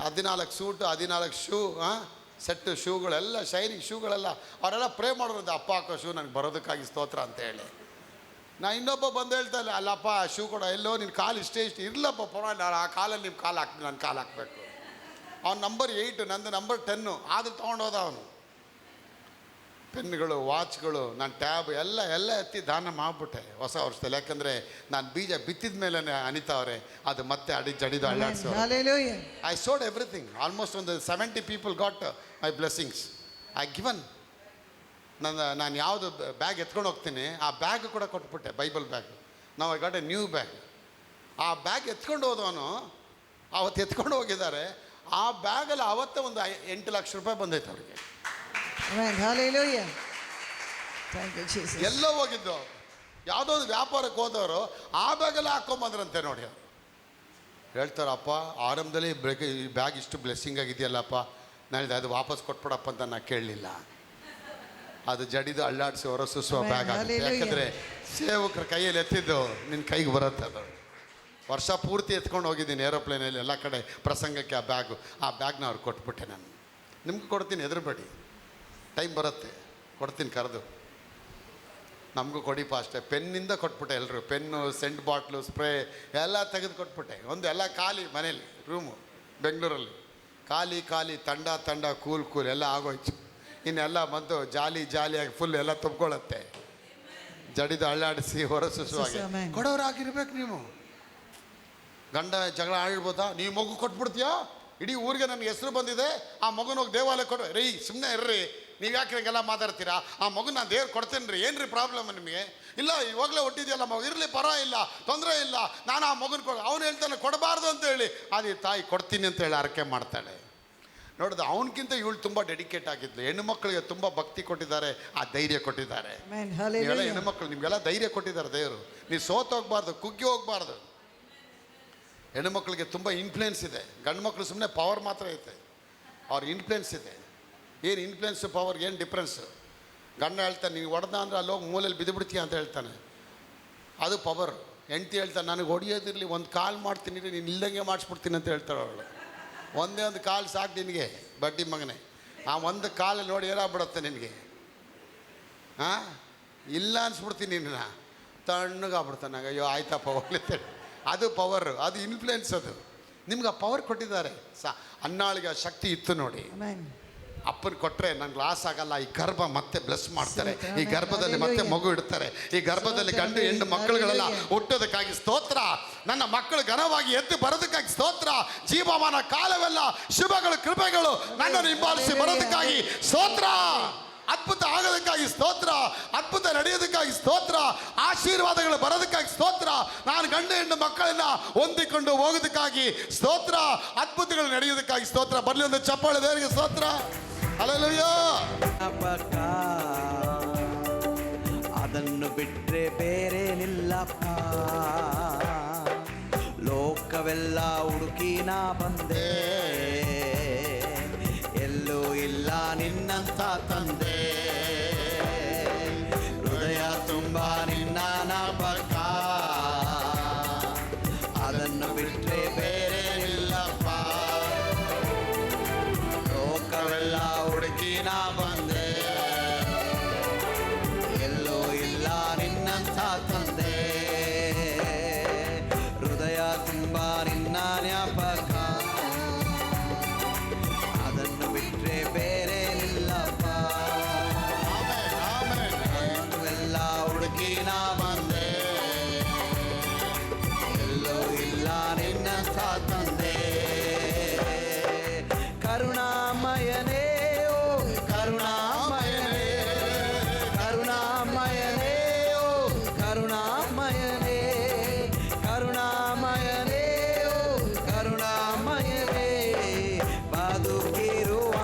B: 14 ಸೂಟು, 14 ಶೂ, ಸೆಟ್ಟು ಶೂಗಳೆಲ್ಲ, ಶೈನಿಂಗ್ ಶೂಗಳೆಲ್ಲ. ಅವರೆಲ್ಲ ಪ್ರೇ ಮಾಡೋದು, ಅಪ್ಪ ಹಾಕೋ ಶೂ ನನಗೆ ಬರೋದಕ್ಕಾಗಿ ಸ್ತೋತ್ರ ಅಂತ ಹೇಳಿ. ನಾ ಇನ್ನೊಬ್ಬ ಬಂದು ಹೇಳ್ತಾ ಇಲ್ಲ, ಅಲ್ಲಪ್ಪ ಶೂ ಕೊಡ, ಎಲ್ಲೋ ನಿನ್ನ ಕಾಲು ಇಷ್ಟೇ ಇರಲಪ್ಪ, ಪರವಾಗಿಲ್ಲ, ಆ ಕಾಲಲ್ಲಿ ನಿಮ್ಮ ಕಾಲು ಹಾಕಿ ನನ್ನ ಕಾಲು ಹಾಕಬೇಕು. ಅವ್ನು ನಂಬರ್ 8, ನಂದು ನಂಬರ್ 10, ಆದರೂ ತೊಗೊಂಡೋದ ಅವನು. ಪೆನ್ನುಗಳು, ವಾಚ್ಗಳು, ನಾನು ಟ್ಯಾಬ್ ಎಲ್ಲ ಎತ್ತಿ ದಾನ ಮಾಡಿಬಿಟ್ಟೆ ಹೊಸ ವರ್ಷದಲ್ಲಿ. ಯಾಕಂದರೆ ನಾನು ಬೀಜ ಬಿತ್ತಿದ ಮೇಲೆ ಅನಿತಾವ್ರೆ ಅದು ಮತ್ತೆ ಜಡಿದು ಅಳ್ಳಾಡ್ಸೋ. I sowed everything. ಆಲ್ಮೋಸ್ಟ್ ಒಂದು 70 people got my blessings. I given. ನಾನು ಯಾವುದು ಬ್ಯಾಗ್ ಎತ್ಕೊಂಡು ಹೋಗ್ತೀನಿ, ಆ ಬ್ಯಾಗ್ ಕೂಡ ಕೊಟ್ಬಿಟ್ಟೆ, ಬೈಬಲ್ ಬ್ಯಾಗ್. ನಾವು I got a new bag. ಆ ಬ್ಯಾಗ್ ಎತ್ಕೊಂಡು ಹೋದವನು ಅವತ್ತು ಎತ್ಕೊಂಡು ಹೋಗಿದ್ದಾರೆ. ಆ ಬ್ಯಾಗಲ್ಲಿ ಅವತ್ತೇ ಒಂದು 8 ಲಕ್ಷ ರೂಪಾಯಿ ಬಂದೈತೆ ಅವ್ರಿಗೆ. ಎಲ್ಲೋ ಹೋಗಿದ್ದು, ಯಾವುದೋ ಒಂದು ವ್ಯಾಪಾರಕ್ಕೆ ಹೋದವರು ಆ ಬ್ಯಾಗೆಲ್ಲ ಹಾಕ್ಕೊಂಬಂದ್ರಂತೆ ನೋಡಿ. ಹೇಳ್ತಾರಪ್ಪ, ಆರಂಭದಲ್ಲಿ ಈ ಬ್ಯಾಗ್ ಇಷ್ಟು ಬ್ಲೆಸ್ಸಿಂಗ್ ಆಗಿದೆಯಲ್ಲಪ್ಪ. ನಾನು ಹೇಳಿದೆ, ಅದು ವಾಪಸ್ ಕೊಟ್ಬಿಡಪ್ಪ ಅಂತ ನಾನು ಕೇಳಲಿಲ್ಲ. ಅದು ಜಡಿದು ಅಳ್ಳಾಡಿಸಿ ಹೊರಸೂಸುವ ಬ್ಯಾಗ್ ಆಗುತ್ತೆ. ಯಾಕಂದರೆ ಸೇವಕರ ಕೈಯಲ್ಲಿ ಎತ್ತಿದ್ದು ನಿನ್ನ ಕೈಗೆ ಬರುತ್ತೆ. ಅದು ವರ್ಷ ಪೂರ್ತಿ ಎತ್ಕೊಂಡು ಹೋಗಿದ್ದೀನಿ ಏರೋಪ್ಲೇನಲ್ಲಿ ಎಲ್ಲ ಕಡೆ ಪ್ರಸಂಗಕ್ಕೆ. ಆ ಬ್ಯಾಗ್ನ ಅವ್ರು ಕೊಟ್ಬಿಟ್ಟೆ. ನಾನು ನಿಮ್ಗೆ ಕೊಡ್ತೀನಿ, ಹೆದರಬೇಡಿ, ಟೈಮ್ ಬರುತ್ತೆ, ಕೊಡ್ತೀನಿ ಕರೆದು. ನಮಗೂ ಕೊಡಿಪ ಅಷ್ಟೇ. ಪೆನ್ನಿಂದ ಕೊಟ್ಬಿಟ್ಟೆ. ಎಲ್ಲರೂ ಪೆನ್ನು, ಸೆಂಟ್ ಬಾಟ್ಲು, ಸ್ಪ್ರೇ ಎಲ್ಲ ತೆಗೆದು ಕೊಟ್ಬಿಟ್ಟೆ. ಒಂದು ಎಲ್ಲ ಖಾಲಿ ಮನೇಲಿ, ರೂಮು ಬೆಂಗಳೂರಲ್ಲಿ ಖಾಲಿ, ತಂಡ ಕೂಲ್ ಎಲ್ಲ ಆಗೋಯ್ತು. ಇನ್ನೆಲ್ಲ ಬಂದು ಜಾಲಿಯಾಗಿ ಫುಲ್ ಎಲ್ಲ ತುಂಬ್ಕೊಳ್ಳುತ್ತೆ. ಜಡಿದು ಅಳ್ಳಾಡಿಸಿ ಹೊರಸೂಸುವಾಗೆ ಕೊಡೋರಾಗಿರ್ಬೇಕು ನೀವು. ಗಂಡ ಜಗಳ ಆಡ್ಬೋದಾ? ನೀವು ಮಗು ಕೊಟ್ಬಿಡ್ತೀಯಾ? ಇಡೀ ಊರಿಗೆ ನನ್ನ ಹೆಸರು ಬಂದಿದೆ, ಆ ಮಗುನ ಹೋಗಿ ದೇವಾಲಯ ಕೊಡು. ರೀ ಸುಮ್ಮನೆ ಇರ್ರಿ, ನೀವು ಯಾಕೆ ಹಿಂಗೆಲ್ಲ ಮಾತಾಡ್ತೀರಾ? ಆ ಮಗು ನಾನು ದೇವ್ರು ಕೊಡ್ತೇನೆ ರೀ. ಏನು ರೀ ಪ್ರಾಬ್ಲಮ್ ನಿಮಗೆ? ಇಲ್ಲ, ಇವಾಗಲೇ ಹುಟ್ಟಿದೆಯಲ್ಲ ಮಗು, ಇರಲಿ ಪರವಾಗಿಲ್ಲ, ತೊಂದರೆ ಇಲ್ಲ, ನಾನು ಆ ಮಗುನ ಅವನು ಹೇಳ್ತಾನೆ ಕೊಡಬಾರ್ದು ಅಂತ ಹೇಳಿ, ಅದು ತಾಯಿ ಕೊಡ್ತೀನಿ ಅಂತ ಹೇಳಿ ಅರಕೆ ಮಾಡ್ತಾಳೆ. ನೋಡಿದ ಅವನಕ್ಕಿಂತ ಇವಳು ತುಂಬ ಡೆಡಿಕೇಟ್ ಆಗಿದ್ಲು. ಹೆಣ್ಣು ಮಕ್ಕಳಿಗೆ ತುಂಬ ಭಕ್ತಿ ಕೊಟ್ಟಿದ್ದಾರೆ, ಆ ಧೈರ್ಯ ಕೊಟ್ಟಿದ್ದಾರೆ. ಹೆಣ್ಣು ಮಕ್ಕಳು ನಿಮಗೆಲ್ಲ ಧೈರ್ಯ ಕೊಟ್ಟಿದ್ದಾರೆ ದೇವರು. ನೀವು ಸೋತೋಗ್ಬಾರ್ದು, ಕುಗ್ಗಿ ಹೋಗ್ಬಾರ್ದು. ಹೆಣ್ಣು ಮಕ್ಕಳಿಗೆ ತುಂಬ ಇನ್ಫ್ಲುಯೆನ್ಸ್ ಇದೆ. ಗಂಡು ಮಕ್ಕಳು ಸುಮ್ಮನೆ ಪವರ್ ಮಾತ್ರ ಐತೆ, ಅವ್ರ ಇನ್ಫ್ಲುಯೆನ್ಸ್ ಇದೆ. ಏನು ಇನ್ಫ್ಲುಯೆನ್ಸು ಪವರ್ಗೆ ಏನು ಡಿಫ್ರೆನ್ಸು? ಗಂಡ ಹೇಳ್ತಾನೆ, ನೀವು ಹೊಡೆದ ಅಂದರೆ ಅಲ್ಲಿ ಹೋಗಿ ಮೂಲೆಯಲ್ಲಿ ಬಿದ್ದುಬಿಡ್ತೀಯ ಅಂತ ಹೇಳ್ತಾನೆ, ಅದು ಪವರ್. ಹೆಂಡ್ತಿ ಹೇಳ್ತಾನೆ, ನನಗೆ ಹೊಡಿಯೋದಿರಲಿ, ಒಂದು ಕಾಲ್ ಮಾಡ್ತೀನಿ ರೀ, ನೀನು ಇಲ್ದಂಗೆ ಮಾಡಿಸ್ಬಿಡ್ತೀನಿ ಅಂತ ಹೇಳ್ತಾಳೆ ಅವಳು. ಒಂದೇ ಒಂದು ಕಾಲು ಸಾಕು ನಿನಗೆ, ಬಡ್ಡಿ ಮಗನೇ. ಆ ಒಂದು ಕಾಲು ನೋಡಿ ಏನಾಗ್ಬಿಡುತ್ತೆ ನಿನಗೆ, ಇಲ್ಲ ಅನ್ಸ್ಬಿಡ್ತೀನಿ ನಿನ್ನ, ತಣ್ಣಗಾಗ್ಬಿಡ್ತಾನೆ. ಅಯ್ಯೋ ಆಯ್ತಪ್ಪ ಹೋಗ್ಲಿತ್ತೇಳಿ. ಅದು ಪವರ್, ಅದು ಇನ್ಫ್ಲುಯೆನ್ಸ್. ಅದು ನಿಮ್ಗೆ ಆ ಪವರ್ ಕೊಟ್ಟಿದ್ದಾರೆ. ಅನ್ನಾಳಿಗೆ ಆ ಶಕ್ತಿ ಇತ್ತು ನೋಡಿ. ಅಪ್ಪನ ಕೊಟ್ಟರೆ ನನಗೆ ಲಾಸ್ ಆಗಲ್ಲ. ಈ ಗರ್ಭ ಮತ್ತೆ ಬ್ಲೆಸ್ ಮಾಡ್ತಾರೆ. ಈ ಗರ್ಭದಲ್ಲಿ ಮತ್ತೆ ಮಗು ಇಡ್ತಾರೆ. ಈ ಗರ್ಭದಲ್ಲಿ ಗಂಡು ಹೆಣ್ಣು ಮಕ್ಕಳುಗಳೆಲ್ಲ ಹುಟ್ಟೋದಕ್ಕಾಗಿ ಸ್ತೋತ್ರ. ನನ್ನ ಮಕ್ಕಳು ಘನವಾಗಿ ಎದ್ದು ಬರೋದಕ್ಕಾಗಿ ಸ್ತೋತ್ರ. ಜೀವಮಾನ ಕಾಲವೆಲ್ಲ ಶುಭಗಳು, ಕೃಪೆಗಳು ನನ್ನನ್ನು ಹಿಂಬಾಲಿಸಿ ಬರೋದಕ್ಕಾಗಿ ಸ್ತೋತ್ರ. ಅದ್ಭುತ ಆಗೋದಕ್ಕಾಗಿ ಸ್ತೋತ್ರ. ಅದ್ಭುತ ನಡೆಯೋದಕ್ಕಾಗಿ ಸ್ತೋತ್ರ. ಆಶೀರ್ವಾದಗಳು ಬರೋದಕ್ಕಾಗಿ ಸ್ತೋತ್ರ. ನಾನು ಗಂಡು ಹೆಣ್ಣು ಮಕ್ಕಳನ್ನ ಹೊಂದಿಕೊಂಡು ಹೋಗೋದಕ್ಕಾಗಿ ಸ್ತೋತ್ರ. ಅದ್ಭುತಗಳು ನಡೆಯೋದಕ್ಕಾಗಿ ಸ್ತೋತ್ರ. ಬರಲಿ ಒಂದು ಚಪ್ಪಾಳೆ ದೇವರಿಗೆ ಸ್ತೋತ್ರ. ಹಲ್ಲೆಲೂಯಾ.
D: ಅದನ್ನು ಬಿಟ್ರೆ ಬೇರೇನಿಲ್ಲಪ್ಪ. ಲೋಕವೆಲ್ಲ ಹುಡುಕಿ ನಾ ಬಂದೆ, ಎಲ್ಲೂ ಇಲ್ಲ ನಿನ್ನಂತ ತಂದೆ. ಹೃದಯ ತುಂಬ ನಿನ್ನ ಜ್ಞಾಪಕ, ಅದನ್ನು ಬಿಟ್ರೆ ಬೇರೇನಿಲ್ಲಪ್ಪ. ಲೋಕವೆಲ್ಲ ಹುಡುಕಿ ನಾ ಬಂದೆ, ಎಲ್ಲೂ ಇಲ್ಲ ನಿನ್ನಂತ ತಂದೆ. ಹೃದಯ ತುಂಬ ನಿನ್ನ ಜ್ಞಾಪಕ, ಅದನ್ನು ಬಿಟ್ರೆ ಬೇರೇನಿಲ್ಲಪ್ಪ. ಎಲ್ಲ ಹುಡುಕಿ ನಾ ಬಂದೆ, ಎಲ್ಲೂ ಇಲ್ಲ ನಿನ್ನಂತ ತಂದೆ. ಕರುಣಾಮಯನೇ, ಓ ಕರುಣಾಮಯನೇ, ಕರುಣಾಮಯನೇ, ಓ ಕರುಣಾಮಯನೇ, ಕರುಣಾಮಯನೇ, ಓ ಕರುಣಾಮಯನೇ. ಬದುಕಿರುವ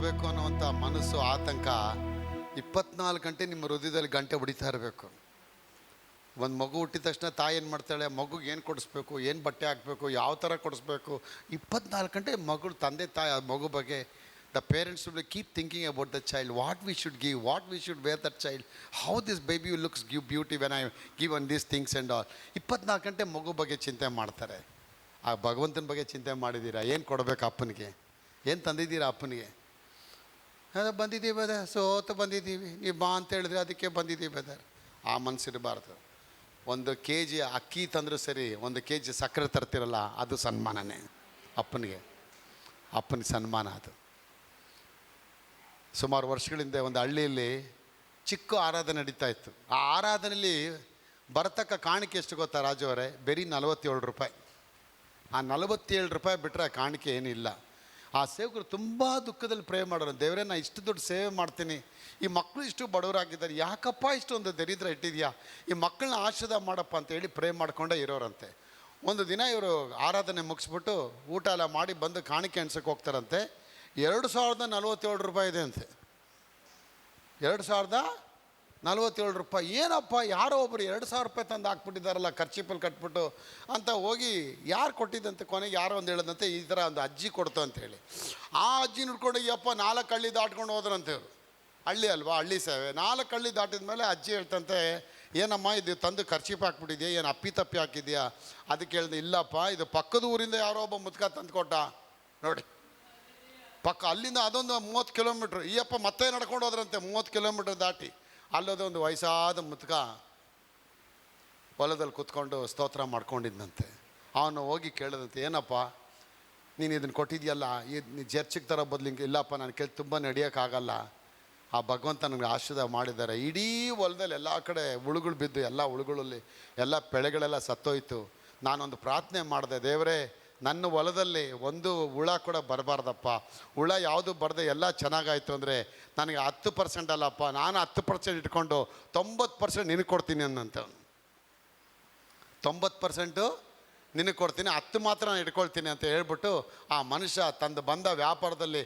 B: ಕೊಡಬೇಕು ಅನ್ನುವಂಥ ಮನಸ್ಸು, ಆತಂಕ 24 ಗಂಟೆ ನಿಮ್ಮ ಹೃದಯದಲ್ಲಿ ಗಂಟೆ ಹೊಡಿತಾ ಇರಬೇಕು. ಒಂದು ಮಗು ಹುಟ್ಟಿದ ತಕ್ಷಣ ತಾಯಿ ಏನು ಮಾಡ್ತಾಳೆ, ಮಗುಗೆ ಏನು ಕೊಡಿಸ್ಬೇಕು, ಏನು ಬಟ್ಟೆ ಹಾಕಬೇಕು, ಯಾವ ಥರ ಕೊಡಿಸ್ಬೇಕು, 24 ಗಂಟೆ ಮಗಳು, ತಂದೆ ತಾಯಿ ಆ ಮಗು ಬಗ್ಗೆ. The parents should keep thinking about the child, what we should give, what we should wear that child, how this baby looks give beauty when I give on these things and all. 24 ಗಂಟೆ ಮಗು ಬಗ್ಗೆ ಚಿಂತೆ ಮಾಡ್ತಾರೆ. ಆ ಭಗವಂತನ ಬಗ್ಗೆ ಚಿಂತೆ ಮಾಡಿದ್ದೀರಾ? ಏನು ಕೊಡಬೇಕು ಅಪ್ಪನಿಗೆ, ಏನು ತಂದಿದ್ದೀರಾ ಅಪ್ಪನಿಗೆ? ಅದ ಬಂದಿದ್ದೀವಿ ಅದ ಸೋತು ಬಂದಿದ್ದೀವಿ, ನೀವು ಬಾ ಅಂತ ಹೇಳಿದ್ರೆ ಅದಕ್ಕೆ ಬಂದಿದ್ದೀವಿ ಅದರ. ಆ ಮನಸ್ಸಿರಬಾರ್ದು. 1 kg ಅಕ್ಕಿ ತಂದರೂ ಸರಿ, 1 kg ಸಕ್ಕರೆ ತರ್ತಿರಲ್ಲ, ಅದು ಸನ್ಮಾನನೇ ಅಪ್ಪನಿಗೆ. ಅಪ್ಪನಿಗೆ ಸನ್ಮಾನ ಅದು. ಸುಮಾರು ವರ್ಷಗಳಿಂದ ಒಂದು ಹಳ್ಳಿಯಲ್ಲಿ ಚಿಕ್ಕ ಆರಾಧನೆ ನಡೀತಾ ಇತ್ತು. ಆ ಆರಾಧನೆಯಲ್ಲಿ ಬರತಕ್ಕ ಕಾಣಿಕೆ ಎಷ್ಟು ಗೊತ್ತಾ ರಾಜು ಅವರೇ? ಬರೀ 47 ರೂಪಾಯಿ. ಆ 47 ರೂಪಾಯಿ ಬಿಟ್ಟರೆ ಆ ಕಾಣಿಕೆ ಏನಿಲ್ಲ. ಆ ಸೇವಕರು ತುಂಬ ದುಃಖದಲ್ಲಿ ಪ್ರೇ ಮಾಡೋರು, ದೇವರೇ ನಾನು ಇಷ್ಟು ದುಡ್ಡು ಸೇವೆ ಮಾಡ್ತೀನಿ, ಈ ಮಕ್ಕಳು ಇಷ್ಟು ಬಡವರಾಗಿದ್ದಾರೆ, ಯಾಕಪ್ಪ ಇಷ್ಟೊಂದು ದರಿದ್ರ ಇಟ್ಟಿದೆಯಾ, ಈ ಮಕ್ಕಳನ್ನ ಆಶೀರ್ವಾದ ಮಾಡಪ್ಪ ಅಂತೇಳಿ ಪ್ರೇ ಮಾಡ್ಕೊಂಡೇ ಇರೋರಂತೆ. ಒಂದು ದಿನ ಇವರು ಆರಾಧನೆ ಮುಗಿಸ್ಬಿಟ್ಟು ಊಟ ಎಲ್ಲ ಮಾಡಿ ಬಂದು ಕಾಣಿಕೆ ಎಣ್ಸಕ್ಕೆ ಹೋಗ್ತಾರಂತೆ. 2047 ರೂಪಾಯಿ ಇದೆ ಅಂತೆ. 2047 ರೂಪಾಯಿ. ಏನಪ್ಪ, ಯಾರೋ ಒಬ್ಬರು 2000 ರೂಪಾಯಿ ತಂದು ಹಾಕ್ಬಿಟ್ಟಿದ್ದಾರಲ್ಲ ಖರ್ಚಿಪಲ್ಲಿ ಕಟ್ಬಿಟ್ಟು ಅಂತ ಹೋಗಿ ಯಾರು ಕೊಟ್ಟಿದ್ದಂತೆ. ಕೊನೆಗೆ ಯಾರೋ ಒಂದು ಹೇಳದಂತೆ, ಈ ಥರ ಒಂದು ಅಜ್ಜಿ ಕೊಡ್ತು ಅಂತೇಳಿ. ಆ ಅಜ್ಜಿ ನೋಡ್ಕೊಂಡು ಯಪ್ಪ 4 ಹಳ್ಳಿ ದಾಟ್ಕೊಂಡು ಹೋದ್ರಂತೆ ಇವರು. ಹಳ್ಳಿ ಅಲ್ವಾ, ಹಳ್ಳಿ ಸೇವೆ. 4 ಹಳ್ಳಿ ದಾಟಿದ ಮೇಲೆ ಅಜ್ಜಿ ಹೇಳ್ತಂತೆ, ಏನಮ್ಮ ಇದು ತಂದು ಖರ್ಚಿಪ್ ಹಾಕ್ಬಿಟ್ಟಿದ್ಯಾ, ಏನು ಅಪ್ಪಿ ತಪ್ಪಿ ಹಾಕಿದ್ಯಾ? ಅದಕ್ಕೆ ಹೇಳ್ದೆ, ಇಲ್ಲಪ್ಪ ಇದು ಪಕ್ಕದ ಊರಿಂದ ಯಾರೋ ಒಬ್ಬ ಮುದ್ಕ ತಂದು ಕೊಟ್ಟ ನೋಡಿ, ಪಕ್ಕ ಅಲ್ಲಿಂದ ಅದೊಂದು 30 ಕಿಲೋಮೀಟ್ರ್. ಈ ಅಪ್ಪ ಮತ್ತೆ ನಡ್ಕೊಂಡು ಹೋದ್ರಂತೆ 30 ಕಿಲೋಮೀಟ್ರ್ ದಾಟಿ. ಅಲ್ಲದೊಂದು ವಯಸ್ಸಾದ ಮುದ್ಕ ಹೊಲದಲ್ಲಿ ಕೂತ್ಕೊಂಡು ಸ್ತೋತ್ರ ಮಾಡ್ಕೊಂಡಿದ್ದಂತೆ. ಅವನು ಹೋಗಿ ಕೇಳಿದಂತೆ, ಏನಪ್ಪ ನೀನು ಇದನ್ನು ಕೊಟ್ಟಿದ್ಯಲ್ಲ, ನೀನು ಚರ್ಚಿಗೆ ಥರ ಬದಲಿಂಗೆ. ಇಲ್ಲಪ್ಪ ನಾನು ಕೇಳಿ ತುಂಬ ನಡೆಯೋಕ್ಕಾಗಲ್ಲ, ಆ ಭಗವಂತ ನನಗೆ ಆಶೀರ್ವಾದ ಮಾಡಿದ್ದಾರೆ. ಇಡೀ ಹೊಲದಲ್ಲಿ ಎಲ್ಲ ಕಡೆ ಹುಳುಗಳು ಬಿದ್ದು, ಎಲ್ಲ ಹುಳುಗಳಲ್ಲಿ ಎಲ್ಲ ಬೆಳೆಗಳೆಲ್ಲ ಸತ್ತೋಯ್ತು. ನಾನೊಂದು ಪ್ರಾರ್ಥನೆ ಮಾಡಿದೆ, ದೇವರೇ ನನ್ನ ಹೊಲದಲ್ಲಿ ಒಂದು ಹುಳ ಕೂಡ ಬರಬಾರ್ದಪ್ಪ, ಹುಳ ಯಾವುದು ಬರದೆ ಎಲ್ಲ ಚೆನ್ನಾಗಾಯಿತು ಅಂದರೆ ನನಗೆ 10% ಅಲ್ಲಪ್ಪ, ನಾನು 10% ಇಟ್ಕೊಂಡು 90% ನಿನಗೆ ಕೊಡ್ತೀನಿ ಅನ್ನಂತ. 90% ನಿನಗೆ ಕೊಡ್ತೀನಿ, 10 ಮಾತ್ರ ನಾನು ಇಟ್ಕೊಳ್ತೀನಿ ಅಂತ ಹೇಳ್ಬಿಟ್ಟು ಆ ಮನುಷ್ಯ ತಂದು ಬಂದ ವ್ಯಾಪಾರದಲ್ಲಿ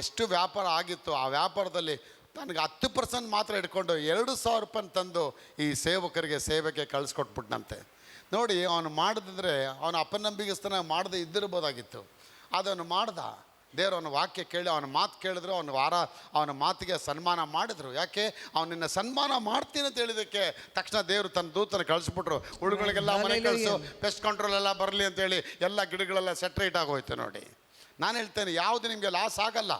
B: ಎಷ್ಟು ವ್ಯಾಪಾರ ಆಗಿತ್ತು ಆ ವ್ಯಾಪಾರದಲ್ಲಿ ನನಗೆ 10% ಮಾತ್ರ ಇಟ್ಕೊಂಡು 2000 ರೂಪಾಯಿ ತಂದು ಈ ಸೇವಕರಿಗೆ ಸೇವೆಗೆ ಕಳಿಸ್ಕೊಟ್ಬಿಟ್ನಂತೆ. ನೋಡಿ, ಅವನು ಮಾಡಿದ್ರೆ ಅವನ ಅಪನಂಬಿಗಸ್ತನ ಮಾಡದೆ ಇದ್ದಿರ್ಬೋದಾಗಿತ್ತು. ಅದನ್ನು ಮಾಡ್ದ. ದೇವರು ಅವನ ವಾಕ್ಯ ಕೇಳಿ ಅವನ ಮಾತು ಕೇಳಿದ್ರು, ಅವನ ಮಾತಿಗೆ ಸನ್ಮಾನ ಮಾಡಿದ್ರು. ಯಾಕೆ? ಅವನನ್ನ ಸನ್ಮಾನ ಮಾಡ್ತೀನಿ ಅಂತ ಹೇಳಿದ್ದಕ್ಕೆ ತಕ್ಷಣ ದೇವರು ತನ್ನ ದೂತನ ಕಳಿಸ್ಬಿಟ್ರು. ಹುಳುಗಳಿಗೆಲ್ಲ ಮನೆ ಕಳಿಸು, ಪೆಸ್ಟ್ ಕಂಟ್ರೋಲ್ ಎಲ್ಲ ಬರಲಿ ಅಂತೇಳಿ ಎಲ್ಲ ಗಿಡಗಳೆಲ್ಲ ಸೆಟ್ರೇಟ್ ಆಗೋಯ್ತು. ನೋಡಿ, ನಾನು ಹೇಳ್ತೇನೆ, ಯಾವುದು ನಿಮಗೆ ಲಾಸ್ ಆಗಲ್ಲ.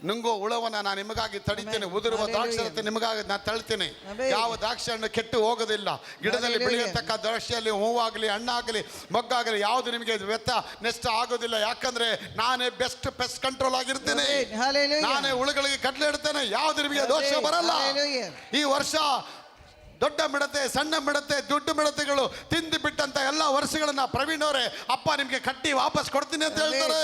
B: ನುಂಗೋ ಹುಳವನ್ನು ನಾನು ನಿಮಗಾಗಿ ತಡಿತೇನೆ, ಉದುರುವ ದ್ರಾಕ್ಷಿ ನಿಮಗಾಗಿ ನಾನು ತಳ್ತೀನಿ. ಯಾವ ದ್ರಾಕ್ಷಿ ಹಣ್ಣು ಕೆಟ್ಟು ಹೋಗೋದಿಲ್ಲ. ಗಿಡದಲ್ಲಿ ಬೆಳೆಯತಕ್ಕ ದ್ರಾಕ್ಷಿಯಲ್ಲಿ ಹೂವಾಗಲಿ ಹಣ್ಣಾಗಲಿ ಮೊಗ್ಗಾಗಲಿ ಯಾವುದು ನಿಮಗೆ ನಷ್ಟ ಆಗೋದಿಲ್ಲ. ಯಾಕಂದ್ರೆ ನಾನೇ ಬೆಸ್ಟ್ ಪೆಸ್ಟ್ ಕಂಟ್ರೋಲ್ ಆಗಿರ್ತೇನೆ, ನಾನೇ ಹುಳುಗಳಿಗೆ ಕಟ್ಲೆ ಇಡ್ತೇನೆ, ಯಾವುದು ನಿಮಗೆ ದೋಷ ಬರಲ್ಲ. ಈ ವರ್ಷ ದೊಡ್ಡ ಮಿಡತೆ, ಸಣ್ಣ ಮಿಡತೆ, ದುಡ್ಡು ಮಿಡತೆಗಳು ತಿಂದು ಬಿಟ್ಟಂತ ಎಲ್ಲ ವರ್ಷಗಳನ್ನ ಪ್ರವೀಣ್ ಅವರೇ ಅಪ್ಪ ನಿಮ್ಗೆ ಕಟ್ಟಿ ವಾಪಸ್ ಕೊಡ್ತೀನಿ ಅಂತ ಹೇಳ್ತಾರೆ.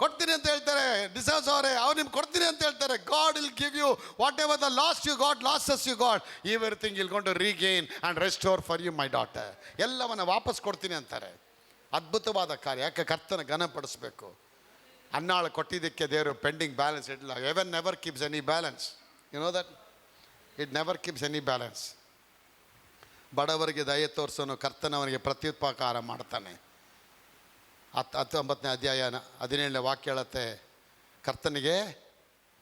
B: ಕೊಡ್ತೀನಿ ಅಂತ ಹೇಳ್ತಾರೆ. ಡಿಸರ್ವ್ಸ್ ಅವರೇ ಅವ್ರು ನಿಮ್ಗೆ ಕೊಡ್ತೀನಿ ಅಂತ ಹೇಳ್ತಾರೆ. God will give you whatever the lost you got, losses you got, everything will gone to regain and restore for you my daughter. ಎಲ್ಲವನ್ನ ವಾಪಸ್ ಕೊಡ್ತೀನಿ ಅಂತಾರೆ. ಅದ್ಭುತವಾದ ಕಾರ್ಯ. ಯಾಕೆ? ಕರ್ತನ ಘನಪಡಿಸ್ಬೇಕು. ಅನ್ನಾಳು ಕೊಟ್ಟಿದ್ದಕ್ಕೆ ದೇವರು ಪೆಂಡಿಂಗ್ ಬ್ಯಾಲೆನ್ಸ್ ಇಡಲ್ಲ. Heaven never keeps any balance. You know that it never keeps any balance. ಬಡವರಿಗೆ ದಯೆ ತೋರಿಸೋನು ಕರ್ತನವನಿಗೆ ಪ್ರತ್ಯುಪಕಾರ ಮಾಡ್ತಾನೆ. 19ನೇ ಅಧ್ಯಾಯ 17ನೇ ವಾಕ್ಯ ಹೇಳುತ್ತೆ, ಕರ್ತನಿಗೆ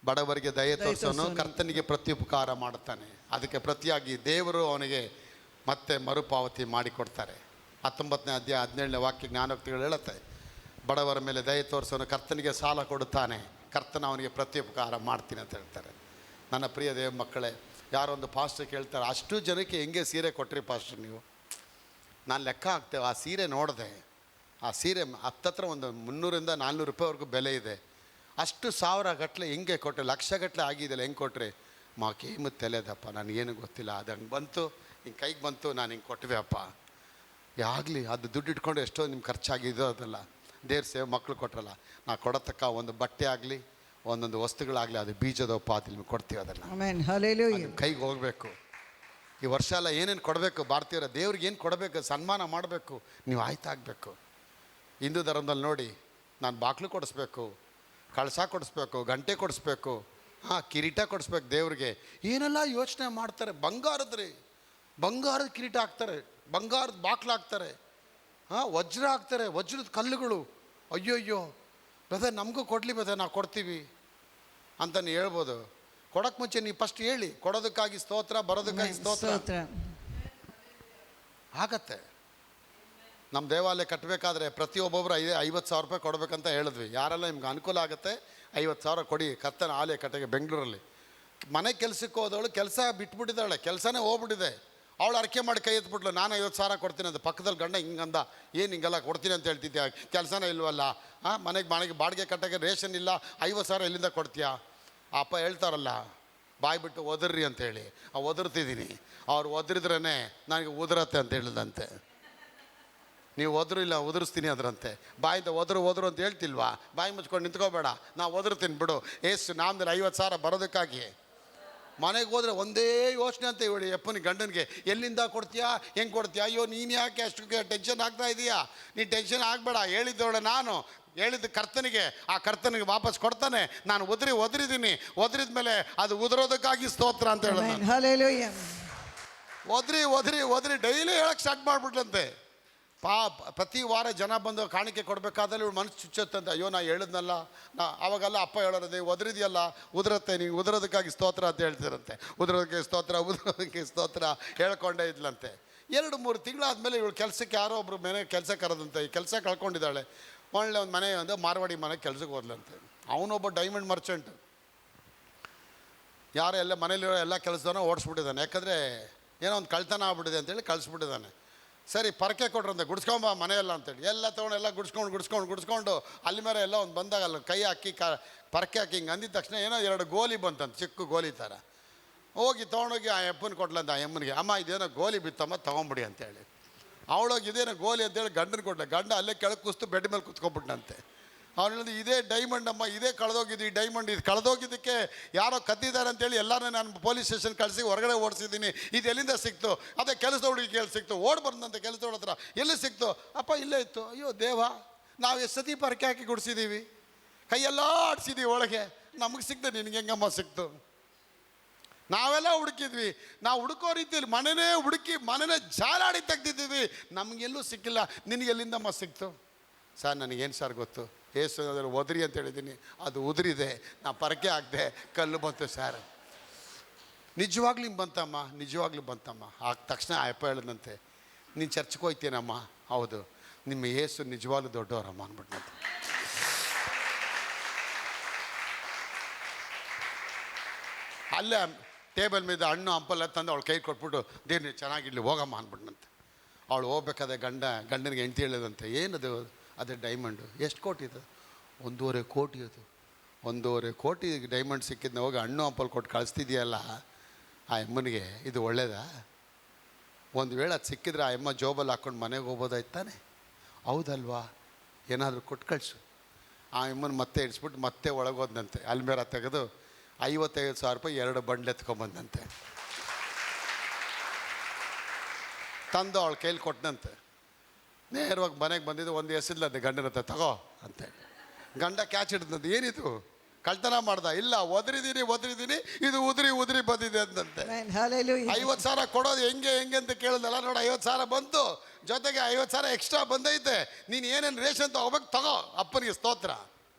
B: ಬಡವರಿಗೆ ದಯೆ ತೋರಿಸೋನು ಕರ್ತನಿಗೆ ಪ್ರತ್ಯುಪಕಾರ ಮಾಡುತ್ತಾನೆ. ಅದಕ್ಕೆ ಪ್ರತಿಯಾಗಿ ದೇವರು ಅವನಿಗೆ ಮತ್ತೆ ಮರುಪಾವತಿ ಮಾಡಿಕೊಡ್ತಾರೆ. 19ನೇ ಅಧ್ಯಾಯ 17ನೇ ವಾಕ್ಯ ಜ್ಞಾನೋಕ್ತಿಗಳು ಹೇಳುತ್ತೆ, ಬಡವರ ಮೇಲೆ ದಯೆ ತೋರಿಸೋನು ಕರ್ತನಿಗೆ ಸಾಲ ಕೊಡುತ್ತಾನೆ, ಕರ್ತನ ಅವನಿಗೆ ಪ್ರತ್ಯುಪಕಾರ ಮಾಡ್ತೀನಿ ಅಂತ ಹೇಳ್ತಾರೆ. ನನ್ನ ಪ್ರಿಯ ದೇವ ಮಕ್ಕಳೇ, ಯಾರೊಂದು ಪಾಸ್ಟರ್ ಕೇಳ್ತಾರೆ, ಅಷ್ಟು ಜನಕ್ಕೆ ಹೆಂಗೆ ಸೀರೆ ಕೊಟ್ರಿ ಪಾಸ್ಟರ್ ನೀವು? ನಾನು ಲೆಕ್ಕ ಹಾಕ್ತೇವೆ. ಆ ಸೀರೆ ನೋಡಿದೆ, ಆ ಸೀರೆ ಹತ್ತತ್ರ ಒಂದು 300 - 400 ರೂಪಾಯಿವರೆಗೂ ಬೆಲೆ ಇದೆ. ಅಷ್ಟು 1000 ಗಟ್ಟಲೆ ಹೆಂಗೆ ಕೊಟ್ಟರೆ, ಲಕ್ಷ ಗಟ್ಟಲೆ ಆಗಿದೆಯಲ್ಲ, ಹೆಂಗೆ ಕೊಟ್ರಿ? ಮಾಕೆ ಹಿಮ್ಮತ್ತು ತಲೆದಪ್ಪ, ನನಗೇನು ಗೊತ್ತಿಲ್ಲ, ಅದು ಹಂಗೆ ಬಂತು, ಹಿಂಗೆ ಕೈಗೆ ಬಂತು, ನಾನು ಹಿಂಗೆ ಕೊಟ್ಟಿವೆ ಅಪ್ಪ. ಆಗಲಿ, ಅದು ದುಡ್ಡು ಇಟ್ಕೊಂಡು ಎಷ್ಟೋ ನಿಮ್ಮ ಖರ್ಚಾಗಿದ್ದೋ ಅದಲ್ಲ. ದೇವ್ರ ಸೇವೆ ಮಕ್ಕಳು ಕೊಟ್ರಲ್ಲ, ನಾ ಕೊಡತಕ್ಕ ಒಂದು ಬಟ್ಟೆ ಆಗಲಿ ಒಂದೊಂದು ವಸ್ತುಗಳಾಗಲಿ ಅದು ಬೀಜದ ಉಪಾದಿ ನಿಮ್ಗೆ ಕೊಡ್ತೀವಿ. ಅದನ್ನು ಕೈಗೆ ಹೋಗಬೇಕು. ಈ ವರ್ಷ ಎಲ್ಲ ಏನೇನು ಕೊಡಬೇಕು ಭಾರತೀಯರ ದೇವ್ರಿಗೆ ಏನು ಕೊಡಬೇಕು, ಸನ್ಮಾನ ಮಾಡಬೇಕು, ನೀವು ಆಯ್ತಾಗಬೇಕು. ಹಿಂದೂ ಧರ್ಮದಲ್ಲಿ ನೋಡಿ, ನಾನು ಬಾಕ್ಲು ಕೊಡಿಸ್ಬೇಕು, ಕಳಸ ಕೊಡಿಸ್ಬೇಕು, ಗಂಟೆ ಕೊಡಿಸ್ಬೇಕು, ಕಿರೀಟ ಕೊಡಿಸ್ಬೇಕು ದೇವ್ರಿಗೆ. ಏನೆಲ್ಲ ಯೋಚನೆ ಮಾಡ್ತಾರೆ. ಬಂಗಾರದ ಕಿರೀಟ ಹಾಕ್ತಾರೆ, ಬಂಗಾರದ ಬಾಕ್ಲು ಹಾಕ್ತಾರೆ, ವಜ್ರ ಹಾಕ್ತಾರೆ, ವಜ್ರದ ಕಲ್ಲುಗಳು. ಅಯ್ಯೋ ಬ್ರದರ್ ನಮಗೂ ಕೊಡಲಿ ಬ್ರದರ್, ನಾವು ಕೊಡ್ತೀವಿ ಅಂತ ನೀವು ಹೇಳ್ಬೋದು. ಕೊಡೋಕ್ಕೆ ಮುಂಚೆ ನೀವು ಫಸ್ಟ್ ಹೇಳಿ, ಕೊಡೋದಕ್ಕಾಗಿ ಸ್ತೋತ್ರ, ಬರೋದಕ್ಕಾಗಿ ಸ್ತೋತ್ರ. ಆಗತ್ತೆ. ನಮ್ಮ ದೇವಾಲಯ ಕಟ್ಟಬೇಕಾದ್ರೆ ಪ್ರತಿಯೊಬ್ಬೊಬ್ಬರು 50,000 ರೂಪಾಯಿ ಕೊಡಬೇಕಂತ ಹೇಳಿದ್ವಿ. ಯಾರೆಲ್ಲ ನಿಮ್ಗೆ ಅನುಕೂಲ ಆಗುತ್ತೆ 50,000 ಕೊಡಿ ಕರ್ತನ ಆಲಯ ಕಟ್ಟೆಗೆ. ಬೆಂಗಳೂರಲ್ಲಿ ಮನೆ ಕೆಲಸಕ್ಕೆ ಹೋದವಳು ಕೆಲಸ ಬಿಟ್ಬಿಟ್ಟಿದ್ದಾಳೆ, ಕೆಲಸನೇ ಹೋಗ್ಬಿಟ್ಟಿದೆ. ಅವಳು ಅರಕೆ ಮಾಡಿ ಕೈ ಎತ್ಬಿಟ್ಲು, ನಾನು 50,000 ಕೊಡ್ತೀನಿ ಅಂತ. ಪಕ್ಕದಲ್ಲಿ ಗಂಡ ಹಿಂಗಂದ, ಏನು ಹಿಂಗೆಲ್ಲ ಕೊಡ್ತೀನಿ ಅಂತ ಹೇಳ್ತಿದ್ಯಾ, ಕೆಲಸನೇ ಇಲ್ವಲ್ಲ, ಮನೆಗೆ ಬಾಡಿಗೆ ಕಟ್ಟಕ್ಕೆ ರೇಷನ್ ಇಲ್ಲ, 50,000 ಎಲ್ಲಿಂದ ಕೊಡ್ತೀಯಾ? ಅಪ್ಪ ಹೇಳ್ತಾರಲ್ಲ, ಬಾಯಿ ಬಿಟ್ಟು ಒದರ್ರಿ ಅಂತೇಳಿ, ಒದರ್ತಿದ್ದೀನಿ. ಅವ್ರು ಒದರಿದ್ರೇ ನನಗೆ ಉದುರತ್ತೆ ಅಂತ ಹೇಳಿದಂತೆ. ನೀವು ಒದರಿಲ್ಲ, ಉದುರಿಸ್ತೀನಿ ಅದರಂತೆ. ಬಾಯಿಂದ ಒದರು ಅಂತ ಹೇಳ್ತಿಲ್ವಾ? ಬಾಯಿ ಮುಚ್ಕೊಂಡು ನಿಂತ್ಕೋಬೇಡ, ನಾವು ಒದರ್ತೀನಿ ಬಿಡು. ಏಸು ನಾಮದಲ್ಲಿ 50,000 ಬರೋದಕ್ಕಾಗಿ. ಮನೆಗೆ ಹೋದರೆ ಒಂದೇ ಯೋಚನೆ ಅಂತ ಹೇಳಿ ಅಪ್ಪನಿಗೆ, ಗಂಡನಿಗೆ, ಎಲ್ಲಿಂದ ಕೊಡ್ತೀಯಾ, ಹೆಂಗೆ ಕೊಡ್ತೀಯಾ? ಅಯ್ಯೋ ನೀನು ಯಾಕೆ ಅಷ್ಟು ಟೆನ್ಷನ್ ಆಗ್ತಾ ಇದೀಯಾ? ನೀನು ಟೆನ್ಷನ್ ಆಗಬೇಡ, ಹೇಳಿದ್ದವಳೆ ನಾನು, ಹೇಳಿದ್ದು ಕರ್ತನಿಗೆ, ಆ ಕರ್ತನಿಗೆ ವಾಪಸ್ ಕೊಡ್ತಾನೆ. ನಾನು ಒದರಿದ್ದೀನಿ, ಒದರಿದ ಮೇಲೆ ಅದು ಉದುರೋದಕ್ಕಾಗಿ ಸ್ತೋತ್ರ ಅಂತ ಹೇಳಿದ. ಒದರಿ ಡೈಲಿ ಹೇಳಕ್ಕೆ ಸ್ಟಾರ್ಟ್ ಮಾಡಿಬಿಟ್ಲಂತೆ. ಪ್ರತಿ ವಾರ ಜನ ಬಂದು ಕಾಣಿಕೆ ಕೊಡಬೇಕಾದ್ರೆ ಇವಳು ಮನಸ್ಸು ಚುಚ್ಚತ್ತಂತೆ. ಅಯ್ಯೋ ನಾ ಹೇಳಿದ್ನಲ್ಲ, ಆವಾಗೆಲ್ಲ ಅಪ್ಪ ಹೇಳೋದೇ, ಒದರಿದೆಯಲ್ಲ ಉದುರತ್ತೆ, ನೀವು ಉದುರೋದಕ್ಕಾಗಿ ಸ್ತೋತ್ರ ಅಂತ ಹೇಳ್ತಿರಂತೆ. ಉದುರೋದಕ್ಕೆ ಸ್ತೋತ್ರ ಹೇಳ್ಕೊಂಡೇ ಇದ್ಲಂತೆ. 2-3 ತಿಂಗಳಾದಮೇಲೆ ಇವಳು ಕೆಲಸಕ್ಕೆ ಯಾರೋ ಒಬ್ರು ಮನೆ ಕೆಲಸ ಕರೆದಂತೆ. ಈ ಕೆಲಸ ಕಳ್ಕೊಂಡಿದ್ದಾಳೆ. ಒಳ್ಳೆ ಒಂದು ಮನೆ, ಒಂದು ಮಾರ್ವಾಡಿ ಮನೆ ಕೆಲಸಕ್ಕೆ ಹೋದ್ಲಂತೆ. ಅವನೊಬ್ಬ ಡೈಮಂಡ್ ಮರ್ಚೆಂಟ್. ಯಾರೋ ಎಲ್ಲ ಮನೇಲಿರೋ ಎಲ್ಲ ಕೆಲಸದವನ್ನ ಓಡಿಸ್ಬಿಟ್ಟಿದ್ದಾನೆ. ಯಾಕಂದರೆ ಏನೋ ಒಂದು ಕಳ್ತನ ಆಗ್ಬಿಟ್ಟಿದೆ ಅಂತೇಳಿ ಕಳಿಸ್ಬಿಟ್ಟಿದ್ದಾನೆ. ಸರಿ ಪರಕೆ ಕೊಟ್ರಂತೆ, ಗುಡ್ಸ್ಕೊಂಬ ಮನೆಯೆಲ್ಲ ಅಂತೇಳಿ ಎಲ್ಲ ತೊಗೊಂಡು ಎಲ್ಲ ಗುಡ್ಸ್ಕೊಂಡು ಅಲ್ಲಿ ಮೇಲೆ ಎಲ್ಲ ಒಂದು ಬಂದಾಗ ಅಲ್ಲಿ ಕೈ ಹಾಕಿ ಪರಕೆ ಹಾಕಿ ಹಿಂಗೆ ಅಂದಿದ ತಕ್ಷಣ ಏನೋ 2 ಗೋಲಿ ಬಂತಂತ, ಚಿಕ್ಕ ಗೋಲಿ ಥರ. ಹೋಗಿ ತೊಗೊಂಡೋಗಿ ಆ ಅಪ್ಪನ ಕೊಟ್ಲಂತ. ಆ ಅಮ್ಮನಿಗೆ, ಅಮ್ಮ ಇದೇನೋ ಗೋಲಿ ಬಿತ್ತಮ್ಮ ತೊಗೊಂಬಿಡಿ ಅಂತೇಳಿ. ಅವಳೋಗಿ ಇದೇನೋ ಗೋಲಿ ಅಂತೇಳಿ ಗಂಡನ ಕೊಟ್ಲೆ. ಗಂಡ ಅಲ್ಲೇ ಕೆಳಗೆ ಕೂಸ್ತು ಬೆಡ್ ಮೇಲೆ ಕೂತ್ಕೊಬಿಟ್ಟಂತೆ. ಅವನು ಹೇಳಿದ, ಇದೇ ಡೈಮಂಡ್ ಅಮ್ಮ, ಇದೇ ಕಳೆದೋಗಿದ್ದು. ಈ ಡೈಮಂಡ್ ಇದು ಕಳೆದೋಗಿದ್ದಕ್ಕೆ ಯಾರೋ ಕದ್ದಿದ್ದಾರೆ ಅಂತೇಳಿ ಎಲ್ಲರೂ ನಾನು ಪೊಲೀಸ್ ಸ್ಟೇಷನ್ ಕಳಿಸಿ ಹೊರಗಡೆ ಓಡಿಸಿದ್ದೀನಿ. ಇದು ಎಲ್ಲಿಂದ ಸಿಕ್ತು? ಅದೇ ಕೆಲಸದ ಹುಡುಗಿ ಕೇಳಿ ಸಿಕ್ತು. ಬಂದಂತೆ ಕೆಲಸದವ್ರ ಹತ್ರ. ಎಲ್ಲಿ ಸಿಕ್ತು? ಅಪ್ಪ ಇಲ್ಲೇ ಇತ್ತು. ಅಯ್ಯೋ ದೇವ, ನಾವು ಎಷ್ಟು ಸತಿ ಪರಕೆ ಹಾಕಿ ಗುಡಿಸಿದ್ದೀವಿ, ಕೈಯೆಲ್ಲ ಆಡಿಸಿದ್ದೀವಿ ಒಳಗೆ, ನಮಗೆ ಸಿಕ್ತು, ನಿನಗೆ ಹೆಂಗಮ್ಮ ಸಿಕ್ತು? ನಾವೆಲ್ಲ ಹುಡುಕಿದ್ವಿ. ನಾವು ಹುಡುಕೋ ರೀತಿಯಲ್ಲಿ ಮನೆನೇ ಜಾಲಾಡಿ ತೆಗ್ದಿದ್ದೀವಿ, ನಮಗೆಲ್ಲೂ ಸಿಕ್ಕಿಲ್ಲ, ನಿನಗೆಲ್ಲಿಂದಮ್ಮ ಸಿಕ್ತು? ಸರ್ ನನಗೇನು ಸರ್ ಗೊತ್ತು, ಏಸು ಅದನ್ನು ಒದರಿ ಅಂತ ಹೇಳಿದ್ದೀನಿ, ಅದು ಉದುರಿದೆ, ನಾ ಪರಕೆ ಹಾಕಿದೆ, ಕಲ್ಲು ಬಂತು ಸರ್. ನಿಜವಾಗ್ಲೂ ನಿಜವಾಗ್ಲೂ ಬಂತಮ್ಮ. ಆಗ ತಕ್ಷಣ ಅಪ್ಪ ಹೇಳಿದಂತೆ, ನೀನು ಚರ್ಚ್ಗೆ ಹೋಗ್ತೀನಮ್ಮ? ಹೌದು. ನಿಮ್ಮ ಏಸು ನಿಜವಾಗ್ಲೂ ದೊಡ್ಡವರಮ್ಮ ಅಂದ್ಬಿಟ್ಟಂತೆ. ಅಲ್ಲೇ ಟೇಬಲ್ ಮೇಲೆ ಹಣ್ಣು ಹಂಪಲ್ಲ ತಂದು ಅವಳು ಕೈ ಕೊಟ್ಬಿಟ್ಟು, ದೇವ್ರು ಚೆನ್ನಾಗಿರಲಿ ಹೋಗಮ್ಮ ಅಂದ್ಬಿಟ್ನಂತೆ. ಅವಳು ಹೋಗ್ಬೇಕಾದ್ರೆ ಗಂಡನಿಗೆ ಹೆಂಡ್ತಿ ಹೇಳಿದಂತೆ, ಏನದು? ಅದೇ ಡೈಮಂಡು. ಎಷ್ಟು ಕೋಟಿ ಇದು? 1.5 ಕೋಟಿ ಅದು. 1.5 ಕೋಟಿ ಡೈಮಂಡ್ ಸಿಕ್ಕಿದ್ನ ಹೋಗಿ ಹಣ್ಣು ಹಂಪಲ್ ಕೊಟ್ಟು ಕಳಿಸ್ತಿದ್ಯಲ್ಲ ಆ ಅಮ್ಮನಿಗೆ, ಇದು ಒಳ್ಳೇದಾ? ಒಂದು ವೇಳೆ ಅದು ಸಿಕ್ಕಿದ್ರೆ ಆ ಅಮ್ಮ ಜೋಬಲ್ಲಿ ಹಾಕ್ಕೊಂಡು ಮನೆಗೆ ಹೋಗ್ಬೋದಾಯ್ತು ತಾನೆ? ಹೌದಲ್ವಾ? ಏನಾದರೂ ಕೊಟ್ಟು ಕಳಿಸು. ಆ ಅಮ್ಮನ ಮತ್ತೆ ಇಡಿಸ್ಬಿಟ್ಟು ಮತ್ತೆ ಒಳಗೋದಂತೆ. ಅಲ್ಮೇರ ತೆಗೆದು 55,000 ರೂಪಾಯಿ 2 ಬಂಡ್ಲು ಎತ್ಕೊಂಬಂದಂತೆ. ತಂದು ಅವಳ ಕೈಲಿ ಕೊಟ್ಟನಂತೆ. ನೇರವಾಗಿ ಮನೆಗೆ ಬಂದಿದ್ದು, ಒಂದು ಎಸೆದ್ಲಂತೆ ಗಂಡನ ಹತ್ರ, ತಗೋ ಅಂತೇಳಿ. ಗಂಡ ಕ್ಯಾಚ್ ಹಿಡಿದಂತೆ, ಏನಿದು ಕಳ್ತನ ಮಾಡ್ದ? ಇಲ್ಲ, ಒದರಿದ್ದೀನಿ, ಇದು ಉದುರಿ ಬಂದಿದೆ ಅಂದಂತೆ. 50,000 ಕೊಡೋದು ಹೆಂಗೆ ಅಂತ ಕೇಳಿದಲ್ಲ. ನೋಡಿ 50,000 ಬಂತು, ಜೊತೆಗೆ 50,000 ಎಕ್ಸ್ಟ್ರಾ ಬಂದೈತೆ. ನೀನು ಏನೇನು ರೇಷನ್ ತಗೋಬೇಕು ತಗೋ, ಅಪ್ಪನಿಗೆ ಸ್ತೋತ್ರ.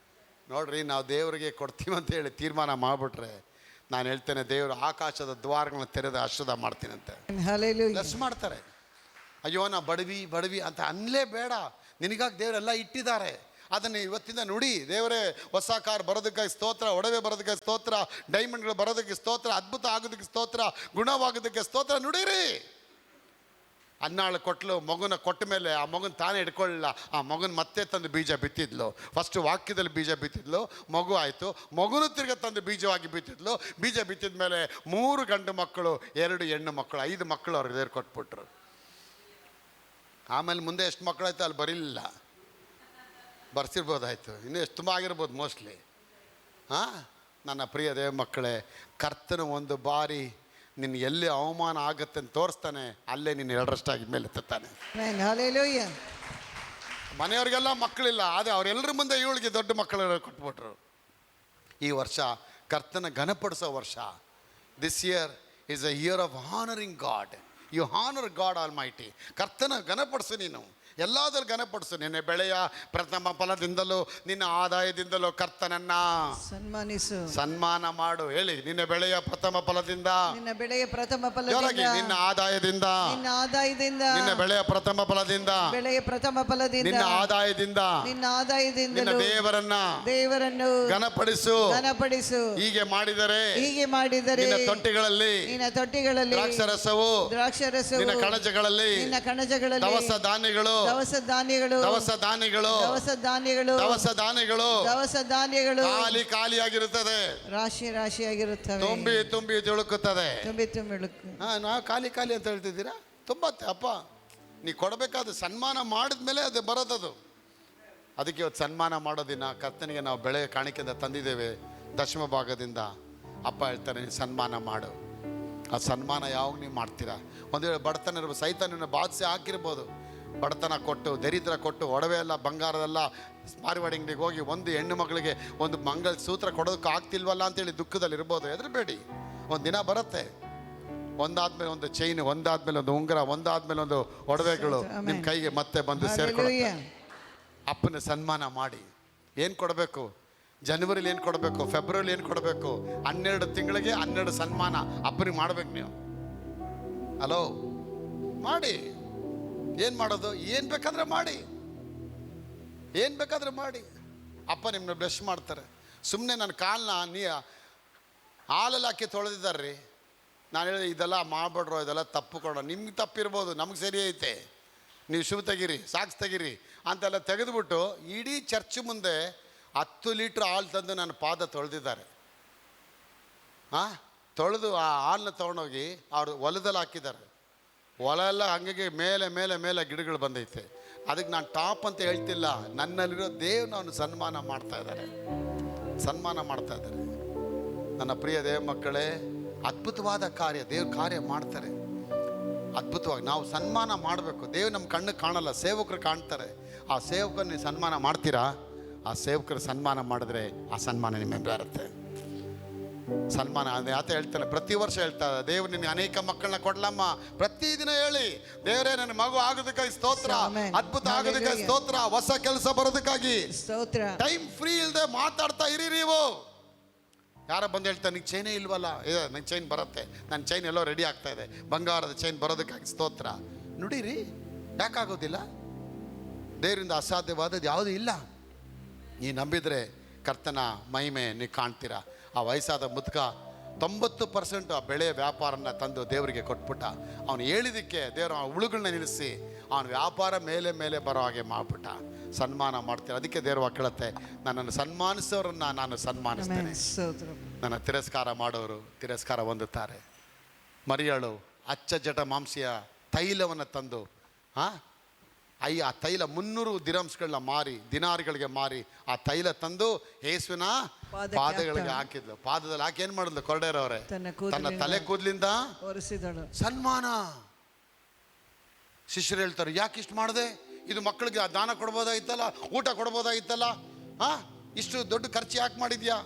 B: ನೋಡ್ರಿ, ನಾವು ದೇವರಿಗೆ ಕೊಡ್ತೀವಿ ಅಂತ ಹೇಳಿ ತೀರ್ಮಾನ ಮಾಡಿಬಿಟ್ರೆ, ನಾನು ಹೇಳ್ತೇನೆ, ದೇವರು ಆಕಾಶದ ದ್ವಾರಗಳನ್ನ ತೆರೆದು ಆಶೀರ್ವಾದ ಮಾಡ್ತೀನಂತೆ. ಲೆಸ್ ಮಾಡ್ತಾರೆ. ಅಯ್ಯೋ ನಾ ಬಡವಿ ಅಂತ ಅನ್ನಲೇ ಬೇಡ. ನಿನಗಾಗಿ ದೇವರೆಲ್ಲ ಇಟ್ಟಿದ್ದಾರೆ. ಅದನ್ನು ಇವತ್ತಿಂದ ನುಡಿ. ದೇವರೇ ಹೊಸ ಕಾರ್ ಬರೋದಕ್ಕೆ ಸ್ತೋತ್ರ, ಒಡವೆ ಬರೋದಕ್ಕೆ ಸ್ತೋತ್ರ, ಡೈಮಂಡ್ಗಳು ಬರೋದಕ್ಕೆ ಸ್ತೋತ್ರ, ಅದ್ಭುತ ಆಗೋದಕ್ಕೆ ಸ್ತೋತ್ರ, ಗುಣವಾಗೋದಕ್ಕೆ ಸ್ತೋತ್ರ. ನುಡೀರಿ. ಅನ್ನಾಳು ಕೊಟ್ಟಲು, ಮಗುನ ಕೊಟ್ಟ ಮೇಲೆ ಆ ಮಗುನ ತಾನೇ ಇಟ್ಕೊಳ್ಳಿಲ್ಲ. ಆ ಮಗುನ ಮತ್ತೆ ತಂದು ಬೀಜ ಬಿತ್ತಿದ್ಲು. ಫಸ್ಟು ವಾಕ್ಯದಲ್ಲಿ ಬೀಜ ಬಿತ್ತಿದ್ಲು, ಮಗು ಆಯಿತು. ಮಗುನು ತಿರ್ಗ ತಂದು ಬೀಜವಾಗಿ ಬಿತ್ತಿದ್ಲು. ಬೀಜ ಬಿತ್ತಿದ ಮೇಲೆ 3 ಗಂಡು ಮಕ್ಕಳು, 2 ಹೆಣ್ಣು ಮಕ್ಕಳು, 5 ಮಕ್ಕಳು ಅವ್ರಿಗೆ ದೇವ್ರು ಕೊಟ್ಬಿಟ್ರು. ಆಮೇಲೆ ಮುಂದೆ ಎಷ್ಟು ಮಕ್ಕಳಾಯ್ತು ಅಲ್ಲಿ ಬರೀಲಿಲ್ಲ, ಬರ್ಸಿರ್ಬೋದಾಯ್ತು, ಇನ್ನೂ ಎಷ್ಟು ತುಂಬ ಆಗಿರ್ಬೋದು ಮೋಸ್ಟ್ಲಿ. ನನ್ನ ಪ್ರಿಯ ದೇವ ಮಕ್ಕಳೇ, ಕರ್ತನ ಒಂದು ಬಾರಿ ನಿನ್ನ ಎಲ್ಲಿ ಅವಮಾನ ಆಗುತ್ತೆ ಅಂತ ತೋರಿಸ್ತಾನೆ, ಅಲ್ಲೇ ನಿನ್ನ 2ರಷ್ಟಾಗಿ ಮೇಲೆ ಎತ್ತಾನೆ. ಮನೆಯವ್ರಿಗೆಲ್ಲ ಮಕ್ಕಳಿಲ್ಲ, ಆದರೆ ಅವರೆಲ್ಲರ ಮುಂದೆ ಇವಳಿಗೆ ದೊಡ್ಡ ಮಕ್ಕಳು ಕೊಟ್ಬಿಟ್ರು. ಈ ವರ್ಷ ಕರ್ತನ ಘನಪಡಿಸೋ ವರ್ಷ. This year is a year of honouring God. You honour God almighty. ಕರ್ತನ ಘನಪಡಿಸು, ನೀನು ಎಲ್ಲಾದರೂ ಘನಪಡಿಸು. ನಿನ್ನ ಬೆಳೆಯ ಪ್ರಥಮ ಫಲದಿಂದಲೂ ನಿನ್ನ ಆದಾಯದಿಂದಲೂ ಕರ್ತನನ್ನ
C: ಸನ್ಮಾನಿಸು,
B: ಸನ್ಮಾನ ಮಾಡು. ಹೇಳಿ, ನಿನ್ನ ಬೆಳೆಯ ಪ್ರಥಮ ಫಲದಿಂದ,
C: ನಿನ್ನ ಬೆಳೆಯ ಪ್ರಥಮ
B: ಜೋರಾಗಿ,
C: ಫಲದಿಂದ,
B: ನಿನ್ನ ಆದಾಯದಿಂದ,
C: ನಿನ್ನ ಆದಾಯದಿಂದ,
B: ನಿನ್ನ ಬೆಳೆಯ ಪ್ರಥಮ ಫಲದಿಂದ,
C: ಬೆಳೆಯ ಪ್ರಥಮ ಫಲದಿಂದ,
B: ನಿನ್ನ ಆದಾಯದಿಂದ,
C: ನಿನ್ನ ಆದಾಯದಿಂದ
B: ನಿನ್ನ ದೇವರನ್ನು
C: ಘನಪಡಿಸು.
B: ಹೀಗೆ ಮಾಡಿದರೆ
C: ನಿನ್ನ
B: ತೊಟ್ಟಿಗಳಲ್ಲಿ ದ್ರಾಕ್ಷರಸವು, ನಿನ್ನ ಕಣಜಗಳಲ್ಲಿ ದವಸ ಧಾನ್ಯಗಳು, ಖಾಲಿಯಾಗಿರುತ್ತದೆ,
C: ರಾಶಿಯಾಗಿರುತ್ತವೆ,
B: ತುಂಬಿ ತುಳುಕುತ್ತದೆ.
C: ತುಂಬಿ
B: ಖಾಲಿ ಅಂತ ಹೇಳ್ತಿದ್ದೀರಾ? ತುಂಬಾ ಅಪ್ಪ, ನೀ ಕೊಡಬೇಕಾದ ಸನ್ಮಾನ ಮಾಡಿದ್ಮೇಲೆ ಅದು ಬರೋದದು. ಅದಕ್ಕೆ ಇವತ್ತು ಸನ್ಮಾನ ಮಾಡೋದಿನ ಕರ್ತನಿಗೆ ನಾವು ಬೆಳೆ ಕಾಣಿಕೆಯಿಂದ ತಂದಿದ್ದೇವೆ, ದಶಮ ಭಾಗದಿಂದ. ಅಪ್ಪ ಹೇಳ್ತಾರೆ, ನೀನು ಸನ್ಮಾನ ಮಾಡು. ಆ ಸನ್ಮಾನ ಯಾವಾಗ ನೀವು ಮಾಡ್ತೀರಾ? ಒಂದು ವೇಳೆ ಬಡತನ ಇರ್ಬೋದು, ಸೈತಾನನ ಬಾಧಿಸಿ ಹಾಕಿರ್ಬೋದು. ಬಡತನ ಕೊಟ್ಟು, ದರಿದ್ರ ಕೊಟ್ಟು, ಒಡವೆ ಎಲ್ಲ ಬಂಗಾರದೆಲ್ಲ ಮಾರ್ವಾಡಿ ಅಂಗಡಿಗೆ ಹೋಗಿ ಒಂದು ಹೆಣ್ಣು ಮಗಳಿಗೆ ಒಂದು ಮಂಗಳ ಸೂತ್ರ ಕೊಡೋದಕ್ಕೆ ಆಗ್ತಿಲ್ವಲ್ಲ ಅಂತೇಳಿ ದುಃಖದಲ್ಲಿ ಇರ್ಬೋದು. ಹೆದರಬೇಡಿ, ಒಂದು ದಿನ ಬರುತ್ತೆ. ಒಂದಾದ್ಮೇಲೆ ಒಂದು ಚೈನ್, ಒಂದಾದ್ಮೇಲೆ ಒಂದು ಉಂಗುರ, ಒಂದಾದ್ಮೇಲೆ ಒಂದು ಒಡವೆಗಳು ನಿಮ್ಮ ಕೈಗೆ ಮತ್ತೆ ಬಂದು ಸೇರ್ಕೊಳ್ಳುತ್ತೆ. ಅಪ್ಪನ ಸನ್ಮಾನ ಮಾಡಿ. ಏನು ಕೊಡಬೇಕು? ಜನವರಿಲಿ ಏನು ಕೊಡಬೇಕು? ಫೆಬ್ರವರಿಲಿ ಏನು ಕೊಡಬೇಕು? 12 ತಿಂಗಳಿಗೆ 12 ಸನ್ಮಾನ ಅಪ್ಪನಿಗೆ ಮಾಡ್ಬೇಕು ನೀವು. ಹಲೋ, ಮಾಡಿ. ಏನು ಮಾಡೋದು? ಏನು ಬೇಕಾದ್ರೆ ಮಾಡಿ, ಏನು ಬೇಕಾದ್ರೆ ಮಾಡಿ. ಅಪ್ಪ ನಿಮ್ಮನ್ನ ಬ್ರಷ್ ಮಾಡ್ತಾರೆ. ಸುಮ್ಮನೆ ನನ್ನ ಕಾಲನ್ನ ಹಾಲಲ್ಲಿ ಹಾಕಿ ತೊಳೆದಿದ್ದಾರೆ ರೀ. ನಾನು ಹೇಳಿದೆ, ಇದೆಲ್ಲ ಮಾಡ್ಬಿಡ್ರೋ, ಇದೆಲ್ಲ ತಪ್ಪು ಕೊಡೋ. ನಿಮ್ಗೆ ತಪ್ಪಿರ್ಬೋದು, ನಮ್ಗೆ ಸರಿ ಐತೆ. ನೀವು ಶೂ ತೆಗೀರಿ, ಸಾಕ್ಸ್ ತೆಗೀರಿ ಅಂತೆಲ್ಲ ತೆಗೆದುಬಿಟ್ಟು ಇಡೀ ಚರ್ಚ್ ಮುಂದೆ 10 ಲೀಟ್ರ್ ಹಾಲು ತಂದು ನನ್ನ ಪಾದ ತೊಳೆದಿದ್ದಾರೆ. ತೊಳೆದು ಆ ಹಾಲನ್ನ ತೊಗೊಂಡೋಗಿ ಅವರು ಹೊಲದಲ್ಲಿ ಹಾಕಿದ್ದಾರೆ. ಹೊಲ ಎಲ್ಲ ಹಂಗಾಗಿ ಮೇಲೆ ಮೇಲೆ ಮೇಲೆ ಗಿಡಗಳು ಬಂದೈತೆ. ಅದಕ್ಕೆ ನಾನು ಟಾಪ್ ಅಂತ ಹೇಳ್ತಿಲ್ಲ, ನನ್ನಲ್ಲಿರೋ ದೇವ್ರನ್ನ ಅವನು ಸನ್ಮಾನ ಮಾಡ್ತಾ ಇದ್ದಾರೆ. ನನ್ನ ಪ್ರಿಯ ದೇವ ಮಕ್ಕಳೇ, ಅದ್ಭುತವಾದ ಕಾರ್ಯ ದೇವ್ರ ಕಾರ್ಯ ಮಾಡ್ತಾರೆ. ಅದ್ಭುತವಾಗಿ ನಾವು ಸನ್ಮಾನ ಮಾಡಬೇಕು. ದೇವ್ರು ನಮ್ಮ ಕಣ್ಣು ಕಾಣಲ್ಲ, ಸೇವಕರು ಕಾಣ್ತಾರೆ. ಆ ಸೇವಕರು ನೀವು ಸನ್ಮಾನ ಮಾಡ್ತೀರಾ? ಆ ಸೇವಕರು ಸನ್ಮಾನ ಮಾಡಿದ್ರೆ ಆ ಸನ್ಮಾನ ನಿಮಗೆ ಬರುತ್ತೆ. ಸನ್ಮಾನ ಯಾತ ಹೇಳ್ತಾರೆ, ಪ್ರತಿ ವರ್ಷ ಹೇಳ್ತಾರೆ, ದೇವ್ರು ನಿನಗೆ ಅನೇಕ ಮಕ್ಕಳನ್ನ ಕೊಡ್ಲಮ್ಮ. ಪ್ರತಿದಿನ ಹೇಳಿ, ದೇವರೇ ನನ್ನ ಮಗು ಆಗೋದಕ್ಕಾಗಿ ಸ್ತೋತ್ರ, ಅದ್ಭುತ ಆಗೋದಕ್ಕಾಗಿ ಸ್ತೋತ್ರ, ಹೊಸ ಕೆಲಸ ಬರೋದಕ್ಕಾಗಿ ಸ್ತೋತ್ರ. ಟೈಮ್ ಫ್ರೀ ಇಲ್ಲದೆ ಮಾತಾಡ್ತಾ ಇರಿ ನೀವು. ಯಾರ ಬಂದು ಹೇಳ್ತಾರೆ, ನಿಂಗೆ ಚೈನೇ ಇಲ್ವಲ್ಲ? ನಂಗೆ ಚೈನ್ ಬರುತ್ತೆ, ನನ್ನ ಚೈನ್ ಎಲ್ಲೋ ರೆಡಿ ಆಗ್ತಾ ಇದೆ, ಬಂಗಾರದ ಚೈನ್ ಬರೋದಕ್ಕಾಗಿ ಸ್ತೋತ್ರ. ನುಡಿರಿ, ಯಾಕಾಗೋದಿಲ್ಲ? ದೇವರಿಂದ ಅಸಾಧ್ಯವಾದದ್ದು ಯಾವುದೂ ಇಲ್ಲ. ನೀ ನಂಬಿದರೆ ಕರ್ತನ ಮಹಿಮೆ ನೀವು ಕಾಣ್ತೀರಾ. ಆ ವಯಸ್ಸಾದ ಮುದುಕ 90% ಆ ಬೆಳೆ ವ್ಯಾಪಾರನ ತಂದು ದೇವರಿಗೆ ಕೊಟ್ಬಿಟ್ಟ. ಅವನು ಹೇಳಿದ್ದಕ್ಕೆ ದೇವರು ಆ ಉಳುಗಳನ್ನ ನಿಲ್ಲಿಸಿ ಅವನ ವ್ಯಾಪಾರ ಮೇಲೆ ಮೇಲೆ ಬರೋ ಹಾಗೆ ಮಾಡಿಬಿಟ್ಟ. ಸನ್ಮಾನ ಮಾಡ್ತೀರ. ಅದಕ್ಕೆ ದೇವರು ಕೇಳುತ್ತೆ, ನನ್ನನ್ನು ಸನ್ಮಾನಿಸೋರನ್ನ ನಾನು ಸನ್ಮಾನಿಸ್ತೇನೆ, ನನ್ನ ತಿರಸ್ಕಾರ ಮಾಡೋರು ತಿರಸ್ಕಾರ ಹೊಂದುತ್ತಾರೆ. ಮರಿಯಳು ಅಚ್ಚ ಜಟ ಮಾಂಸಿಯ ತೈಲವನ್ನು ತಂದು ಆ ತೈಲ 300 ದಿರಮ್ಸ್ಗಳನ್ನ ಮಾರಿ, ದಿನಾರಿಗಳಿಗೆ ಮಾರಿ ಆ ತೈಲ ತಂದು ಯೇಸುವಿನ ಪಾದಗಳಿಗೆ ಹಾಕಿದ್ಲು. ಪಾದದಲ್ಲಿ ಹಾಕಿ ಏನು ಮಾಡಿದ್ಲು? ಕೊರಡೇರವ್ರೆ ತನ್ನ ತಲೆ ಕೂದಲಿಂದ ಸನ್ಮಾನ. ಶಿಷ್ಯರು ಹೇಳ್ತಾರೆ, ಯಾಕೆ ಇಷ್ಟು ಮಾಡಿದೆ? ಇದು ಮಕ್ಕಳಿಗೆ ದಾನ ಕೊಡ್ಬೋದಾಗಿತ್ತಲ್ಲ, ಊಟ ಕೊಡ್ಬೋದಾಗಿತ್ತಲ್ಲ, ಇಷ್ಟು ದೊಡ್ಡ ಖರ್ಚು ಯಾಕೆ ಮಾಡಿದ್ಯಾ?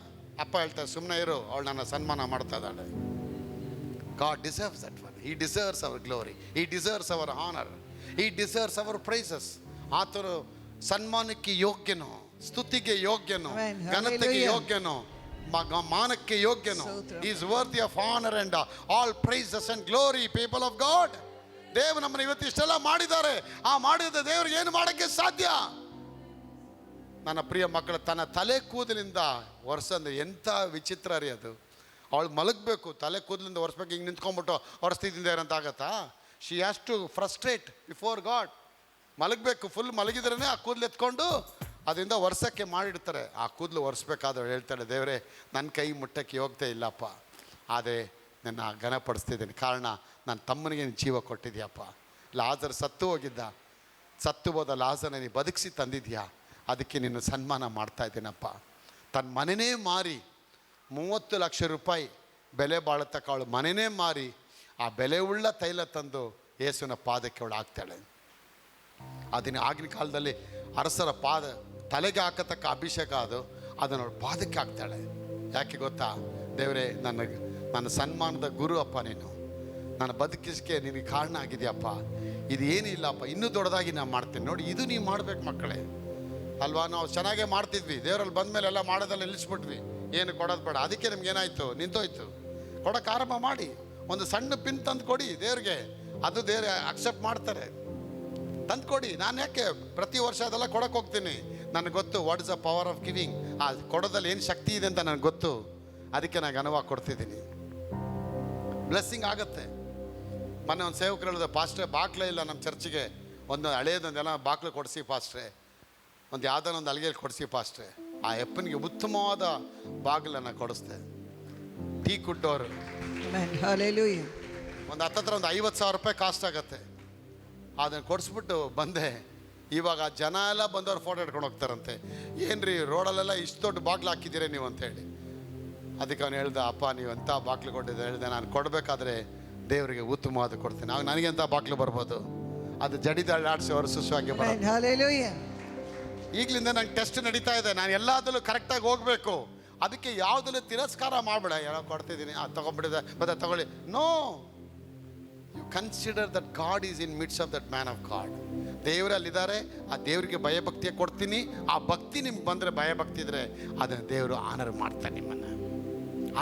B: ಅಪ್ಪ ಹೇಳ್ತಾರೆ, ಸುಮ್ಮನೆ ಇರು, ಅವಳು ನನ್ನ ಸನ್ಮಾನ ಮಾಡ್ತಾ ಇದ್ದಾಳೆ. God deserves that one. He deserves our glory. He deserves our honor. He deserves our praises. ಆತನು ಸನ್ಮಾನಕ್ಕೆ ಯೋಗ್ಯನು, ಸ್ತುತಿಗೆ ಯೋಗ್ಯನು, ಘನತೆಗೆ ಯೋಗ್ಯನು, ಮಾನಕ್ಕೆ ಯೋಗ್ಯನು. He is worthy of honor and all praises and glory, people of God. ದೇವರು ನಮ್ಮನ್ನು ಇವತ್ತು ಇಷ್ಟೆಲ್ಲ ಮಾಡಿದ್ದಾರೆ. ಆ ಮಾಡಿದ ದೇವರಿಗೆ ಏನು ಮಾಡೋಕ್ಕೆ ಸಾಧ್ಯ? ನನ್ನ ಪ್ರಿಯ ಮಕ್ಕಳು, ತನ್ನ ತಲೆ ಕೂದಲಿಂದ ಒರೆಸಂದ್ರೆ ಎಂಥ ವಿಚಿತ್ರ ರೀ ಅದು. ಅವಳು ಮಲಗಬೇಕು, ತಲೆ ಕೂದಲಿಂದ ಒರೆಸ್ಬೇಕು. ಹಿಂಗೆ ನಿಂತ್ಕೊಂಡ್ಬಿಟ್ಟು ಒರೆಸ್ತಿದ್ದಿಂದ ಏನಂತ ಆಗತ್ತಾ? She has to frustrate before God. ಮಲಗಬೇಕು, ಫುಲ್ ಮಲಗಿದ್ರೇ ಆ ಕೂದಲು ಎತ್ಕೊಂಡು ಅದರಿಂದ ಒರೆಸೋಕ್ಕೆ ಮಾಡಿಡ್ತಾರೆ. ಆ ಕೂದಲು ಒರೆಸ್ಬೇಕಾದ್ರೆ ಹೇಳ್ತಾಳೆ, ದೇವರೇ ನನ್ನ ಕೈ ಮುಟ್ಟಕ್ಕೆ ಹೋಗ್ತಾ ಇಲ್ಲಪ್ಪ, ಆದರೆ ನನ್ನ ಘನಪಡಿಸ್ತಿದ್ದೀನಿ. ಕಾರಣ ನನ್ನ ತಮ್ಮನಿಗೆ ನೀನು ಜೀವ ಕೊಟ್ಟಿದ್ಯಪ್ಪ. ಲಾಜರ್ ಸತ್ತು ಹೋಗಿದ್ದ, ಸತ್ತು ಹೋದ ಲಾಜರ್ನ ನೀನು ಬದುಕಿಸಿ ತಂದಿದ್ಯಾ, ಅದಕ್ಕೆ ನೀನು ಸನ್ಮಾನ ಮಾಡ್ತಾ ಇದ್ದೀನಪ್ಪ. ತನ್ನ ಮನೆಯೇ ಮಾರಿ 30 ಲಕ್ಷ ರೂಪಾಯಿ ಬೆಲೆ ಬಾಳತಕ್ಕ ಅವಳು ಮನೆಯೇ ಮಾರಿ ಆ ಬೆಲೆ ಉಳ್ಳ ತೈಲ ತಂದು ಯೇಸುವಿನ ಪಾದಕ್ಕೆ ಅವಳು ಹಾಕ್ತಾಳೆ. ಅದನ್ನು ಆಗಿನ ಕಾಲದಲ್ಲಿ ಅರಸರ ತಲೆಗೆ ಹಾಕತಕ್ಕ ಅಭಿಷೇಕ ಅದು, ಅದನ್ನು ಅವಳು ಪಾದಕ್ಕೆ ಹಾಕ್ತಾಳೆ. ಯಾಕೆ ಗೊತ್ತಾ? ದೇವರೇ, ನನ್ನ ಸನ್ಮಾನದ ಗುರು ಅಪ್ಪ ನೀನು. ನನ್ನ ಬದುಕಿಸ್ಕೆ ನಿನಗೆ ಕಾರಣ ಆಗಿದೆಯಪ್ಪ. ಇದು ಏನೂ ಇಲ್ಲಪ್ಪ, ಇನ್ನೂ ದೊಡ್ಡದಾಗಿ ನಾನು ಮಾಡ್ತೇನೆ. ನೋಡಿ, ಇದು ನೀವು ಮಾಡ್ಬೇಕು ಮಕ್ಕಳೇ ಅಲ್ವಾ? ನಾವು ಚೆನ್ನಾಗೇ ಮಾಡ್ತಿದ್ವಿ, ದೇವರಲ್ಲಿ ಬಂದಮೇಲೆ ಎಲ್ಲ ಮಾಡೋದೆಲ್ಲ ನಿಲ್ಲಿಸ್ಬಿಟ್ವಿ. ಏನು ಕೊಡೋದು ಬೇಡ. ಅದಕ್ಕೆ ನಿಮ್ಗೇನಾಯಿತು? ನಿಂತೋಯ್ತು. ಕೊಡೋಕೆ ಆರಂಭ ಮಾಡಿ. ಒಂದು ಸಣ್ಣ ಪಿನ್ ತಂದು ಕೊಡಿ ದೇವ್ರಿಗೆ, ಅದು ದೇವ್ರು ಅಕ್ಸೆಪ್ಟ್ ಮಾಡ್ತಾರೆ. ತಂದು ಕೊಡಿ. ನಾನು ಯಾಕೆ ಪ್ರತಿ ವರ್ಷ ಅದೆಲ್ಲ ಕೊಡೋಕೆ ಹೋಗ್ತೀನಿ? ನನಗೆ ಗೊತ್ತು what is the power of giving. ಆ ಕೊಡೋದಲ್ಲಿ ಏನು ಶಕ್ತಿ ಇದೆ ಅಂತ ನನಗೆ ಗೊತ್ತು. ಅದಕ್ಕೆ ನಾನು ಘನವಾಗಿ ಕೊಡ್ತಿದ್ದೀನಿ. ಬ್ಲೆಸ್ಸಿಂಗ್ ಆಗುತ್ತೆ. ಮೊನ್ನೆ ಒಂದು ಸೇವಕರು ಹೇಳಿದೆ, ಪಾಸ್ಟ್ರೆ ಬಾಕ್ಲೇ ಇಲ್ಲ ನಮ್ಮ ಚರ್ಚಿಗೆ, ಒಂದು ಹಳೇದೊಂದೆಲ್ಲ ಬಾಕ್ಲು ಕೊಡಿಸಿ ಪಾಸ್ಟ್ರೆ, ಒಂದು ಯಾವುದನ್ನೊಂದು ಅಲ್ಲಿಗೆ ಕೊಡಿಸಿ ಪಾಸ್ಟ್ರೆ. ಆ ಅಪ್ಪನಿಗೆ ಉತ್ತಮವಾದ ಬಾಗಿಲನ್ನು ಕೊಡಿಸ್ದೆ. ಟೀ ಕುಡ್ಡೋರು ಒಂದು ಹತ್ತತ್ರ ಒಂದು 50,000 ರೂಪಾಯಿ ಕಾಸ್ಟ್ ಆಗುತ್ತೆ. ಅದನ್ನು ಕೊಡಿಸ್ಬಿಟ್ಟು ಬಂದೆ. ಇವಾಗ ಜನ ಎಲ್ಲ ಬಂದವ್ರು ಫೋಟೋ ಇಟ್ಕೊಂಡು ಹೋಗ್ತಾರಂತೆ. ಏನ್ರಿ ರೋಡಲ್ಲೆಲ್ಲ ಇಷ್ಟು ದೊಡ್ಡ ಬಾಗ್ಲು ಹಾಕಿದ್ದೀರಿ ನೀವು ಅಂತೇಳಿ. ಅದಕ್ಕೆ ಅವನು ಹೇಳ್ದ, ಅಪ್ಪ ನೀವು ಎಂಥ ಬಾಗ್ಲು ಕೊಟ್ಟಿದ್ದೆ. ಹೇಳಿದೆ, ನಾನು ಕೊಡಬೇಕಾದ್ರೆ ದೇವರಿಗೆ ಉತ್ತಮವಾದ ಕೊಡ್ತೀನಿ. ಆಗ ನನಗೆ ಎಂಥ ಬಾಗ್ಲು ಬರ್ಬೋದು? ಅದು ಜಡಿದಾಡಿಸಿ ಅವರು ಸುಸ್ವಾಗಿ ಬರೋದು. ಈಗಲಿಂದ ನಂಗೆ ಟೆಸ್ಟ್ ನಡೀತಾ ಇದೆ. ನಾನು ಎಲ್ಲದಲ್ಲೂ ಕರೆಕ್ಟಾಗಿ ಹೋಗಬೇಕು. ಅದಕ್ಕೆ ಯಾವುದಲ್ಲೂ ತಿರಸ್ಕಾರ ಮಾಡಬೇಡ. ಏನೋ ಕೊಡ್ತಿದ್ದೀನಿ, ತೊಗೊಂಡ್ಬಿಟ್ಟಿದೆ, ಮತ್ತೆ ತಗೊಳ್ಳಿ. No, you consider that God is in midst of that man of God. ದೇವರಲ್ಲಿದ್ದಾರೆ. ಆ ದೇವರಿಗೆ ಭಯಭಕ್ತಿಯ ಕೊಡ್ತೀನಿ. ಆ ಭಕ್ತಿ ನಿಮ್ಗೆ ಬಂದರೆ, ಭಯಭಕ್ತಿ ಇದ್ದರೆ ಅದನ್ನು ದೇವರು ಆನರ್ ಮಾಡ್ತಾರೆ. ನಿಮ್ಮನ್ನು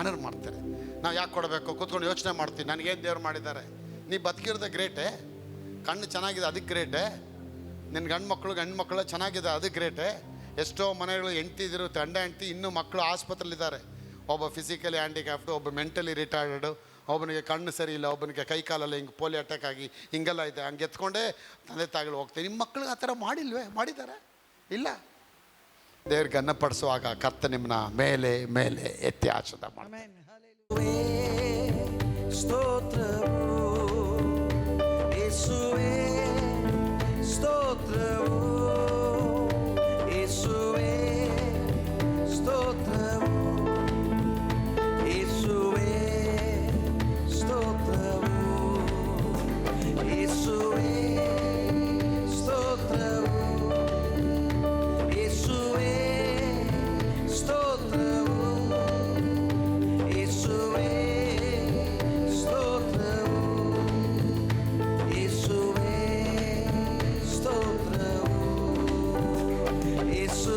B: ಆನರ್ ಮಾಡ್ತಾರೆ. ನಾವು ಯಾಕೆ ಕೊಡಬೇಕು? ಕೂತ್ಕೊಂಡು ಯೋಚನೆ ಮಾಡ್ತೀವಿ, ನನಗೇನು ದೇವ್ರು ಮಾಡಿದ್ದಾರೆ. ನೀ ಬದುಕಿರೋದೇ ಗ್ರೇಟೇ. ಕಣ್ಣು ಚೆನ್ನಾಗಿದೆ, ಅದಕ್ಕೆ ಗ್ರೇಟೇ. ನಿನ್ನ ಹೆಣ್ಮಕ್ಳು ಚೆನ್ನಾಗಿದೆ, ಅದು ಗ್ರೇಟೇ. ಎಷ್ಟೋ ಮನೆಗಳು ಹೆಂಡ್ತಿದ್ರು, ಹೆಂಡ್ತಿ ಇನ್ನೂ ಮಕ್ಕಳು ಆಸ್ಪತ್ರೆಲಿದ್ದಾರೆ. ಒಬ್ಬ ಫಿಸಿಕಲಿ ಹ್ಯಾಂಡಿಕ್ಯಾಪ್ಟು, ಒಬ್ಬ ಮೆಂಟಲಿ ರಿಟೈರ್ಡು, ಒಬ್ಬನಿಗೆ ಕಣ್ಣು ಸರಿ ಇಲ್ಲ, ಒಬ್ಬನಿಗೆ ಕೈ ಕಾಲಲ್ಲ ಹಿಂಗೆ ಪೋಲಿಯೋ ಅಟ್ಯಾಕ್ ಆಗಿ ಹಿಂಗೆಲ್ಲ ಇದೆ. ಹಂಗೆ ಎತ್ಕೊಂಡೇ ತಂದೆ ತಾಯಿಗಳು ಹೋಗ್ತಾರೆ. ನಿಮ್ಮ ಮಕ್ಕಳಿಗೆ ಆ ಥರ ಮಾಡಿಲ್ವೇ? ಮಾಡಿದ್ದಾರೆ? ಇಲ್ಲ. ದೇವ್ರಿಗೆ ಅನ್ನಪಡಿಸುವಾಗ ಕರ್ತ ನಿಮ್ಮನ್ನ ಮೇಲೆ ಮೇಲೆ ಎತ್ತಿ ಆಶೀರ್ವಾದ ಮಾಡ್ತಾರೆ.
D: ಸ್ತೋತ್ರವು ಯೇಸುವೇ, ಸ್ತೋತ್ರವು ಯೇಸುವೇ, ಸ್ತೋತ್ರವು ಯೇಸುವೇ, ಸ್ತೋತ್ರವು ಯೇಸುವೇ, ಸ್ತೋತ್ರವು ಯೇಸುವೇ, ಸ್ತೋತ್ರವು ಯೇಸುವೇ, ಸ್ತೋತ್ರವು ಯೇಸುವೇ, ಸ್ತೋತ್ರವು ಯೇಸು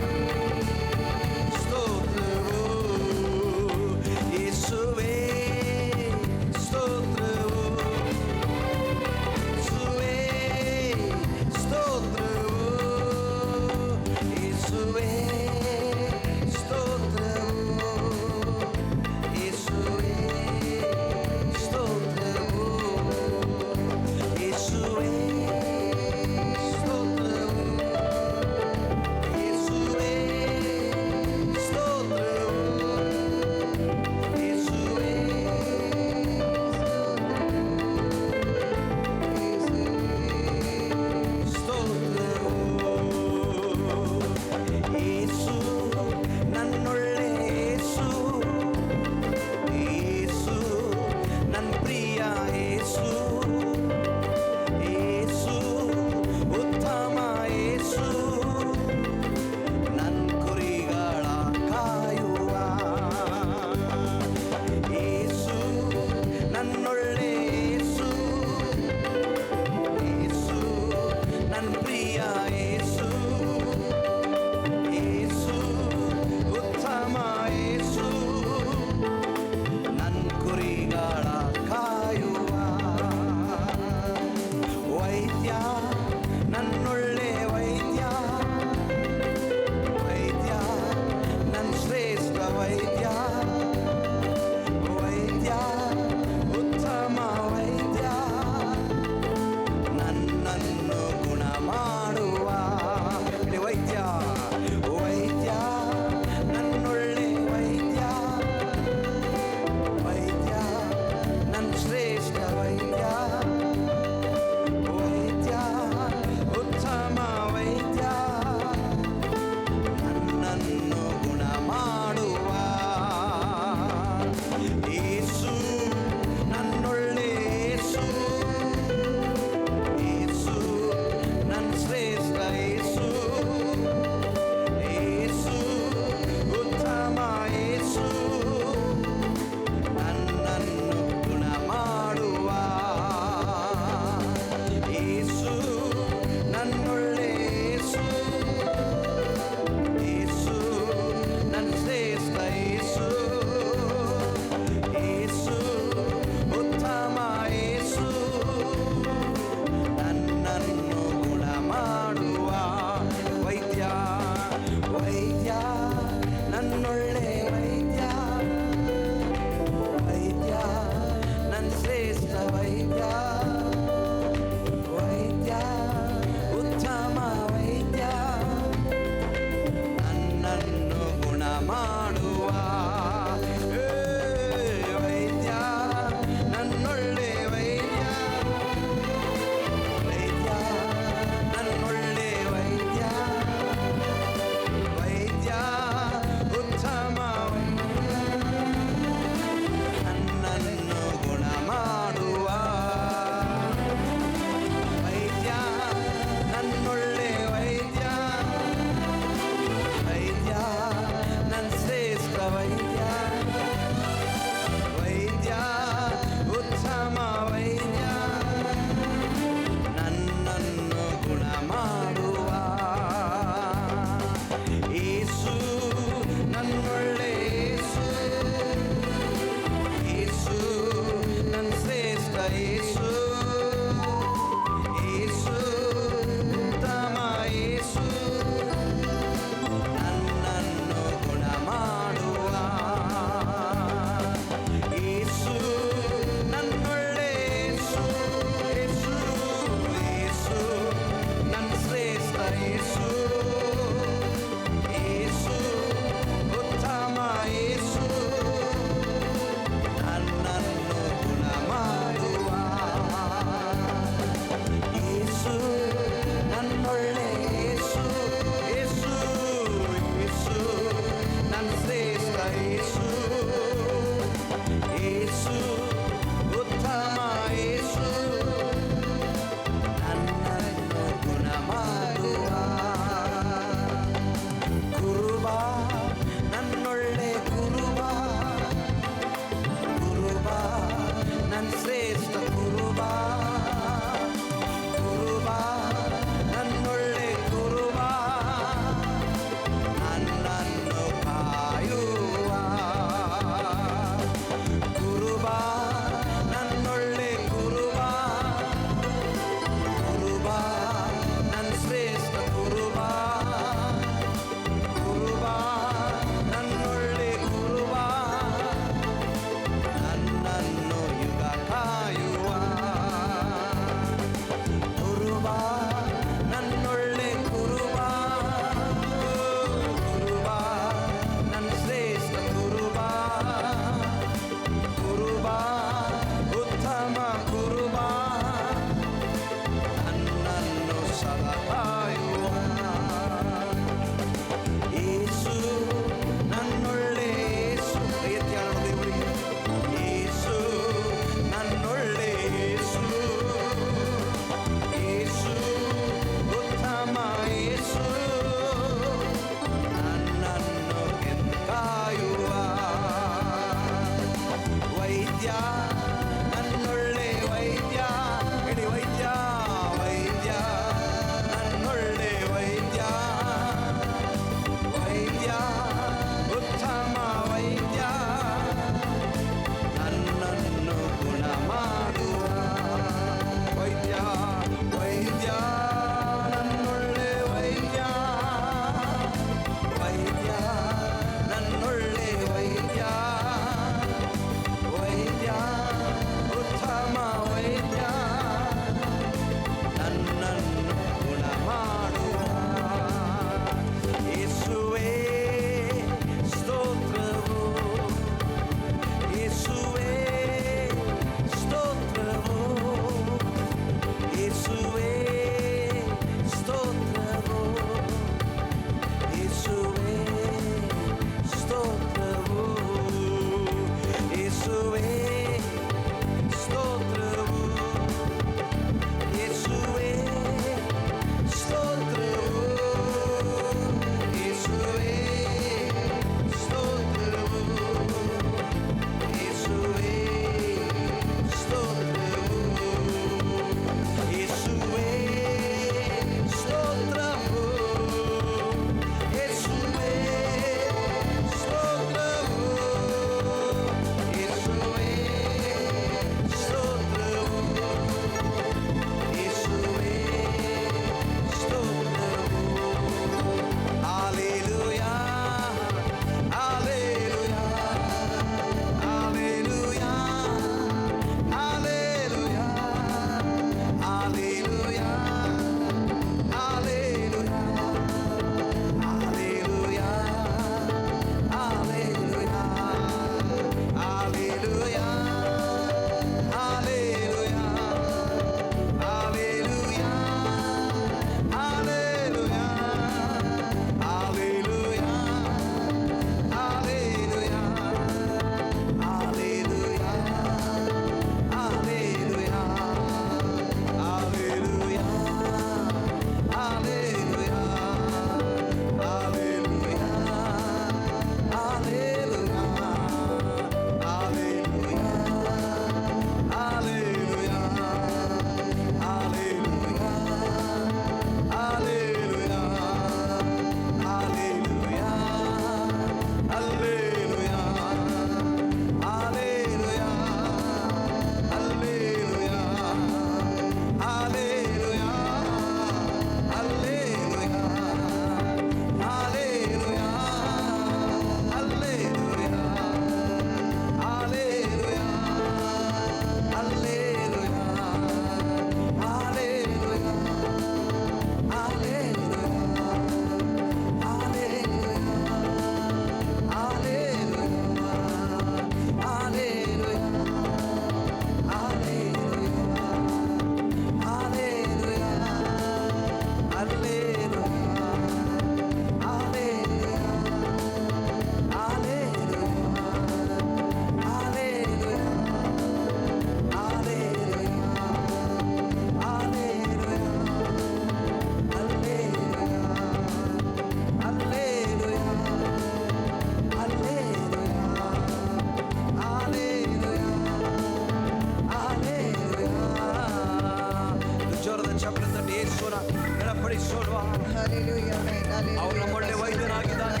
D: ತಿಳಿಸೋಣ.
C: Hallelujah, amen. Hallelujah.
D: ಅವನು ನಮ್ಮೊಳ್ಳೆ ವೈದ್ಯನಾಗಿದ್ದಾನೆ.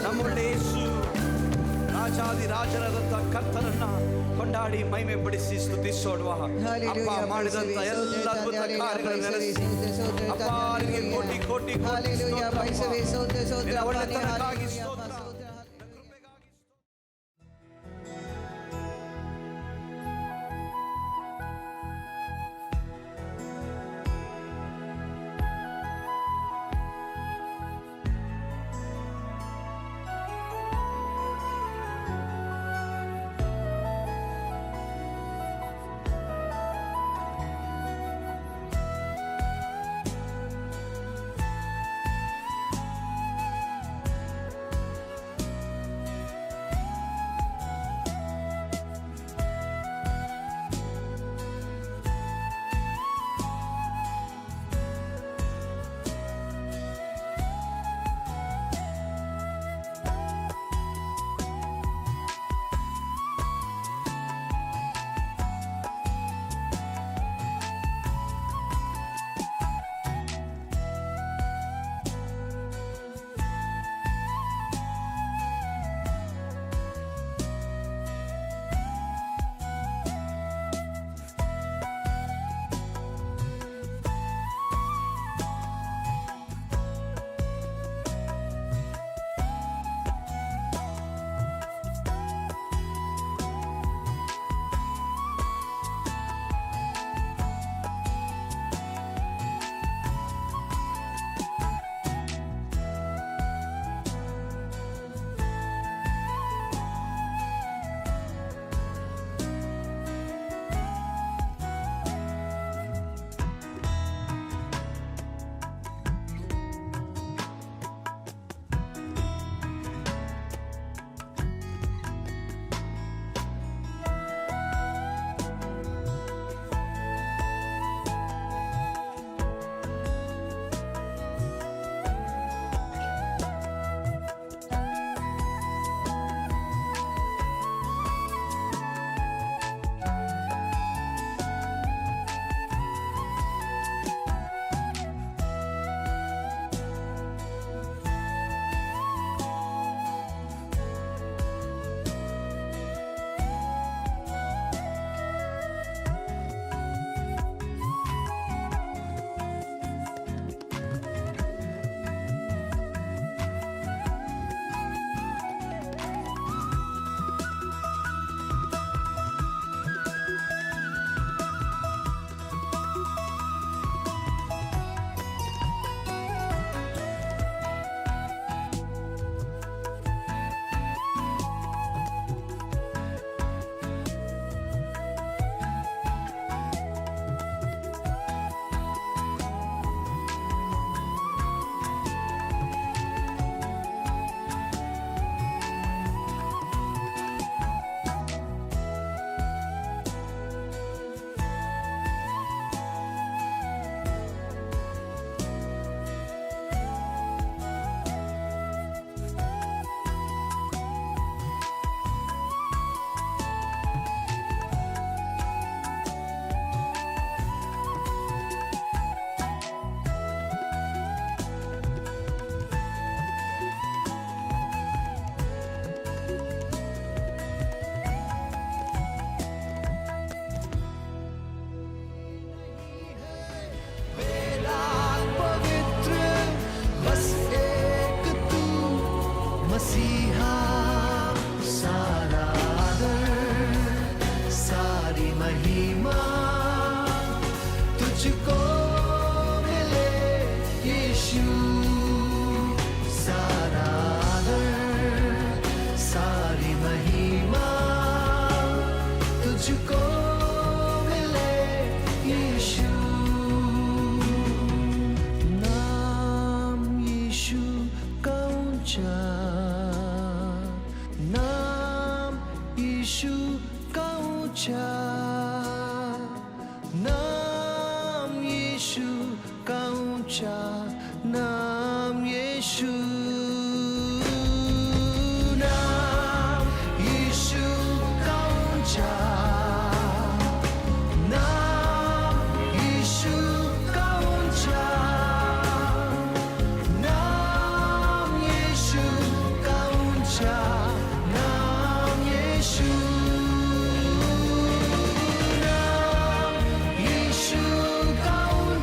D: ನಮ್ಮೊಳ್ಳೆ ಯೇಸು ರಾಜಾದಿ ರಾಜರಾದಂತ ಕರ್ತನನ್ನ ಕೊಂಡಾಡಿ ಮಹಿಮೆ ಪಡಿಸಿ ಸ್ತುತಿಸೋಣ. ಅಪ್ಪ ಮಾಡಿದಂತ ಎಲ್ಲ ಅದ್ಭುತ ಕಾರ್ಯಗಳನ್ನು ನೆನೆಸಿ ಅಪ್ಪ ನಿನಗೆ ಕೋಟಿ ಕೋಟಿ ಕೋಟಿ ಸ್ತೋತ್ರ. ನಿನ್ನ ಒಳ್ಳೆತನಕ್ಕಾಗಿ ಸ್ತೋತ್ರ.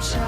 C: shine.